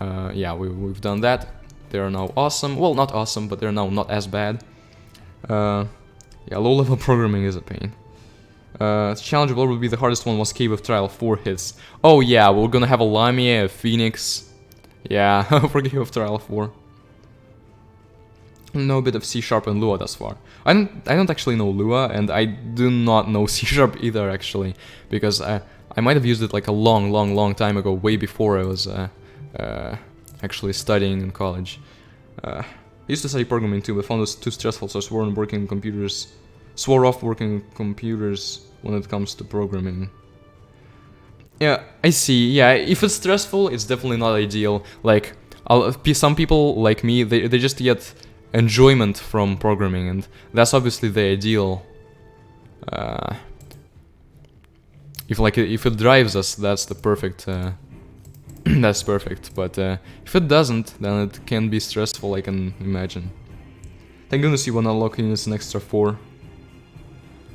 yeah, we've done that. They are now awesome. Well, not awesome, but they're now not as bad. Yeah, low-level programming is a pain. Challenge of all would be the hardest one was Cave of Trial, 4 hits. Oh yeah, we're gonna have a Lamia, a Phoenix. Yeah, for Cave of Trial 4. Know a bit of C# and Lua thus far. I don't actually know Lua, and I do not know C# either, actually, because I might have used it like a long time ago, way before I was actually studying in college. I used to study programming too, but found it too stressful, so I swore off working computers when it comes to programming. Yeah, I see. Yeah, if it's stressful, it's definitely not ideal. Like, some people like me, they just get enjoyment from programming, and that's obviously the ideal. If it drives us, that's the perfect. That's perfect. But if it doesn't, then it can be stressful. I can imagine. Thank goodness you wanna unlock units an extra 4.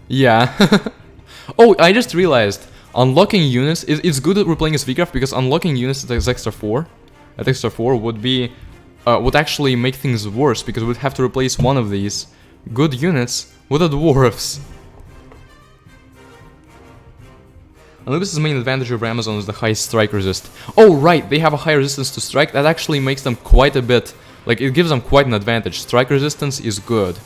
Yeah. Oh, I just realized unlocking units. It's good that we're playing as VGraph because unlocking units at extra 4 would be. Would actually make things worse, because we'd have to replace one of these good units with the dwarves. Anubis' main advantage over Amazon is the high strike resist. Oh right, they have a high resistance to strike. That actually makes them quite a bit... Like, it gives them quite an advantage. Strike resistance is good.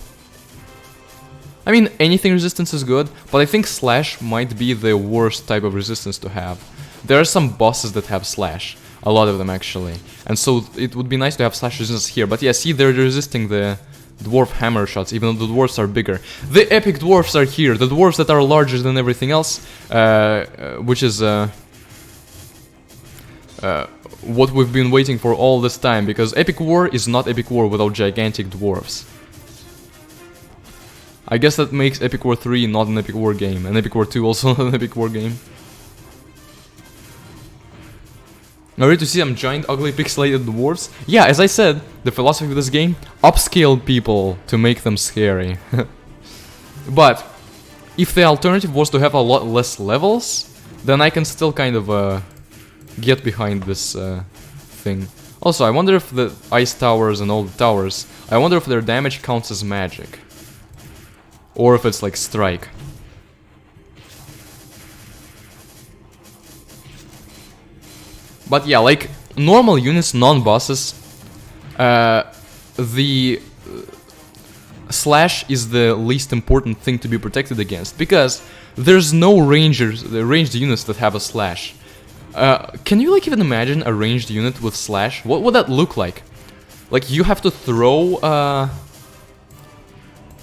I mean, anything resistance is good, but I think slash might be the worst type of resistance to have. There are some bosses that have slash. A lot of them, actually. And so it would be nice to have slash resistance here. But yeah, see, they're resisting the dwarf hammer shots, even though the dwarves are bigger. The epic dwarves are here. The dwarves that are larger than everything else. Which is what we've been waiting for all this time. Because epic war is not epic war without gigantic dwarves. I guess that makes Epic War 3 not an Epic War game. And Epic War 2 also not an Epic War game. Now ready to see some giant, ugly, pixelated dwarves? Yeah, as I said, the philosophy of this game, upscale people to make them scary. But, if the alternative was to have a lot less levels, then I can still kind of get behind this thing. Also, I wonder if the ice towers and all the towers, I wonder if their damage counts as magic. Or if it's like strike. But yeah, like, normal units, non-bosses, the slash is the least important thing to be protected against, because there's no ranged units that have a slash. Can you like even imagine a ranged unit with slash? What would that look like? Like, you have to throw,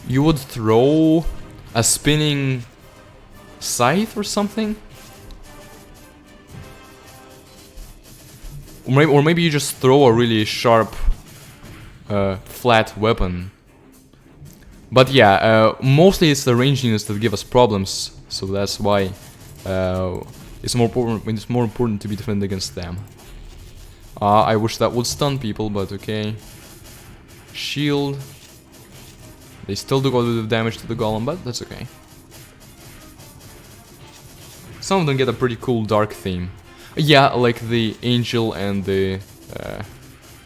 you would throw a spinning scythe or something? Or maybe you just throw a really sharp, flat weapon. But yeah, mostly it's the ranged units that give us problems, so that's why it's more important to be defended against them. I wish that would stun people, but okay. Shield. They still do a little bit of damage to the golem, but that's okay. Some of them get a pretty cool dark theme. Yeah, like the angel and the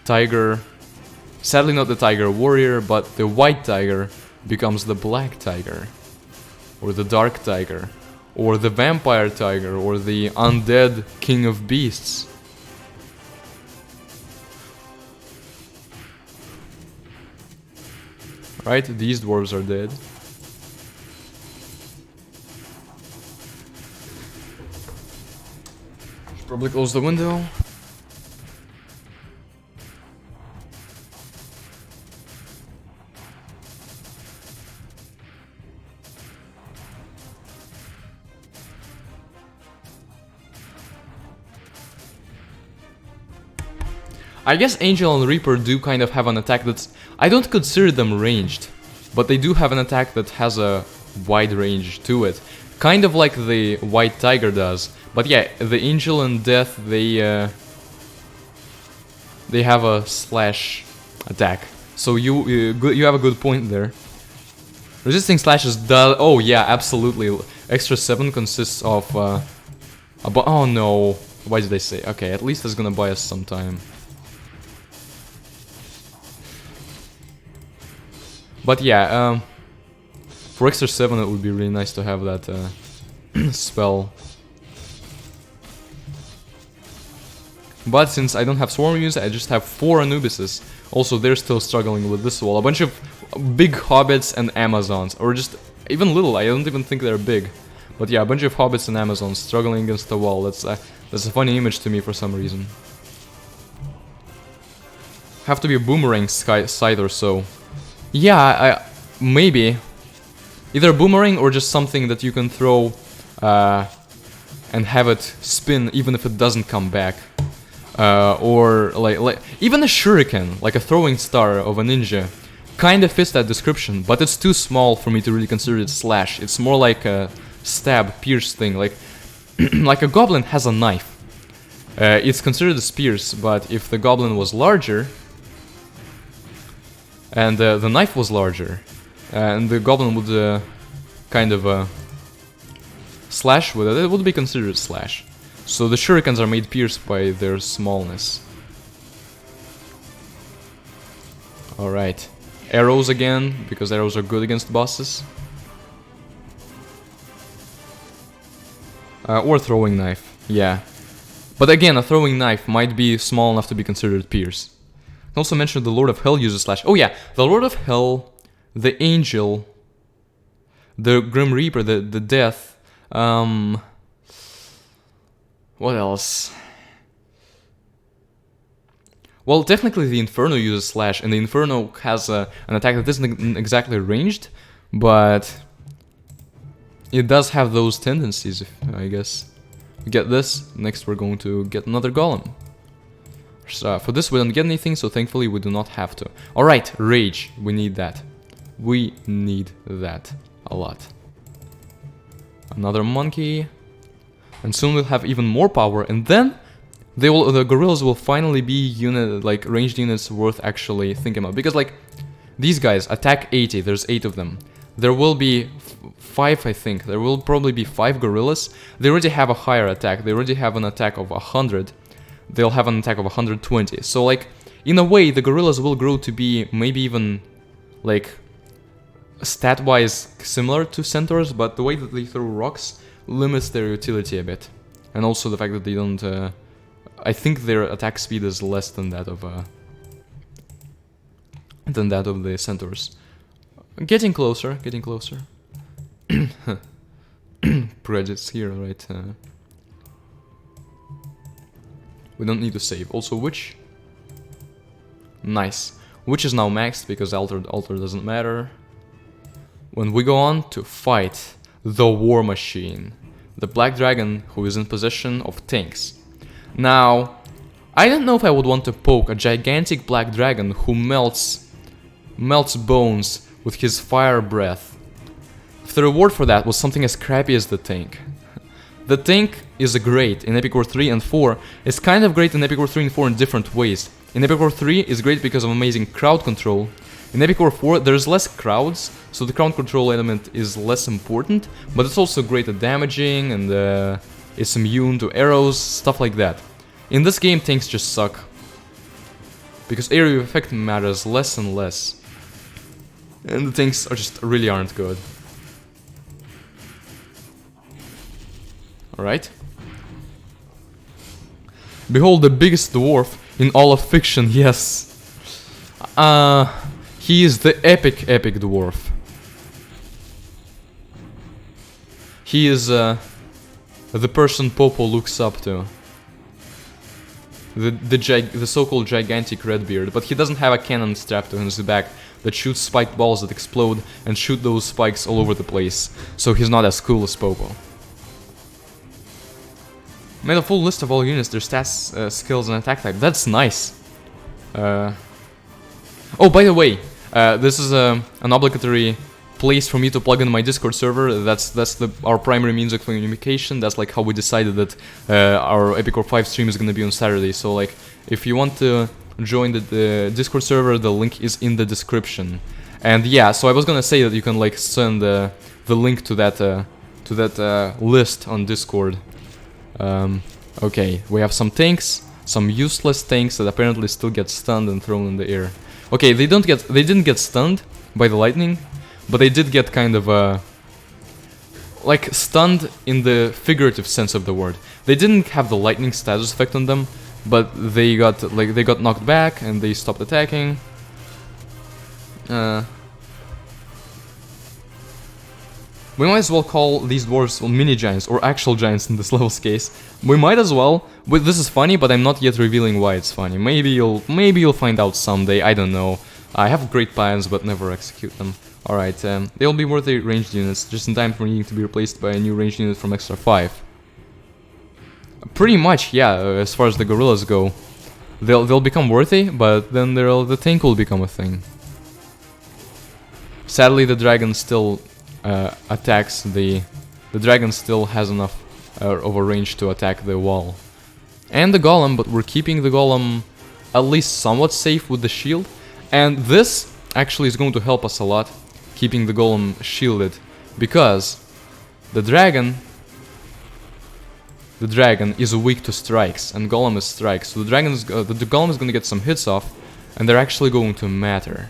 tiger. Sadly not the tiger warrior, but the white tiger becomes the black tiger. Or the dark tiger. Or the vampire tiger, or the undead king of beasts. Right, these dwarves are dead. Should probably close the window. I guess Angel and Reaper do kind of have an attack that's... I don't consider them ranged, but they do have an attack that has a wide range to it. Kind of like the White Tiger does. But yeah, the Angel and Death, they have a slash attack. So you have a good point there. Resisting slashes does... Oh yeah, absolutely. Extra 7 consists of... oh no. Why did I say? Okay, at least it's gonna buy us some time. But yeah, for extra 7 it would be really nice to have that spell. But since I don't have Swarm Muse, I just have 4 Anubises. Also, they're still struggling with this wall. A bunch of big Hobbits and Amazons. Or just even little, I don't even think they're big. But yeah, a bunch of Hobbits and Amazons struggling against the wall. That's a funny image to me for some reason. Have to be a Boomerang scythe or so. Yeah, maybe. Either a boomerang or just something that you can throw and have it spin even if it doesn't come back. Or like even a shuriken, like a throwing star of a ninja, kind of fits that description, but it's too small for me to really consider it slash. It's more like a stab, pierce thing, like like a goblin has a knife. It's considered a pierce, but if the goblin was larger... and the knife was larger, and the goblin would kind of slash with it, it would be considered slash. So the shurikens are made pierce by their smallness. Alright. Arrows again, because arrows are good against bosses. Or throwing knife, yeah. But again, a throwing knife might be small enough to be considered pierce. I also mentioned the Lord of Hell uses slash. Oh yeah, the Lord of Hell, the Angel, the Grim Reaper, the Death. What else? Well, technically the Inferno uses slash, and the Inferno has an attack that isn't exactly ranged, but it does have those tendencies, I guess. We get this, next we're going to get another Golem. So, for this we don't get anything, so thankfully we do not have to. Alright, Rage, we need that. We need that a lot. Another monkey. And soon we'll have even more power, and then the gorillas will finally be ranged units worth actually thinking about. Because like, these guys attack 80, there's 8 of them. There will be 5, I think. There will probably be 5 gorillas. They already have a higher attack. They already have an attack of 100. They'll have an attack of 120. So like, in a way, the gorillas will grow to be maybe even like stat-wise similar to centaurs, but the way that they throw rocks limits their utility a bit. And also the fact that they don't... I think their attack speed is less than that of the centaurs. Getting closer, getting closer. Prejudice here, right? We don't need to save. Also, Witch. Nice. Witch is now maxed because Altar doesn't matter. When we go on to fight the War Machine, the Black Dragon who is in possession of tanks. Now, I don't know if I would want to poke a gigantic Black Dragon who melts bones with his fire breath. If the reward for that was something as crappy as the tank. The tank is great in Epic War 3 and 4. It's kind of great in Epic War 3 and 4 in different ways. In Epic War 3 is great because of amazing crowd control. In Epic War 4 there's less crowds, so the crowd control element is less important, but it's also great at damaging and it's immune to arrows, stuff like that. In this game tanks just suck. Because area of effect matters less and less. And the tanks really aren't good. Alright. Behold the biggest dwarf in all of fiction, yes. He is the epic dwarf. He is the person Popo looks up to. The so-called gigantic Redbeard, but he doesn't have a cannon strapped to his back that shoots spiked balls that explode and shoot those spikes all over the place, so he's not as cool as Popo. Made a full list of all units, their stats, skills, and attack type. That's nice. Oh, by the way, this is an obligatory place for me to plug in my Discord server. That's our primary means of communication. That's like how we decided that our Epic Core 5 stream is gonna be on Saturday. So like, if you want to join the Discord server, the link is in the description. And yeah, so I was gonna say that you can like send the link to that list on Discord. Okay, we have some tanks, some useless tanks that apparently still get stunned and thrown in the air. Okay, they didn't get stunned by the lightning, but they did get kind of like stunned in the figurative sense of the word. They didn't have the lightning status effect on them, but they got knocked back and they stopped attacking. We might as well call these dwarves mini giants or actual giants in this level's case. We might as well. But this is funny, but I'm not yet revealing why it's funny. Maybe you'll find out someday. I don't know. I have great plans, but never execute them. All right, they'll be worthy ranged units, just in time for needing to be replaced by a new ranged unit from Extra 5. Pretty much, yeah. As far as the gorillas go, they'll become worthy, but then the tank will become a thing. Sadly, the dragon still attacks the dragon still has enough of a range to attack the wall and the golem, but we're keeping the golem at least somewhat safe with the shield, and this actually is going to help us a lot, keeping the golem shielded, because the dragon is weak to strikes and golem is strikes, so the golem is going to get some hits off, and they're actually going to matter.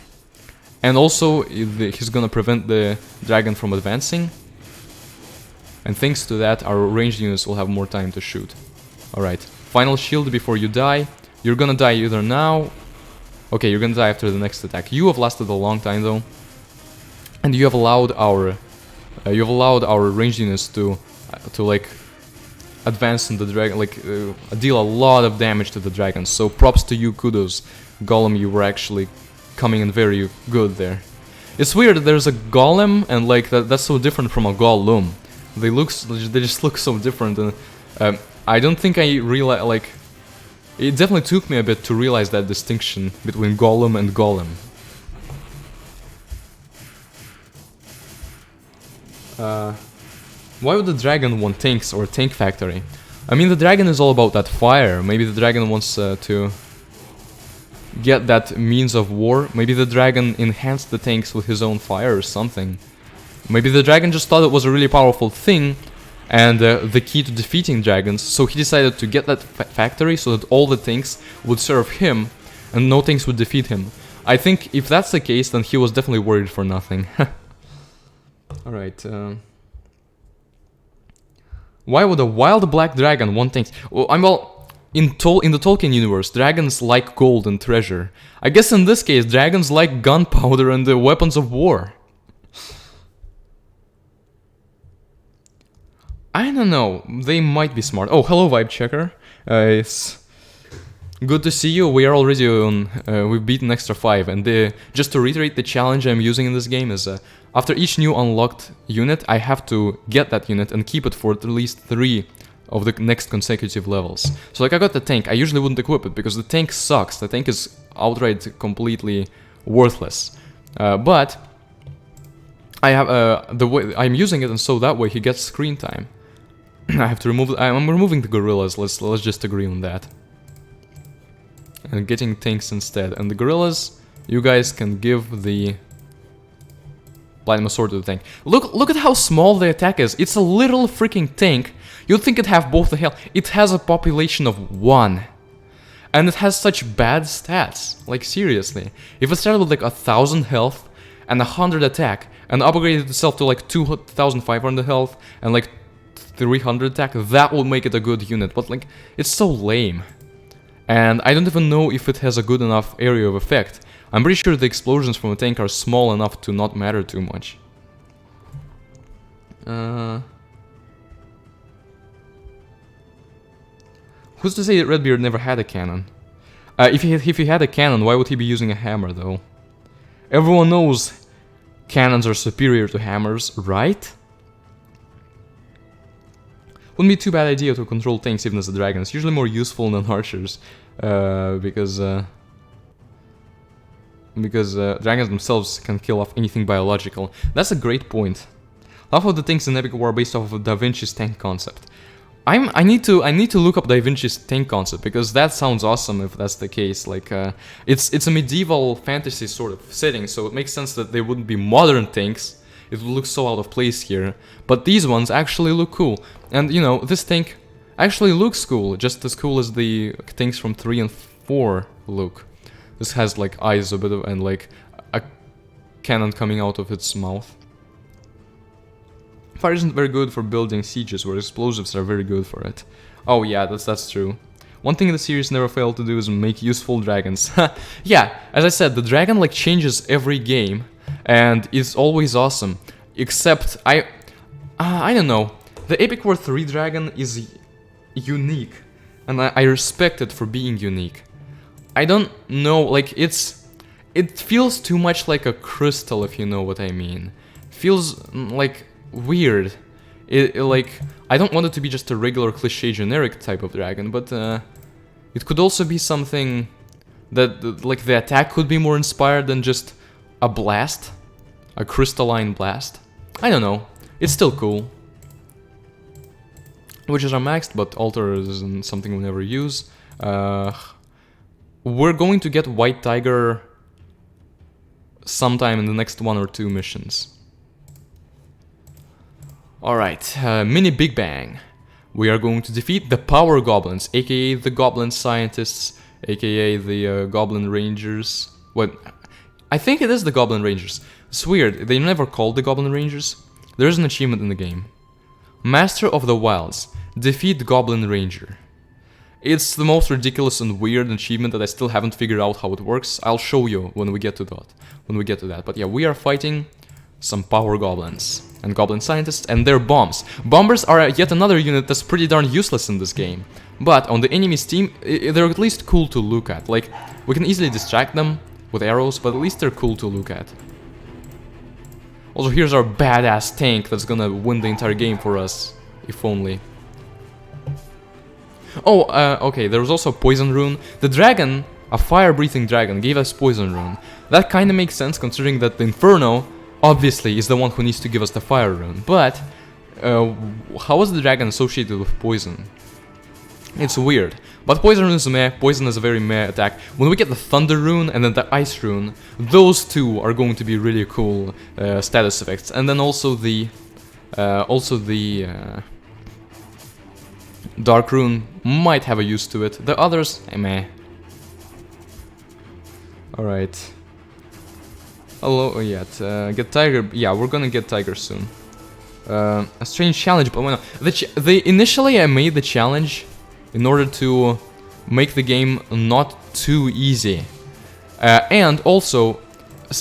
And also, he's gonna prevent the dragon from advancing. And thanks to that, our ranged units will have more time to shoot. Alright, final shield before you die. You're gonna die either now... Okay, you're gonna die after the next attack. You have lasted a long time though. And you have allowed our... ranged units to like... advance on the dragon, like... deal a lot of damage to the dragon. So props to you, kudos. Golem, you were actually... coming in very good there. It's weird that there's a golem and like that's so different from a golem. They just look so different, and I don't think I realize, like, it definitely took me a bit to realize that distinction between golem and golem. Why would the dragon want tanks or a tank factory? I mean, the dragon is all about that fire. Maybe the dragon wants to get that means of war. Maybe the dragon enhanced the tanks with his own fire or something. Maybe the dragon just thought it was a really powerful thing and the key to defeating dragons, so he decided to get that factory so that all the tanks would serve him and no tanks would defeat him. I think if that's the case, then he was definitely worried for nothing. Alright, why would a wild black dragon want tanks? Well, in the Tolkien universe, dragons like gold and treasure. I guess in this case, dragons like gunpowder and the weapons of war. I don't know, they might be smart. Oh, hello Vibe Checker. It's good to see you. We are already on, we've beaten Extra 5, and just to reiterate, the challenge I'm using in this game is after each new unlocked unit, I have to get that unit and keep it for at least 3 of the next consecutive levels. So like I got the tank, I usually wouldn't equip it because the tank sucks, the tank is outright completely worthless. But I have the way I'm using it, and so that way he gets screen time. I have to remove. I'm removing the gorillas. Let's just agree on that. And getting tanks instead. And the gorillas, you guys can give the Platinum Sword to the tank. Look at how small the attack is. It's a little freaking tank. You'd think it'd have both the health. It has a population of 1. And it has such bad stats. Like, seriously. If it started with like 1,000 health and 100 attack and upgraded itself to like 2,500 health and like 300 attack, that would make it a good unit. But like, it's so lame. And I don't even know if it has a good enough area of effect. I'm pretty sure the explosions from a tank are small enough to not matter too much. Who's to say that Redbeard never had a cannon? If he had a cannon, why would he be using a hammer, though? Everyone knows cannons are superior to hammers, right? Wouldn't be too bad idea to control tanks even as a dragon. It's usually more useful than archers, because dragons themselves can kill off anything biological. That's a great point. Half of the tanks in Epic War are based off of Da Vinci's tank concept. I need to look up Da Vinci's tank concept, because that sounds awesome if that's the case. Like, it's a medieval fantasy sort of setting, so it makes sense that they wouldn't be modern tanks. It would look so out of place here. But these ones actually look cool. And, you know, this tank actually looks cool, just as cool as the tanks from 3 and 4 look. This has, like, eyes a bit of, and, like, a cannon coming out of its mouth. Fire isn't very good for building sieges, where explosives are very good for it. Oh yeah, that's true. One thing the series never failed to do is make useful dragons. Yeah, as I said, the dragon like changes every game, and it's always awesome. Except I don't know. The Epic War 3 dragon is unique, and I respect it for being unique. I don't know, like it feels too much like a crystal, if you know what I mean. It feels like weird. Like, I don't want it to be just a regular cliché generic type of dragon, but it could also be something that, like, the attack could be more inspired than just a blast, a crystalline blast. I don't know. It's still cool. Witches are maxed, but Altar isn't something we never use. We're going to get White Tiger sometime in the next 1 or 2 missions. Alright, mini Big Bang. We are going to defeat the Power Goblins, aka the Goblin Scientists, aka the Goblin Rangers. What? I think it is the Goblin Rangers. It's weird, they never called the Goblin Rangers. There is an achievement in the game. Master of the Wilds, defeat Goblin Ranger. It's the most ridiculous and weird achievement that I still haven't figured out how it works. I'll show you when we get to that. But yeah, we are fighting some Power Goblins and Goblin Scientists and their bombs. Bombers are yet another unit that's pretty darn useless in this game. But on the enemy's team, they're at least cool to look at. Like, we can easily distract them with arrows, but at least they're cool to look at. Also, here's our badass tank that's gonna win the entire game for us, if only. Oh, okay, there was also a Poison Rune. The dragon, a fire-breathing dragon, gave us Poison Rune. That kinda makes sense considering that the Inferno obviously is the one who needs to give us the Fire Rune. But, how is the dragon associated with poison? It's weird. But Poison Rune is meh, Poison is a very meh attack. When we get the Thunder Rune and then the Ice Rune, those two are going to be really cool status effects. And then also the Dark Rune might have a use to it. The others, meh. Alright. Hello, get Tiger. Yeah, we're gonna get Tiger soon. A strange challenge, but initially I made the challenge in order to make the game not too easy. And also,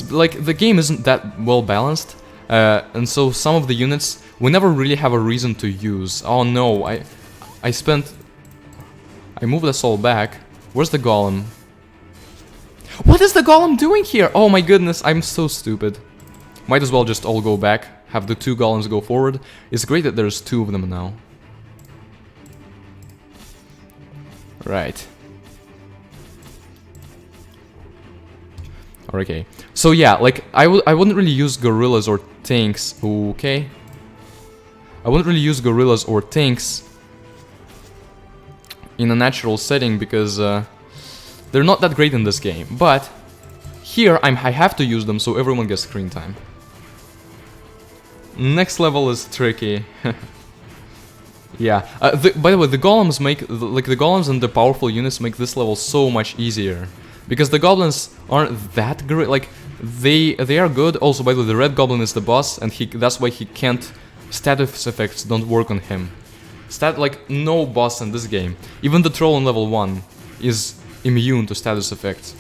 like, the game isn't that well balanced, and so some of the units we never really have a reason to use. Oh no, I moved us all back. Where's the Golem? What is the Golem doing here? Oh my goodness, I'm so stupid. Might as well just all go back, have the 2 Golems go forward. It's great that there's 2 of them now. Right. Okay. So yeah, like, I wouldn't really use gorillas or tanks. Okay. I wouldn't really use gorillas or tanks in a natural setting because they're not that great in this game. But here I have to use them so everyone gets screen time. Next level is tricky. Yeah. By the way, the golems the golems and the powerful units make this level so much easier because the goblins aren't that great. Like, they are good. Also, by the way, the red goblin is the boss, and that's why he can't. Status effects don't work on him. Like, no boss in this game. Even the troll in level 1 is immune to status effects.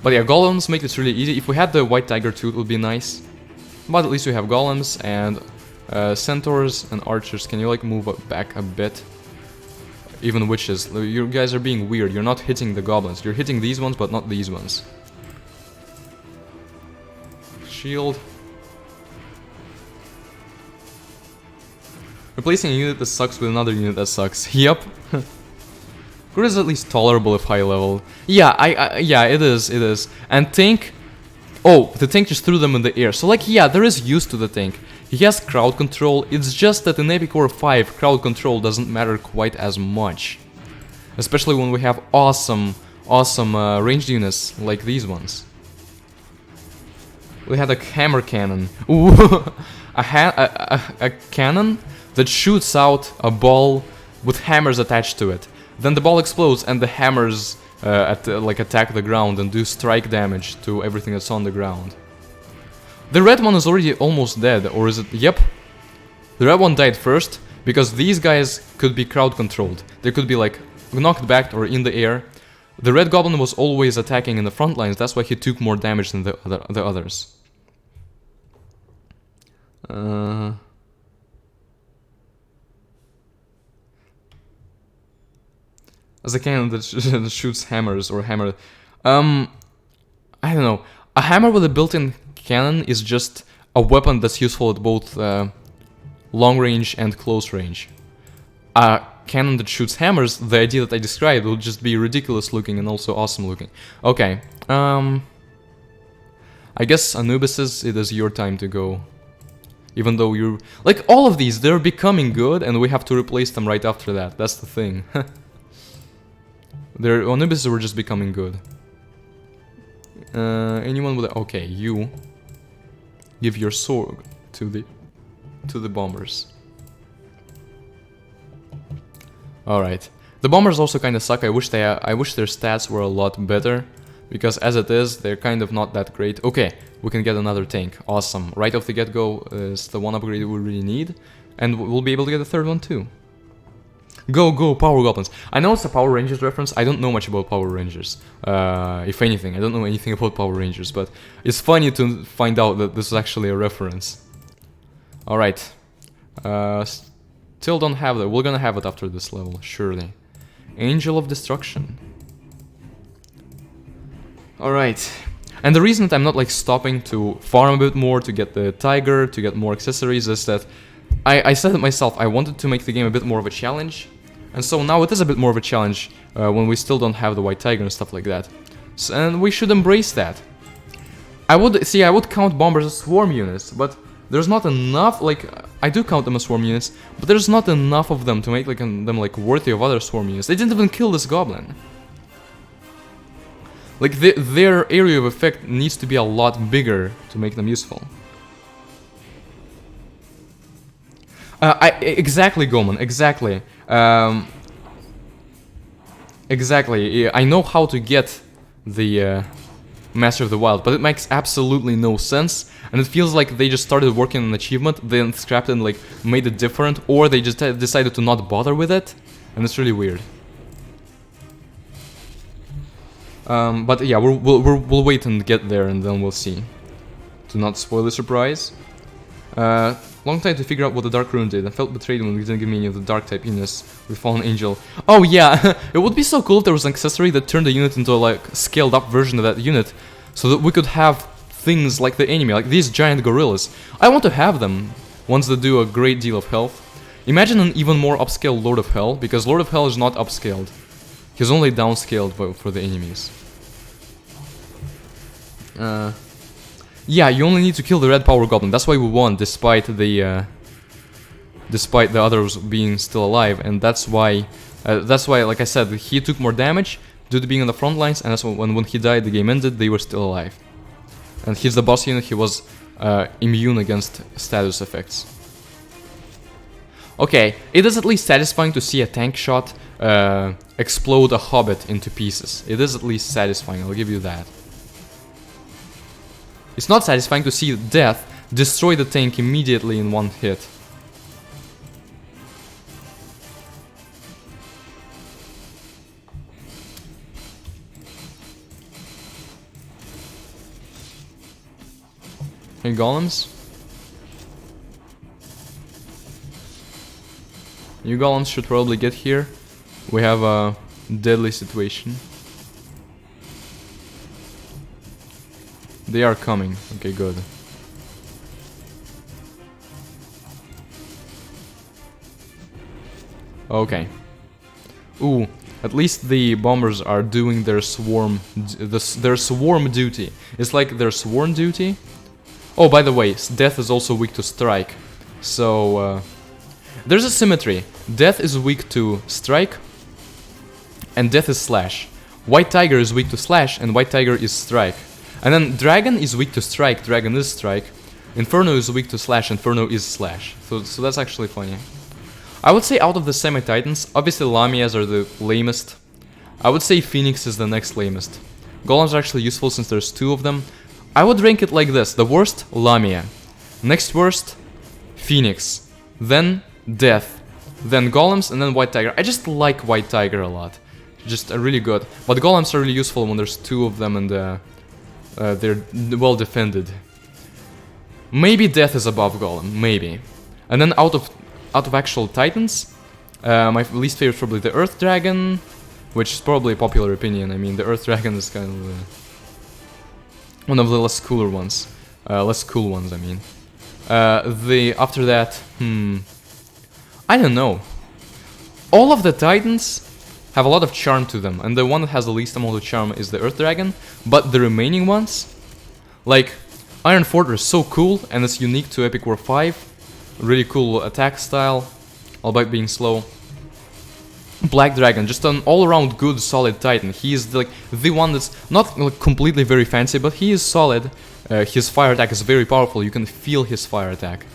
But yeah, golems make this really easy. If we had the white tiger too, it would be nice. But at least we have golems and centaurs and archers. Can you like move back a bit? Even witches. You guys are being weird. You're not hitting the goblins. You're hitting these ones, but not these ones. Shield. Replacing a unit that sucks with another unit that sucks. Yep. Grid is at least tolerable if high level. Yeah, yeah, it is. And tank... Oh, the tank just threw them in the air. So like, yeah, there is use to the tank. He has crowd control. It's just that in Epic War 5, crowd control doesn't matter quite as much. Especially when we have awesome ranged units like these ones. We had a hammer cannon. Ooh, a cannon that shoots out a ball with hammers attached to it. Then the ball explodes and the hammers like attack the ground and do strike damage to everything that's on the ground. The red one is already almost dead, or is it? Yep. The red one died first because these guys could be crowd controlled. They could be like knocked back or in the air. The red goblin was always attacking in the front lines. That's why he took more damage than the others. As a cannon that shoots hammers or hammer... I don't know. A hammer with a built-in cannon is just a weapon that's useful at both long range and close range. A cannon that shoots hammers, the idea that I described, will just be ridiculous looking and also awesome looking. Okay. I guess Anubises, it is your time to go. Even though you're... Like, all of these, they're becoming good and we have to replace them right after that. That's the thing. Their Anubises were just becoming good. Anyone with... Okay, you give your sword to the bombers. Alright. The bombers also kind of suck. I wish their stats were a lot better. Because as it is, they're kind of not that great. Okay, we can get another tank. Awesome. Right off the get-go is the one upgrade we really need. And we'll be able to get a third one too. Go, go, Power Goblins. I know it's a Power Rangers reference. I don't know much about Power Rangers. If anything, I don't know anything about Power Rangers, but it's funny to find out that this is actually a reference. Alright. Still don't have that. We're gonna have it after this level, surely. Angel of Destruction. Alright. And the reason that I'm not like stopping to farm a bit more, to get the tiger, to get more accessories, is that I said it myself, I wanted to make the game a bit more of a challenge. And so now it is a bit more of a challenge when we still don't have the white tiger and stuff like that. So, and we should embrace that. I would count bombers as swarm units, but there's not enough, like, I do count them as swarm units, but there's not enough of them to make like, them like worthy of other swarm units. They didn't even kill this goblin. Like, their area of effect needs to be a lot bigger to make them useful. Exactly, Goman, exactly. Exactly, I know how to get the Master of the Wild, but it makes absolutely no sense, and it feels like they just started working on an achievement, then scrapped it and like made it different, or they just decided to not bother with it, and it's really weird. But yeah, we'll wait and get there, and then we'll see. To not spoil the surprise. Long time to figure out what the Dark Rune did. I felt betrayed when we didn't give me any of the Dark type units with Fallen Angel. Oh yeah, it would be so cool if there was an accessory that turned the unit into a like scaled up version of that unit, so that we could have things like the enemy, like these giant gorillas. I want to have them, ones that do a great deal of health. Imagine an even more upscaled Lord of Hell, because Lord of Hell is not upscaled. He's only downscaled for the enemies. Yeah, you only need to kill the red power goblin. That's why we won, despite the others being still alive, and that's why, like I said, he took more damage due to being on the front lines, and that's when he died, the game ended. They were still alive, and he's the boss unit. He was immune against status effects. Okay, it is at least satisfying to see a tank shot explode a hobbit into pieces. It is at least satisfying. I'll give you that. It's not satisfying to see death destroy the tank immediately in one hit. Hey, golems. You golems should probably get here. We have a deadly situation. They are coming. Okay, good. Okay. Ooh, at least the bombers are doing their swarm duty. It's like their sworn duty. Oh, by the way, death is also weak to strike. So, there's a symmetry. Death is weak to strike, and death is slash. White tiger is weak to slash, and white tiger is strike. And then dragon is weak to strike, dragon is strike. Inferno is weak to slash, inferno is slash. So that's actually funny. I would say out of the semi-titans, obviously Lamias are the lamest. I would say Phoenix is the next lamest. Golems are actually useful since there's 2 of them. I would rank it like this. The worst, Lamia. Next worst, Phoenix. Then Death. Then Golems, and then White Tiger. I just like White Tiger a lot. Just really good. But Golems are really useful when there's 2 of them and they're well defended. Maybe Death is above Golem. Maybe. And then out of actual Titans, my least favorite is probably the Earth Dragon, which is probably a popular opinion. I mean, the Earth Dragon is kind of one of the less cooler ones. Less cool ones, I mean. After that, I don't know. All of the Titans have a lot of charm to them, and the one that has the least amount of charm is the Earth Dragon, but the remaining ones, like Iron Fortress, so cool, and it's unique to Epic War 5. Really cool attack style, albeit being slow. Black Dragon, just an all-around good, solid Titan. He is the one that's not completely very fancy, but he is solid. His fire attack is very powerful. You can feel his fire attack.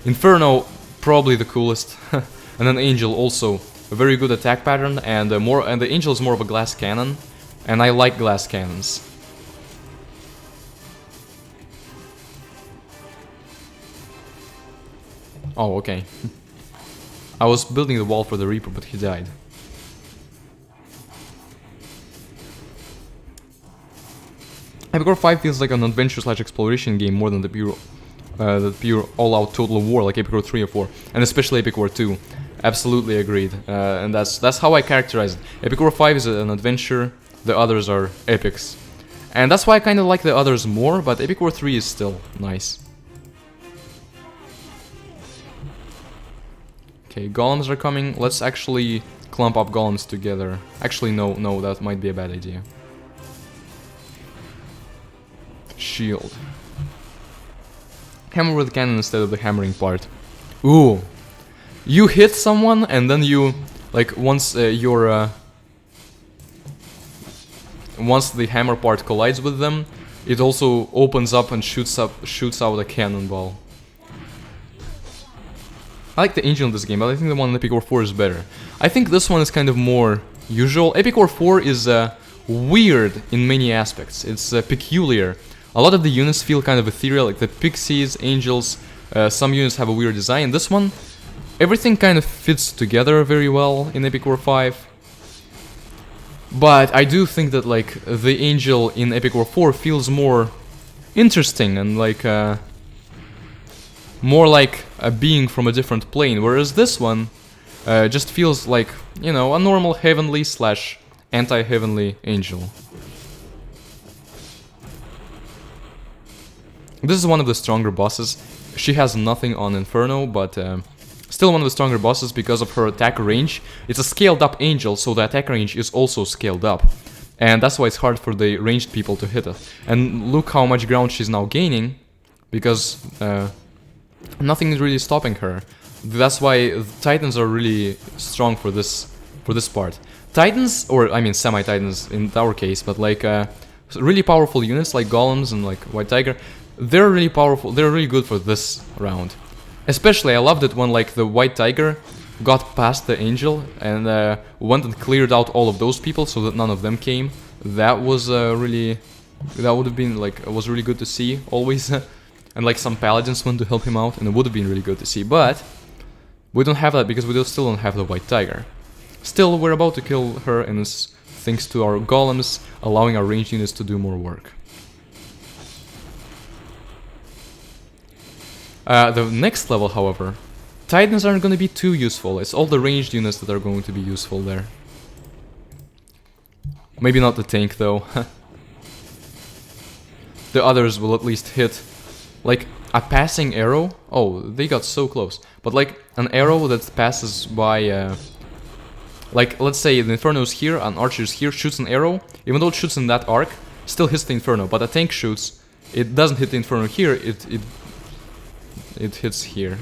Inferno, probably the coolest, and then Angel also a very good attack pattern, and the Angel is more of a glass cannon, and I like glass cannons. Oh, okay. I was building the wall for the Reaper, but he died. Epic War 5 feels like an adventure/exploration game more than the pure all-out total war like Epic War 3 or 4, and especially Epic War 2. Absolutely agreed, and that's how I characterize it. Epic War 5 is an adventure, the others are epics. And that's why I kind of like the others more, but Epic War 3 is still nice. Okay, golems are coming. Let's actually clump up golems together. Actually, no, that might be a bad idea. Shield. Hammer with cannon instead of the hammering part. Ooh. You hit someone and then you, like, once once the hammer part collides with them, it also opens up and shoots out a cannonball. I like the Angel in this game, but I think the one in Epic War 4 is better. I think this one is kind of more usual. Epic War 4 is weird in many aspects. It's peculiar. A lot of the units feel kind of ethereal, like the Pixies, Angels. Some units have a weird design. This one, everything kind of fits together very well in Epic War 5. But I do think that, like, the Angel in Epic War 4 feels more interesting and like more like a being from a different plane, whereas this one just feels like, you know, a normal heavenly / anti-heavenly angel. This is one of the stronger bosses. She has nothing on Inferno, but still one of the stronger bosses because of her attack range. It's a scaled up angel, so the attack range is also scaled up. And that's why it's hard for the ranged people to hit her. And look how much ground she's now gaining, because nothing is really stopping her. That's why the Titans are really strong for this part. Titans, or I mean semi-Titans in our case, but like really powerful units like Golems and like White Tiger, they're really powerful, they're really good for this round. Especially, I loved it when like the White Tiger got past the Angel and went and cleared out all of those people so that none of them came. That was really, that would have been like, it was really good to see always. And like some Paladins went to help him out, and it would have been really good to see, but we don't have that because we still don't have the White Tiger. Still, we're about to kill her, and it's thanks to our Golems allowing our ranged units to do more work. The next level, however, Titans aren't going to be too useful. It's all the ranged units that are going to be useful there. Maybe not the tank, though. The others will at least hit. Like, a passing arrow? Oh, they got so close. But like, an arrow that passes by... like, let's say the Inferno's here, an Archer's here, shoots an arrow. Even though it shoots in that arc, still hits the Inferno. But a tank shoots, it doesn't hit the Inferno here, it hits here.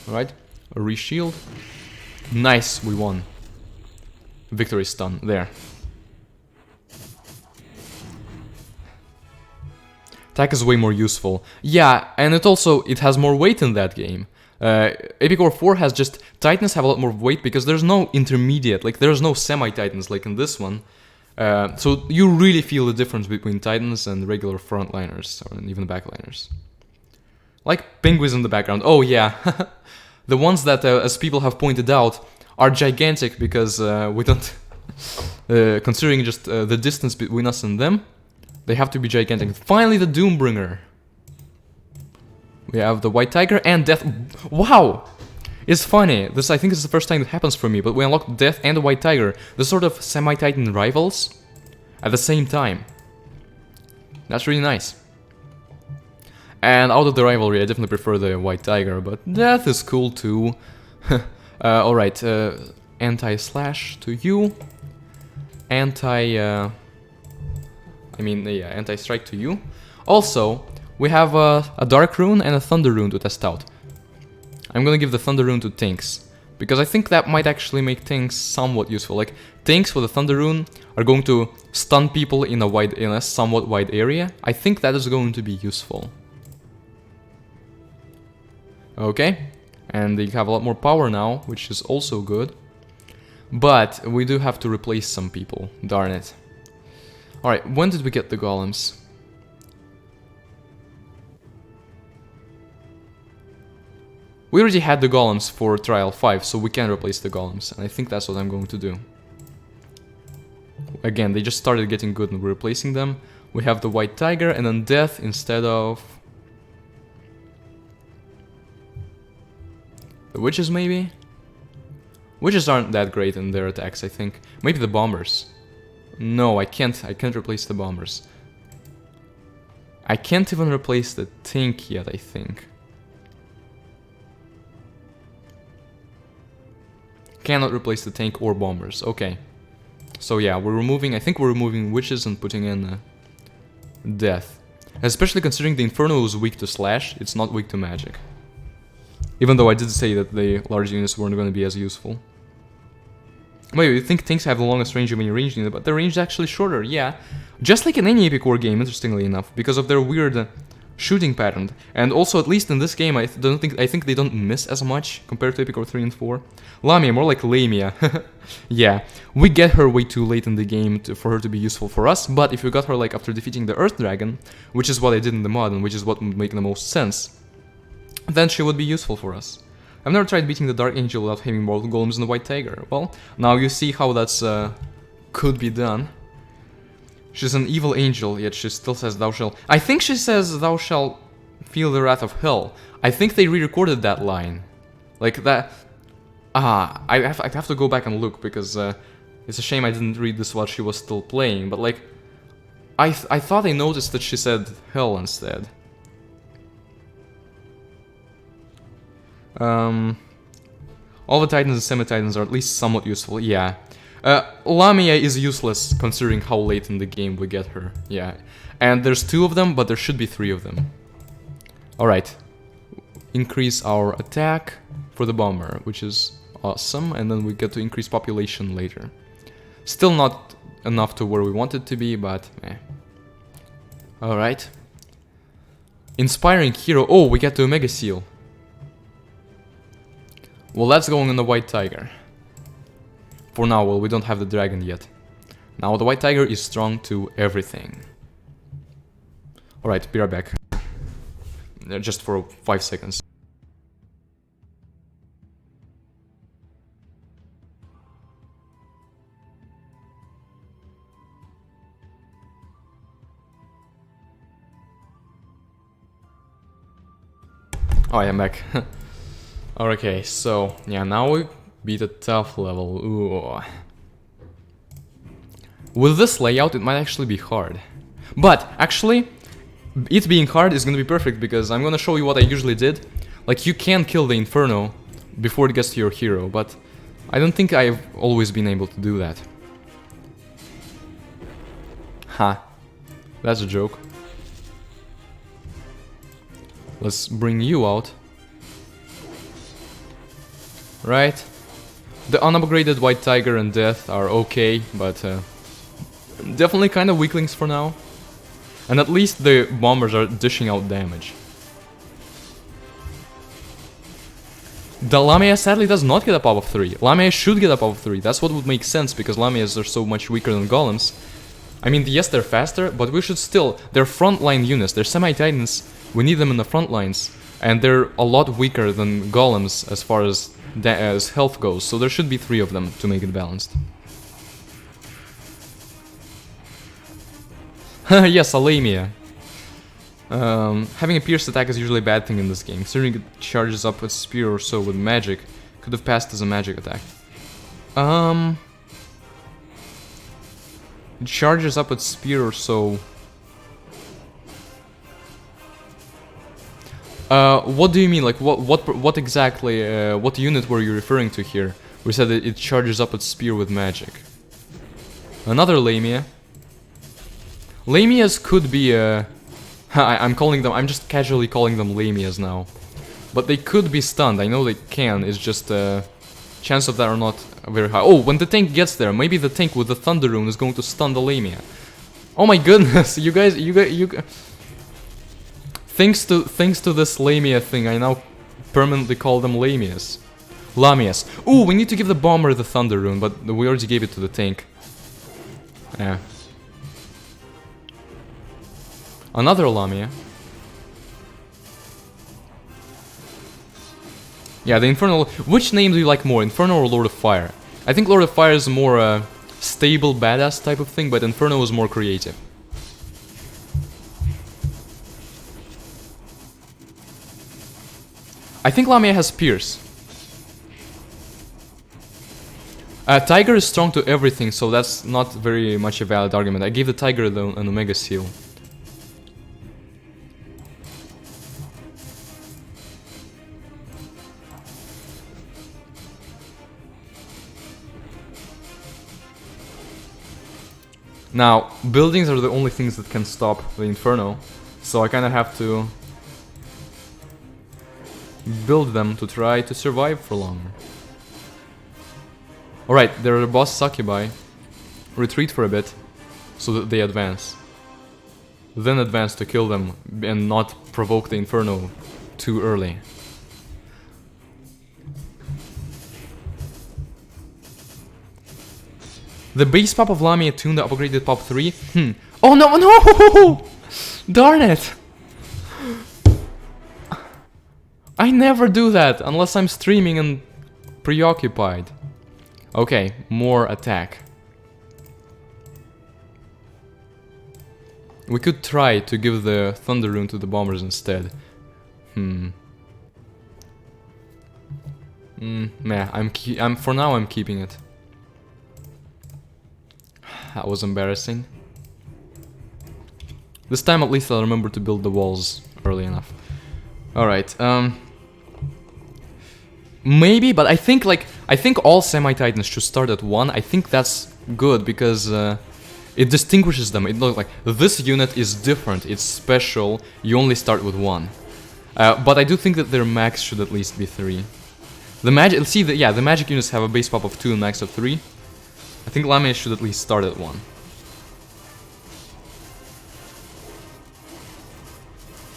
Alright, a reshield. Nice, we won. Victory stun, there. Attack is way more useful. Yeah, and it has more weight in that game. Epic War 4 has just... Titans have a lot more weight because there's no intermediate, like there's no semi-Titans like in this one. So you really feel the difference between Titans and regular frontliners, or even backliners. Like penguins in the background. Oh yeah, the ones that, as people have pointed out, are gigantic because we don't... considering just the distance between us and them, they have to be gigantic. Finally, the Doombringer. We have the White Tiger and Death. Wow! It's funny. This, I think, is the first time it happens for me, but we unlocked Death and the White Tiger, the sort of semi-Titan rivals, at the same time. That's really nice. And out of the rivalry, I definitely prefer the White Tiger, but Death is cool too. Alright, anti-slash to you. Anti-strike to you. Also, we have a Dark Rune and a Thunder Rune to test out. I'm gonna give the Thunder Rune to tanks, because I think that might actually make tanks somewhat useful. Like, tanks with a Thunder Rune are going to stun people in a somewhat wide area. I think that is going to be useful. Okay, and they have a lot more power now, which is also good. But we do have to replace some people, darn it. Alright, when did we get the golems? We already had the golems for Trial 5, so we can replace the golems, and I think that's what I'm going to do. Again, they just started getting good and we're replacing them. We have the White Tiger and then Death instead of... the Witches, maybe? Witches aren't that great in their attacks, I think. Maybe the Bombers. No, I can't replace the Bombers. I can't even replace the tank yet, I think. Cannot replace the tank or Bombers, okay. So yeah, I think we're removing Witches and putting in Death. Especially considering the Inferno is weak to slash, it's not weak to magic. Even though I did say that the large units weren't going to be as useful. Wait, you think tanks have the longest range of any ranged unit, but their range is actually shorter, yeah. Just like in any Epic War game, interestingly enough, because of their weird shooting pattern. And also, at least in this game, I think they don't miss as much compared to Epic War 3 and 4. Lamia, more like Lamia. Yeah, we get her way too late in the game for her to be useful for us, but if we got her like after defeating the Earth Dragon, which is what I did in the mod and which is what would make the most sense, then she would be useful for us. I've never tried beating the Dark Angel without having both golems and the White Tiger. Well, now you see how that's could be done. She's an evil angel, yet she still says thou shalt... I think she says thou shalt feel the wrath of hell. I think they re-recorded that line. Like that... I have to go back and look, because it's a shame I didn't read this while she was still playing, but like... I thought I noticed that she said hell instead. All the Titans and Semi-Titans are at least somewhat useful, yeah. Lamia is useless considering how late in the game we get her, yeah. And there's 2 of them, but there should be 3 of them. Alright. Increase our attack for the bomber, which is awesome, and then we get to increase population later. Still not enough to where we want it to be, but eh. Alright. Inspiring hero, oh, we get to a Mega Seal. Well, that's going on the White Tiger. For now, well, we don't have the dragon yet. Now, the White Tiger is strong to everything. Alright, be right back. Just for 5 seconds. Oh, I am back. Okay, so yeah, now we beat a tough level. Ooh. With this layout, it might actually be hard. But actually, it being hard is gonna be perfect because I'm gonna show you what I usually did. Like, you can kill the Inferno before it gets to your hero, but I don't think I've always been able to do that. Ha. That's a joke. Let's bring you out. Right. The unupgraded White Tiger and Death are okay, but definitely kind of weaklings for now. And at least the bombers are dishing out damage. The Lamia sadly does not get a pop of 3. Lamia should get a pop of 3. That's what would make sense, because Lamias are so much weaker than Golems. I mean, yes, they're faster, but we should still... They're frontline units. They're semi-titans. We need them in the front lines. And they're a lot weaker than Golems as far as health goes. So there should be 3 of them to make it balanced. Yes, a Lamia. Having a pierced attack is usually a bad thing in this game. Considering it charges up a spear or so with magic, could have passed as a magic attack. It charges up its spear or so. What do you mean? Like, what exactly, what unit were you referring to here? We said that it charges up its spear with magic. Another Lamia. Lamias could be, I'm calling them, I'm just casually calling them Lamias now. But they could be stunned, I know they can, it's just, chance of that are not very high. Oh, when the tank gets there, maybe the tank with the Thunder Rune is going to stun the Lamia. Oh my goodness, you guys, thanks to this Lamia thing, I now permanently call them Lamias. Lamias. Ooh, we need to give the bomber the Thunder Rune, but we already gave it to the tank. Yeah. Another Lamia. Yeah, the Infernal... Which name do you like more, Inferno or Lord of Fire? I think Lord of Fire is a more stable, badass type of thing, but Inferno is more creative. I think Lamia has Pierce. Tiger is strong to everything, so that's not very much a valid argument. I gave the Tiger an Omega Seal. Now, buildings are the only things that can stop the Inferno, so I kind of have to build them to try to survive for longer. Alright, they're the boss Succubi. Retreat for a bit, so that they advance. Then advance to kill them and not provoke the Inferno too early. The base pop of Lamia tuned the upgraded pop 3? Oh no, no! Darn it! I never do that unless I'm streaming and preoccupied. Okay, more attack. We could try to give the Thunder Rune to the bombers instead. Nah, for now I'm keeping it. That was embarrassing. This time at least I'll remember to build the walls early enough. Alright, maybe, but I think all semi-titans should start at 1. I think that's good because it distinguishes them. It looks like this unit is different, it's special, you only start with 1. But I do think that their max should at least be 3. The magic, see, the magic units have a base pop of 2 and max of 3. I think Lamia should at least start at 1.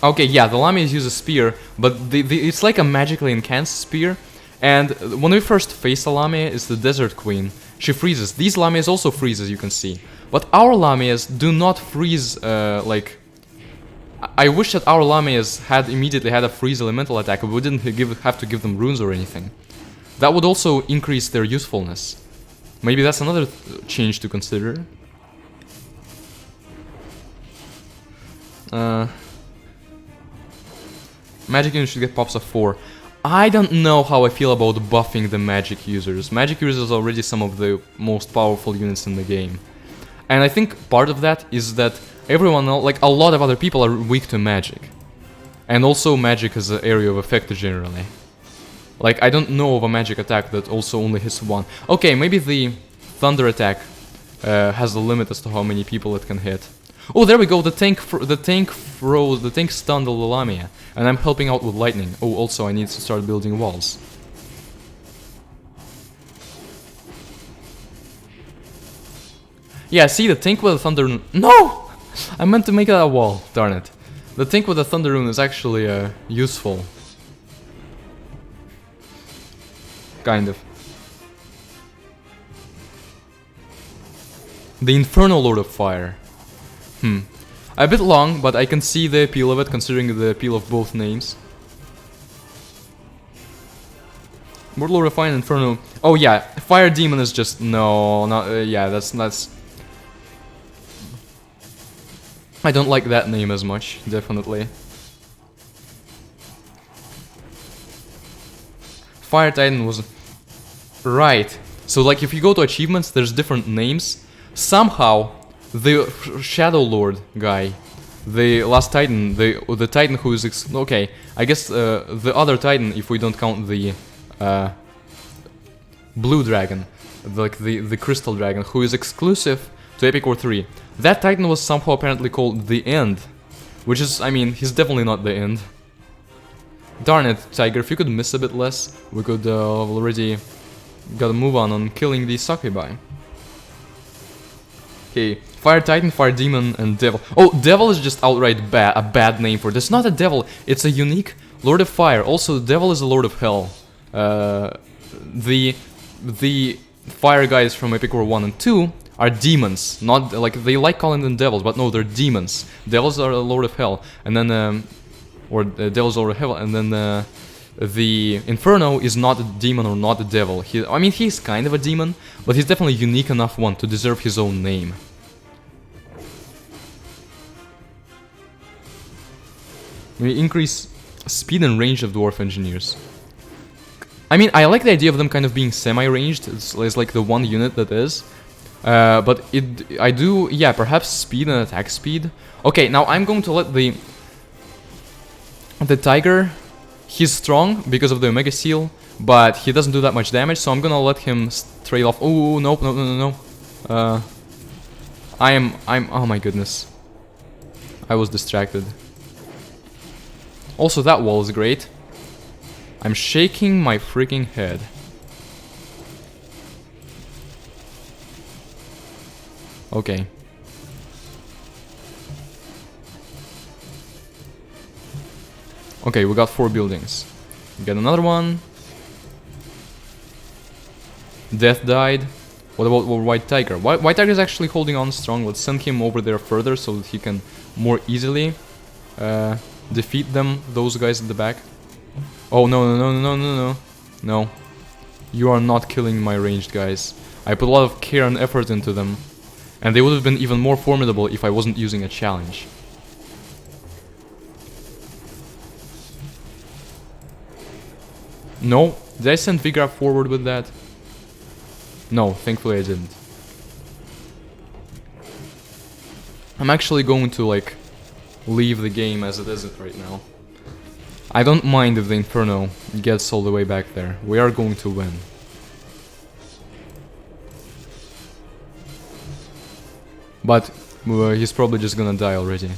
Okay, yeah, the Lamias use a spear, but it's like a magically enhanced spear. And when we first face a Lamia, it's the Desert Queen. She freezes. These Lamias also freeze, as you can see. But our Lamias do not freeze, like... I wish that our Lamias had immediately had a freeze elemental attack, but we didn't have to give them runes or anything. That would also increase their usefulness. Maybe that's another change to consider. Magic units should get pops of 4. I don't know how I feel about buffing the magic users. Magic users are already some of the most powerful units in the game. And I think part of that is that everyone else, like a lot of other people, are weak to magic. And also magic is an area of effect generally. Like, I don't know of a magic attack that also only hits 1. Okay, maybe the thunder attack has a limit as to how many people it can hit. Oh, there we go. The tank stunned the Lamia, and I'm helping out with lightning. Oh, also I need to start building walls. Yeah, see, the tank with the thunder rune. No, I meant to make that a wall. Darn it. The tank with the thunder rune is actually useful. Kind of. The Infernal Lord of Fire. A bit long, but I can see the appeal of it, considering the appeal of both names. Lord of Fire and Inferno. Oh yeah, Fire Demon is just no, not yeah. That's. I don't like that name as much, definitely. Fire Titan was right. So like, if you go to achievements, there's different names. Somehow, the Shadow Lord guy, the last Titan, the Titan who is okay. I guess the other Titan, if we don't count the Blue Dragon, like the Crystal Dragon, who is exclusive to Epic War 3. That Titan was somehow apparently called the End, which is, I mean, he's definitely not the End. Darn it, Tiger! If you could miss a bit less, we could already gotta move on killing the Succubi. Okay, Fire Titan, Fire Demon, and Devil. Oh, Devil is just outright a bad name for this. Not a devil, it's a unique Lord of Fire. Also, the Devil is a Lord of Hell. The Fire guys from Epic War 1 and 2 are demons. Not like, they like calling them devils, but no, they're demons. Devils are a Lord of Hell, and then or Devil's Lord of Hell, and then the Inferno is not a demon or not a devil. I mean, he's kind of a demon, but he's definitely a unique enough one to deserve his own name. We increase speed and range of Dwarf Engineers. I mean, I like the idea of them kind of being semi-ranged. It's like the one unit that is. But I do, yeah, perhaps speed and attack speed. Okay, now I'm going to let the Tiger, he's strong because of the Omega Seal, but he doesn't do that much damage, so I'm gonna let him trade off. Oh, nope, no. Oh my goodness. I was distracted. Also, that wall is great. I'm shaking my freaking head. Okay. Okay, we got 4 buildings. We got another one. Death died. What about White Tiger? White Tiger is actually holding on strong. Let's send him over there further so that he can more easily defeat them, those guys at the back. Oh, no. No. You are not killing my ranged guys. I put a lot of care and effort into them. And they would have been even more formidable if I wasn't using a challenge. No? Did I send Vigraf forward with that? No, thankfully I didn't. I'm actually going to, like, leave the game as it is right now. I don't mind if the Inferno gets all the way back there. We are going to win. But he's probably just gonna die already.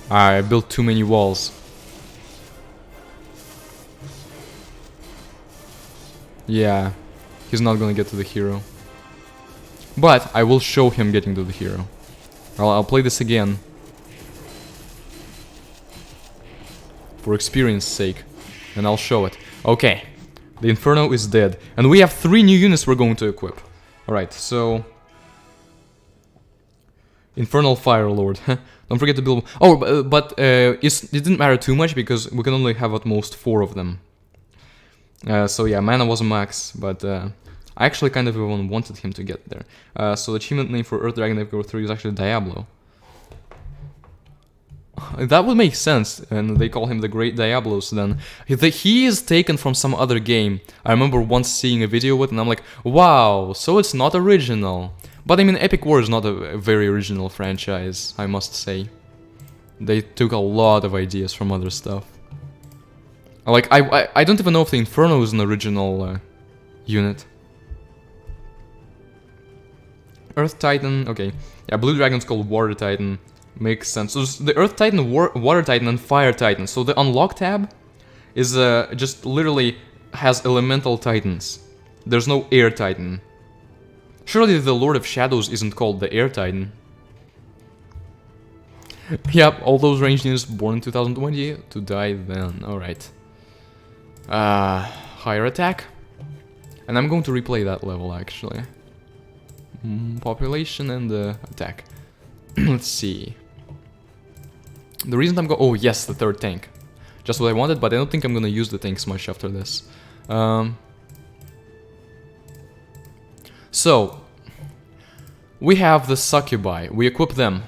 I built too many walls. Yeah, he's not gonna get to the hero. But I will show him getting to the hero. I'll play this again. For experience sake. And I'll show it. Okay. The Inferno is dead. And we have 3 new units we're going to equip. Alright, so... Infernal Fire Lord. Don't forget to build... Oh, but it didn't matter too much because we can only have at most 4 of them. So yeah, mana was a max, but I actually kind of even wanted him to get there. So the achievement name for Earth Dragon Epic War 3 is actually Diablo. That would make sense, and they call him the Great Diablos then. He is taken from some other game. I remember once seeing a video with it, and I'm like, wow, so it's not original. But I mean, Epic War is not a very original franchise, I must say. They took a lot of ideas from other stuff. Like, I don't even know if the Inferno is an original unit. Earth Titan, okay. Yeah, Blue Dragon's called Water Titan. Makes sense. So the Earth Titan, Water Titan, and Fire Titan. So the Unlock tab is just literally has elemental titans. There's no Air Titan. Surely the Lord of Shadows isn't called the Air Titan. Yep, all those ranged units born in 2020 to die then. Alright. Higher attack. And I'm going to replay that level actually. Population and attack. Let's see. The reason I'm oh yes, the third tank. Just what I wanted, but I don't think I'm gonna use the tanks much after this. So, we have the Succubi. We equip them.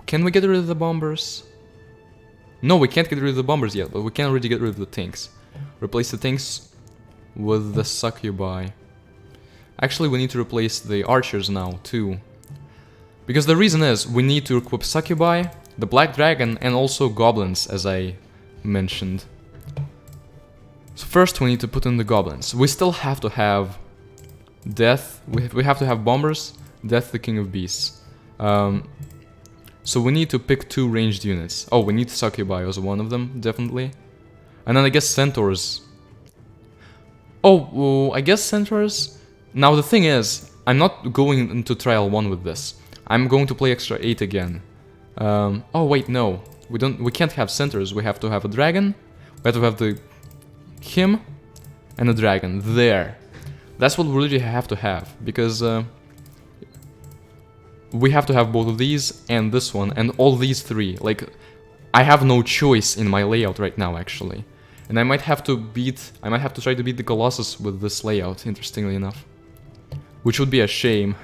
Can we get rid of the bombers? No, we can't get rid of the bombers yet, but we can already get rid of the tanks. Replace the tanks with the Succubi. Actually, we need to replace the archers now, too. Because the reason is, we need to equip Succubi, the Black Dragon, and also Goblins, as I mentioned. So first, we need to put in the Goblins. We still have to have Death. We have to have Bombers, Death the King of Beasts. So we need to pick 2 ranged units. Oh, we need Succubi as one of them, definitely. And then I guess Centaurs. Oh, I guess Centaurs. Now the thing is, I'm not going into Trial 1 with this. I'm going to play Extra 8 again. Oh wait, no. We can't have Centaurs. We have to have a dragon. We have to have him and a dragon. There. That's what we really have to have, because we have to have both of these and this one and all these 3. Like, I have no choice in my layout right now, actually. And I might have to try to beat the Colossus with this layout, interestingly enough. Which would be a shame.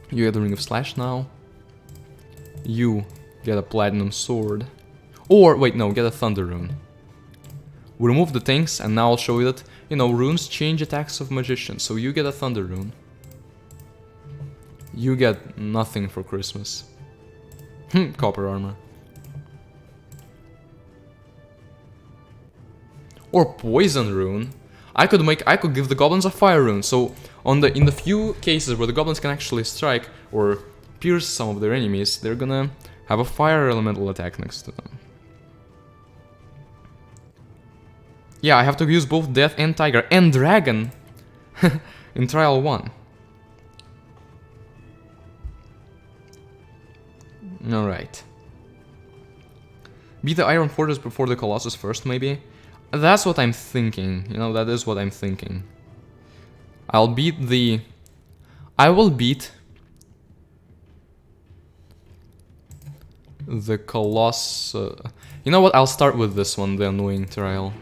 You get the Ring of Slash now. You get a Platinum Sword. Or, wait, no, get a Thunder Rune. We remove the tanks, and now I'll show you that, you know, runes change attacks of magicians. So you get a Thunder Rune. You get nothing for Christmas. Copper armor. Or Poison Rune. I could give the goblins a Fire Rune. So in the few cases where the goblins can actually strike or pierce some of their enemies, they're gonna have a fire elemental attack next to them. Yeah, I have to use both Death and Tiger and Dragon in Trial 1. Alright. Beat the Iron Fortress before the Colossus first, maybe? That's what I'm thinking. You know, that is what I'm thinking. I will beat the Colossus. You know what? I'll start with this one, the annoying trial.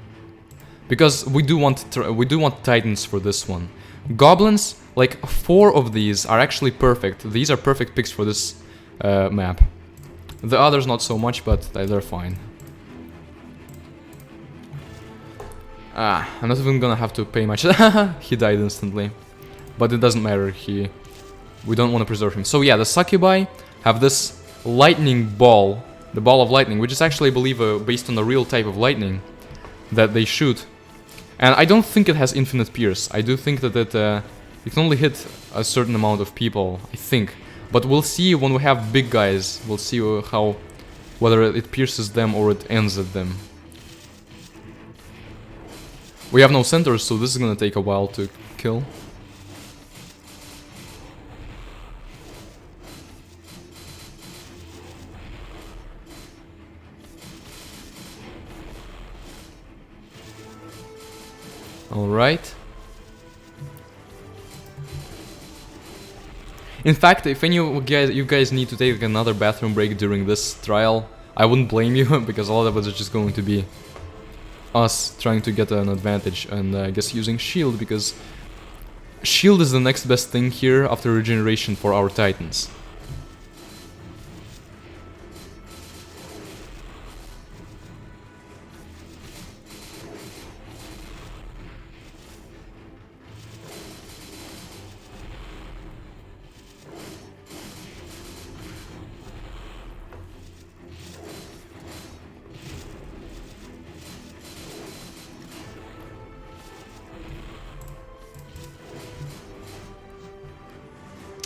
Because we do want Titans for this one. Goblins, like 4 of these are actually perfect. These are perfect picks for this map. The others not so much, but they're fine. I'm not even gonna have to pay much. He died instantly. But it doesn't matter, we don't want to preserve him. So yeah, the Succubi have this lightning ball, the ball of lightning, which is actually, I believe, based on the real type of lightning that they shoot. And I don't think it has infinite pierce. I do think that it can only hit a certain amount of people, I think. But we'll see when we have big guys. We'll see whether it pierces them or it ends at them. We have no centers, so this is gonna take a while to kill. Alright. In fact, if you guys need to take another bathroom break during this trial, I wouldn't blame you, because a lot of it is just going to be us trying to get an advantage, and I guess using shield, because Shield is the next best thing here after regeneration for our titans.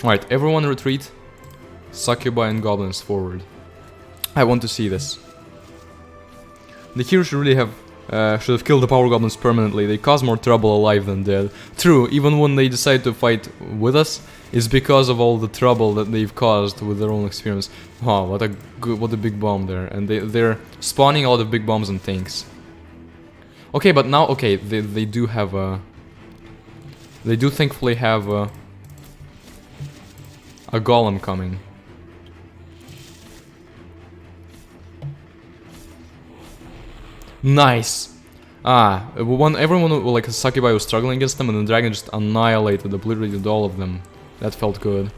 Alright, everyone retreat. Succubi and goblins forward. I want to see this. The heroes should really have should have killed the power goblins permanently. They cause more trouble alive than dead. True, even when they decide to fight with us, it's because of all the trouble that they've caused with their own experience. Wow, what a big bomb there. And they're spawning a lot of big bombs and tanks. Okay, but now they do have a they do thankfully have a golem coming. Nice! Everyone like Succubi was struggling against them and the dragon just annihilated, obliterated all of them. That felt good.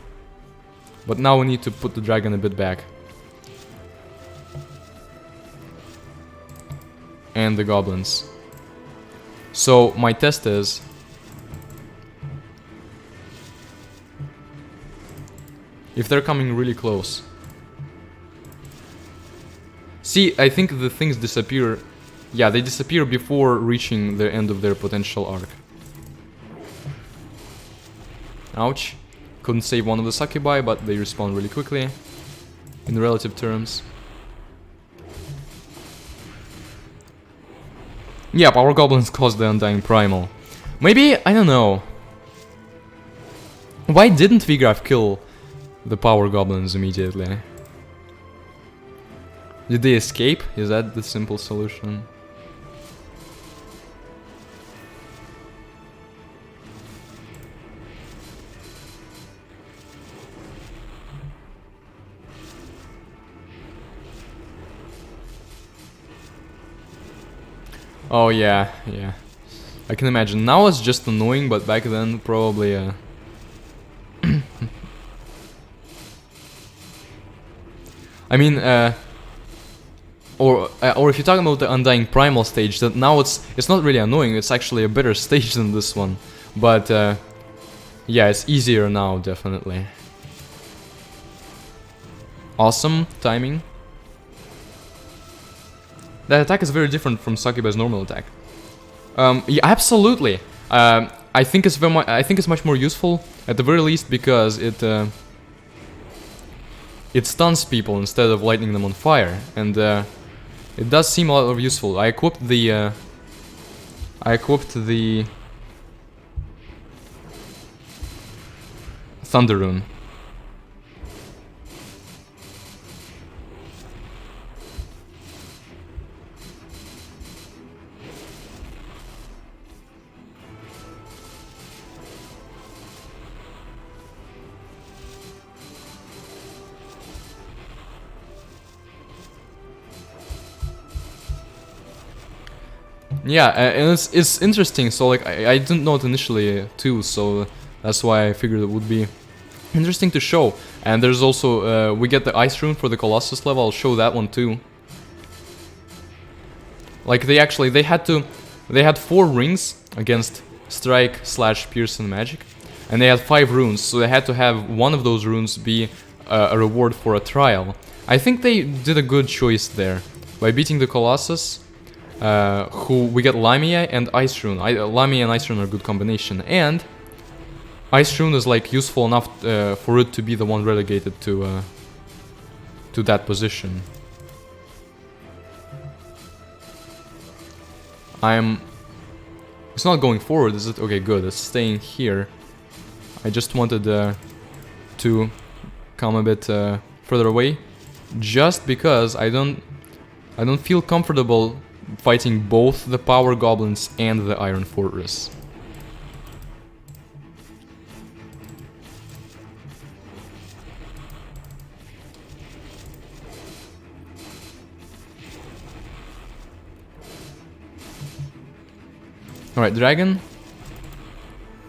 But now we need to put the dragon a bit back. And the goblins. So my test is... if they're coming really close. See, I think the things disappear... yeah, they disappear before reaching the end of their potential arc. Ouch. Couldn't save one of the Succubi, but they respawn really quickly. In relative terms. Yeah, power goblins caused the Undying Primal. Maybe, I don't know. Why didn't Vigraf kill the power goblins immediately? Did they escape? Is that the simple solution? Oh yeah, yeah. I can imagine. Now it's just annoying, but back then probably I mean, or if you're talking about the Undying Primal stage, that now it's not really annoying. It's actually a better stage than this one, but yeah, it's easier now, definitely. Awesome timing. That attack is very different from Succubi's normal attack. Yeah, absolutely. I think it's much more useful at the very least because it stuns people instead of lighting them on fire, and it does seem a lot more useful. I equipped the Thunder Rune. Yeah, and it's interesting. So like I didn't know it initially too, so that's why I figured it would be interesting to show. And there's also we get the Ice Rune for the Colossus level. I'll show that one too. Like they had 4 rings against Strike / Pierce and Magic, and they had 5 runes, so they had to have one of those runes be a reward for a trial. I think they did a good choice there by beating the Colossus. Who we get Lamia and Ice Rune. Lamia and Ice Rune are a good combination, and Ice Rune is like useful enough for it to be the one relegated to that position. It's not going forward, is it? Okay, good. It's staying here. I just wanted to come a bit further away, just because I don't feel comfortable fighting both the Power Goblins and the Iron Fortress. Alright, Dragon.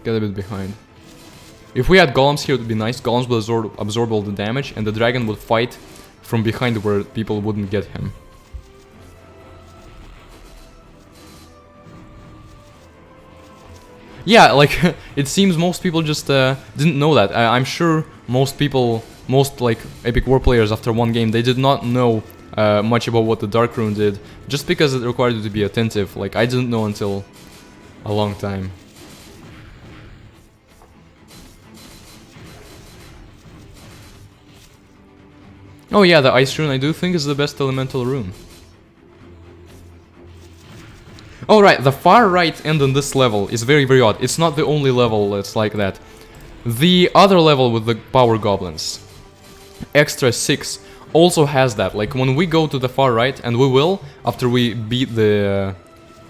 Get a bit behind. If we had golems here, it would be nice. Golems would absorb all the damage, and the dragon would fight from behind where people wouldn't get him. Yeah, like, it seems most people just didn't know that. I'm sure most people, most like Epic War players after one game, they did not know much about what the Dark Rune did, just because it required you to be attentive. Like, I didn't know until a long time. Oh yeah, the Ice Rune I do think is the best elemental rune. Alright, the far right end on this level is very, very odd. It's not the only level that's like that. The other level with the power goblins, Extra 6, also has that. Like, when we go to the far right, and we will, after we beat the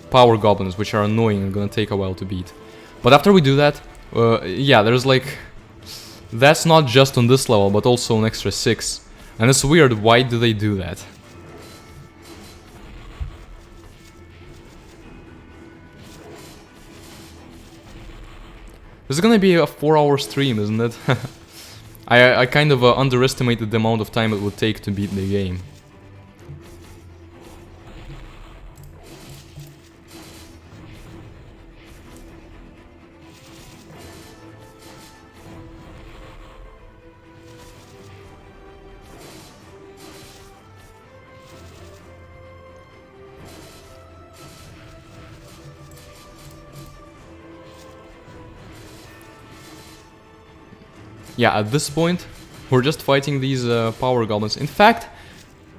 power goblins, which are annoying and gonna take a while to beat. But after we do that, yeah, there's like... That's not just on this level, but also on Extra 6. And it's weird, why do they do that? This is gonna be a 4-hour stream, isn't it? I kind of underestimated the amount of time it would take to beat the game. Yeah, at this point, we're just fighting these power goblins. In fact,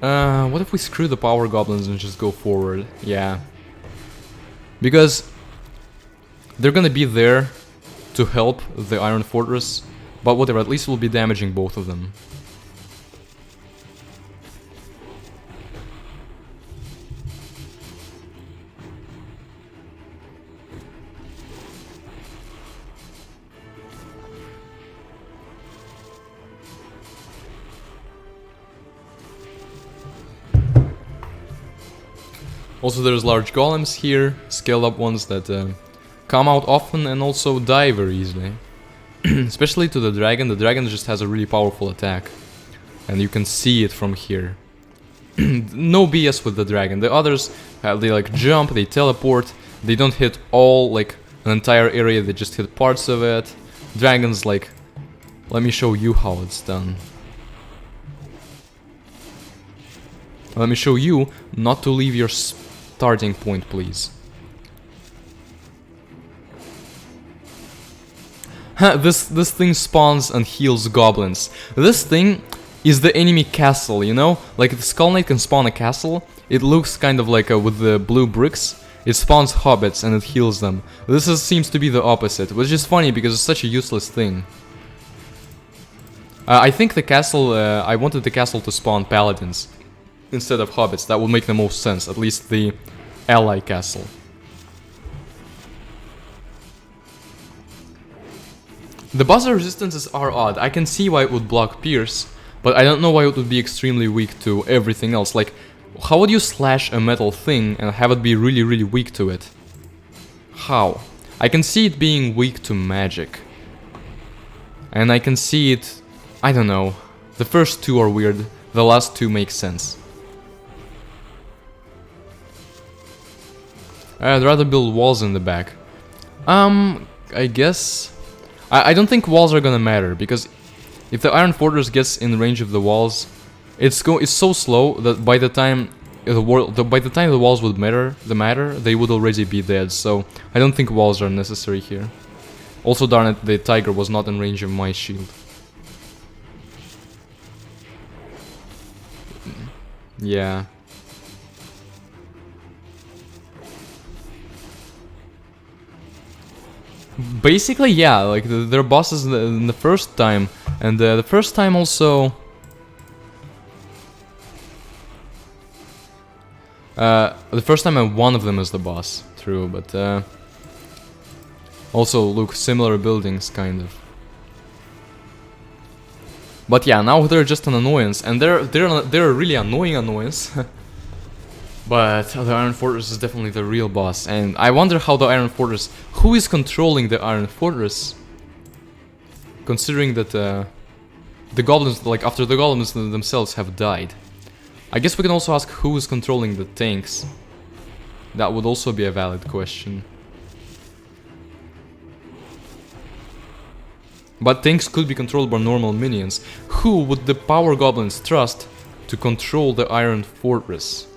what if we screw the power goblins and just go forward? Yeah. Because they're gonna be there to help the Iron Fortress, but whatever, at least we'll be damaging both of them. Also, there's large golems here, scaled up ones that come out often and also die very easily. Especially to the dragon just has a really powerful attack. And you can see it from here. No BS with the dragon. The others, they like jump, they teleport, they don't hit all, like, an entire area, they just hit parts of it. Dragons, like, let me show you how it's done. Let me show you not to leave your starting point, please. This thing spawns and heals goblins. This thing is the enemy castle, you know? Like, if the Skull Knight can spawn a castle, it looks kind of like with the blue bricks. It spawns hobbits and it heals them. Seems to be the opposite, which is funny because it's such a useless thing. I think the castle, I wanted the castle to spawn paladins instead of hobbits. That would make the most sense, at least the ally castle. The buzzer resistances are odd. I can see why it would block Pierce, but I don't know why it would be extremely weak to everything else. Like, how would you slash a metal thing and have it be really, really weak to it? How? I can see it being weak to magic. And I can see it... I don't know. The first two are weird, the last two make sense. I'd rather build walls in the back. I guess... I don't think walls are gonna matter, because if the Iron Fortress gets in range of the walls, it's so slow that by the time the walls would matter, they would already be dead. So I don't think walls are necessary here. Also, darn it, the tiger was not in range of my shield. Yeah. Basically, yeah, like their bosses in the first time, and the first time also... the first time one of them is the boss, true, but also look, similar buildings, kind of. But yeah, now they're just an annoyance, and they're a really annoying annoyance. But the Iron Fortress is definitely the real boss, and I wonder how the Iron Fortress... Who is controlling the Iron Fortress? Considering that the goblins, like after the goblins themselves have died. I guess we can also ask who is controlling the tanks. That would also be a valid question. But tanks could be controlled by normal minions. Who would the power goblins trust to control the Iron Fortress?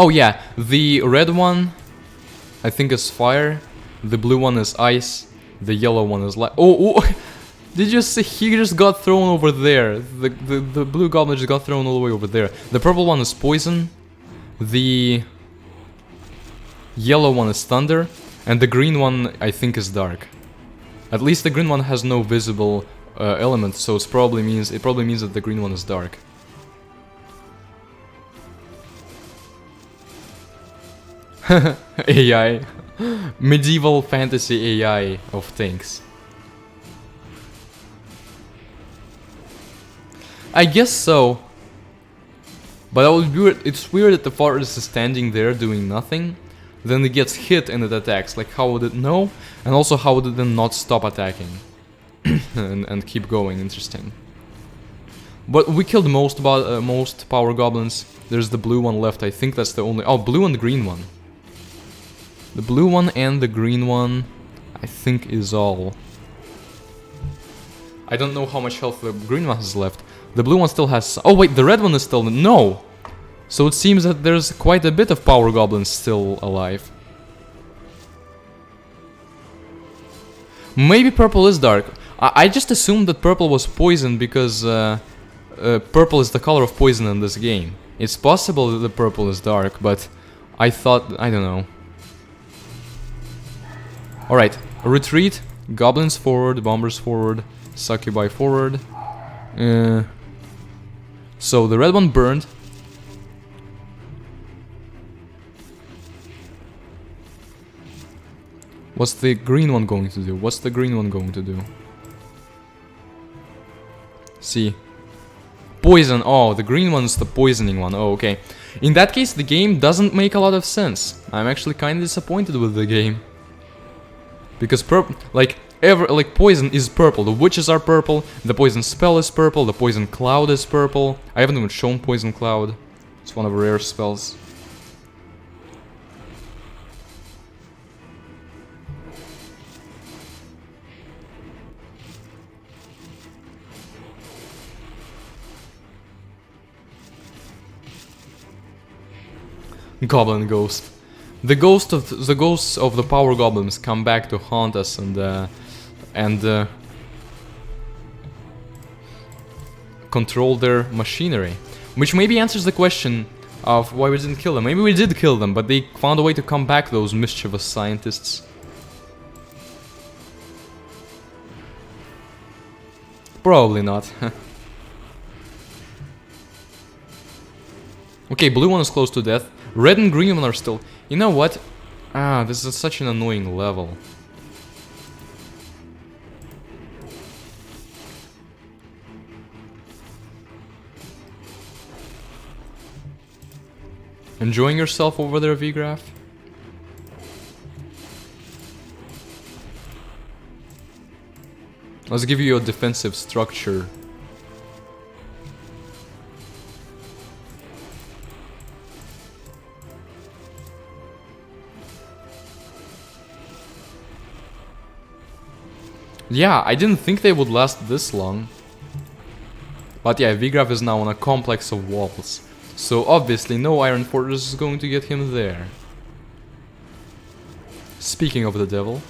Oh yeah, the red one I think is fire, the blue one is ice, the yellow one is light. Oh, did you see? He just got thrown over there. The blue goblin just got thrown all the way over there. The purple one is poison, the yellow one is thunder, and the green one I think is dark. At least the green one has no visible element, so it probably means that the green one is dark. AI. Medieval fantasy AI of tanks. I guess so. But that would be weird. It's weird that the fortress is standing there doing nothing. Then it gets hit and it attacks. Like, how would it know? And also, how would it then not stop attacking? and keep going. Interesting. But we killed most power goblins. There's the blue one left. I think that's the only... Oh, blue and the green one. The blue one and the green one, I think, is all. I don't know how much health the green one has left. The blue one still has... Oh wait, the red one is still... No! So it seems that there's quite a bit of power goblins still alive. Maybe purple is dark. I just assumed that purple was poison because purple is the color of poison in this game. It's possible that the purple is dark, but I thought... I don't know. Alright, retreat, goblins forward, bombers forward, succubi forward. So the red one burned. What's the green one going to do? What's the green one going to do? See. Poison. Oh, the green one's the poisoning one. Oh, okay. In that case, the game doesn't make a lot of sense. I'm actually kind of disappointed with the game. Because purple, like poison is purple. The witches are purple. The poison spell is purple. The poison cloud is purple. I haven't even shown poison cloud. It's one of the rare spells. Goblin ghost. The ghosts of the power goblins come back to haunt us and control their machinery, which maybe answers the question of why we didn't kill them. Maybe we did kill them, but they found a way to come back, those mischievous scientists. Probably not. Okay, blue one is close to death. Red and green one are still... You know what? Ah, this is such an annoying level. Enjoying yourself over there, VGraph? Let's give you a defensive structure. Yeah, I didn't think they would last this long. But yeah, VGraph is now on a complex of walls. So obviously no Iron Fortress is going to get him there. Speaking of the devil.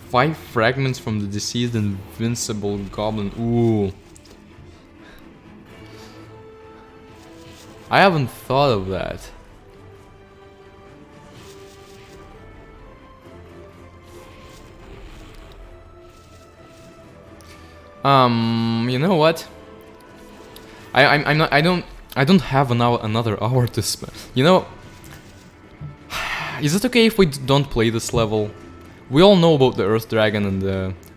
Five fragments from the deceased invincible goblin. Ooh. I haven't thought of that. You know what? I'm not. I don't have another hour to spend. You know, is it okay if we don't play this level? We all know about the Earth Dragon and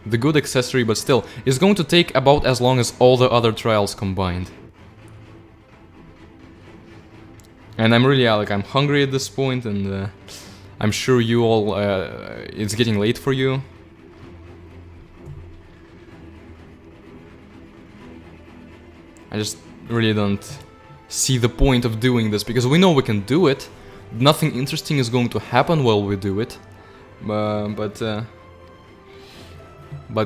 the good accessory, but still, it's going to take about as long as all the other trials combined. And I'm really like I'm hungry at this point, and I'm sure you all. It's getting late for you. I just really don't see the point of doing this, because we know we can do it. Nothing interesting is going to happen while we do it. But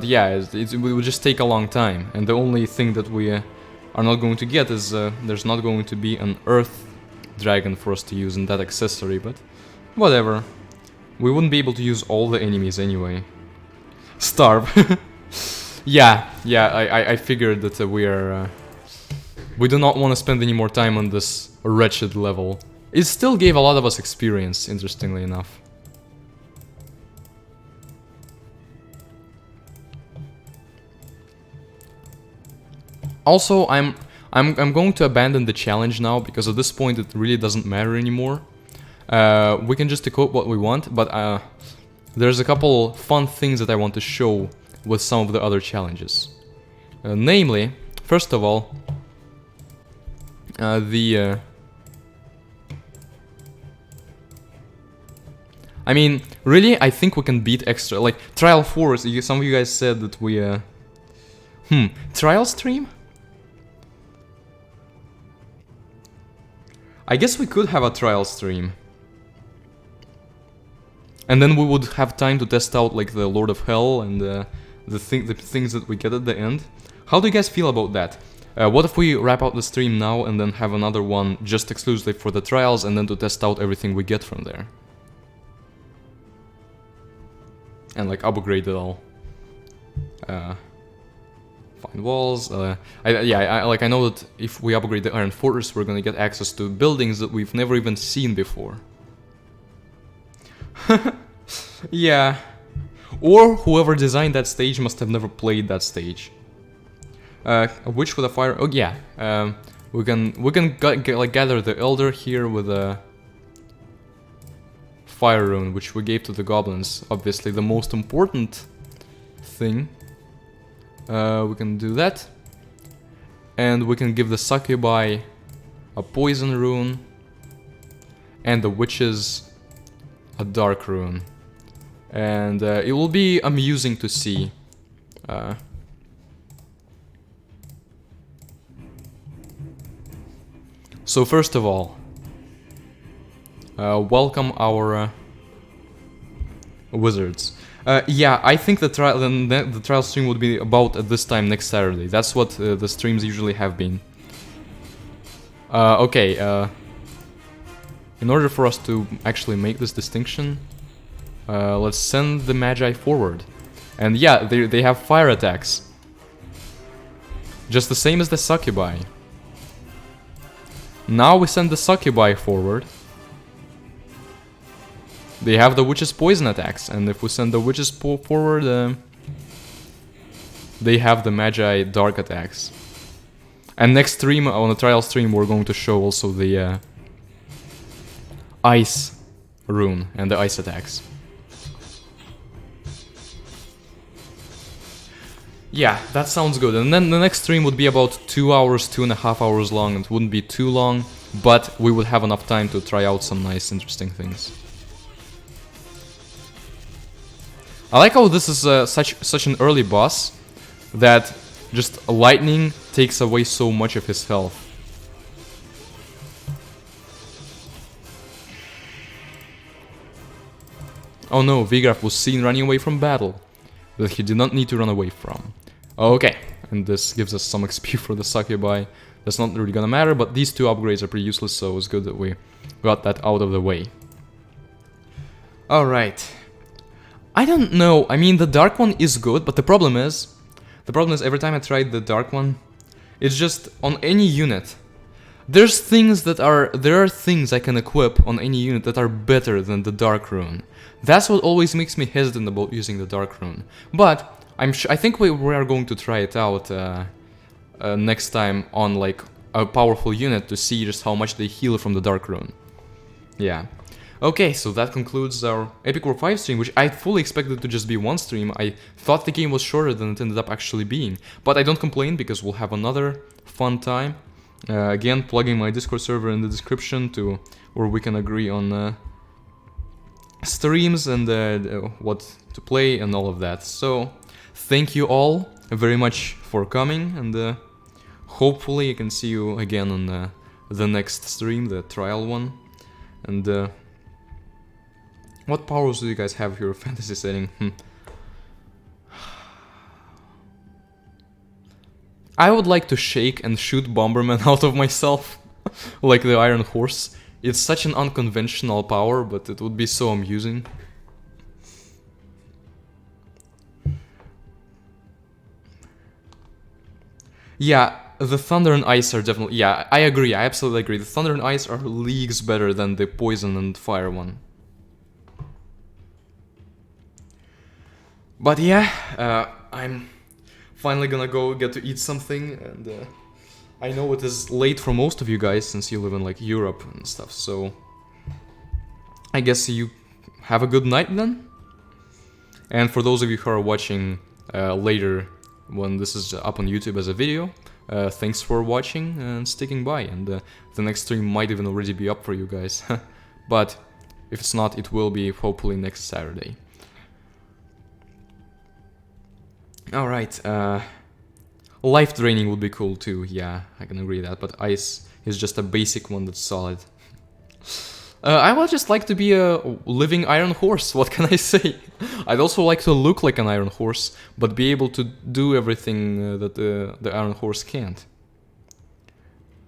yeah, it will just take a long time. And the only thing that we are not going to get is there's not going to be an Earth Dragon for us to use in that accessory, but whatever. We wouldn't be able to use all the enemies anyway. Starve. Yeah, I figured that we do not want to spend any more time on this wretched level. It still gave a lot of us experience, interestingly enough. Also, I'm going to abandon the challenge now, because at this point it really doesn't matter anymore. We can just equip what we want, but there's a couple fun things that I want to show with some of the other challenges. Namely, first of all, I mean, really, I think we can beat extra. Like, Trial 4, some of you guys said that we... Trial stream? I guess we could have a trial stream. And then we would have time to test out, like, the Lord of Hell and the things that we get at the end. How do you guys feel about that? What if we wrap out the stream now and then have another one just exclusively for the trials and then to test out everything we get from there? And like upgrade it all. Find walls. I know that if we upgrade the Iron Fortress, we're gonna get access to buildings that we've never even seen before. Yeah. Or whoever designed that stage must have never played that stage. A witch with a fire. Oh yeah. We can like gather the Elder here with a fire rune, which we gave to the goblins. Obviously, the most important thing. We can do that, and we can give the succubi a poison rune, and the witches a dark rune, and it will be amusing to see. So first of all, welcome our wizards. Yeah, I think the trial stream would be about at this time next Saturday. That's what the streams usually have been. Okay, in order for us to actually make this distinction, let's send the Magi forward. And yeah, they have fire attacks. Just the same as the succubi. Now we send the succubi forward. They have the witch's poison attacks, and if we send the witches forward, they have the Magi dark attacks. And next stream, on the trial stream, we're going to show also the ice rune and the ice attacks. Yeah, that sounds good. And then the next stream would be about 2 hours, 2.5 hours long. It wouldn't be too long, but we would have enough time to try out some nice, interesting things. I like how this is such an early boss that just lightning takes away so much of his health. Oh no, Vigraf was seen running away from battle that he did not need to run away from. Okay, and this gives us some XP for the succubi. That's not really gonna matter, but these two upgrades are pretty useless, so it's good that we got that out of the way. Alright. I don't know, I mean the dark one is good, but the problem is every time I tried the dark one, it's just on any unit. There are things I can equip on any unit that are better than the dark rune. That's what always makes me hesitant about using the dark rune. But I think we are going to try it out next time on like a powerful unit to see just how much they heal from the Dark Rune. Yeah. Okay, so that concludes our Epic War 5 stream, which I fully expected to just be one stream. I thought the game was shorter than it ended up actually being. But I don't complain because we'll have another fun time. Again, plugging my Discord server in the description to where we can agree on streams and what to play and all of that. So, thank you all very much for coming, and hopefully I can see you again on the next stream, the trial one. And what powers do you guys have here? Fantasy setting? I would like to shake and shoot Bomberman out of myself, like the Iron Horse. It's such an unconventional power, but it would be so amusing. Yeah, the Thunder and Ice are definitely... Yeah, I agree, I absolutely agree. The Thunder and Ice are leagues better than the Poison and Fire one. But yeah, I'm finally gonna go get to eat something, and I know it is late for most of you guys since you live in like Europe and stuff, so I guess you have a good night then. And for those of you who are watching later when this is up on YouTube as a video, thanks for watching and sticking by, and the next stream might even already be up for you guys. But if it's not, it will be hopefully next Saturday. Alright, life draining would be cool too, yeah, I can agree with that, but ice is just a basic one that's solid. I would just like to be a living Iron Horse, what can I say? I'd also like to look like an Iron Horse, but be able to do everything that the Iron Horse can't.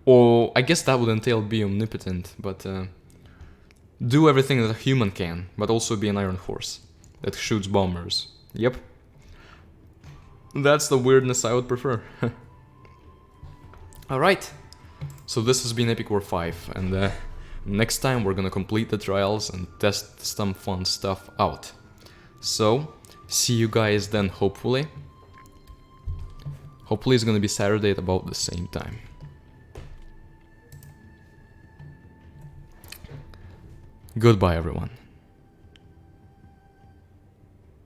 Or, I guess that would entail be omnipotent, but do everything that a human can, but also be an Iron Horse that shoots bombers. Yep. That's the weirdness I would prefer. Alright, so this has been Epic War 5, and next time we're gonna complete the trials and test some fun stuff out. So, see you guys then, hopefully. Hopefully it's gonna be Saturday at about the same time. Goodbye, everyone.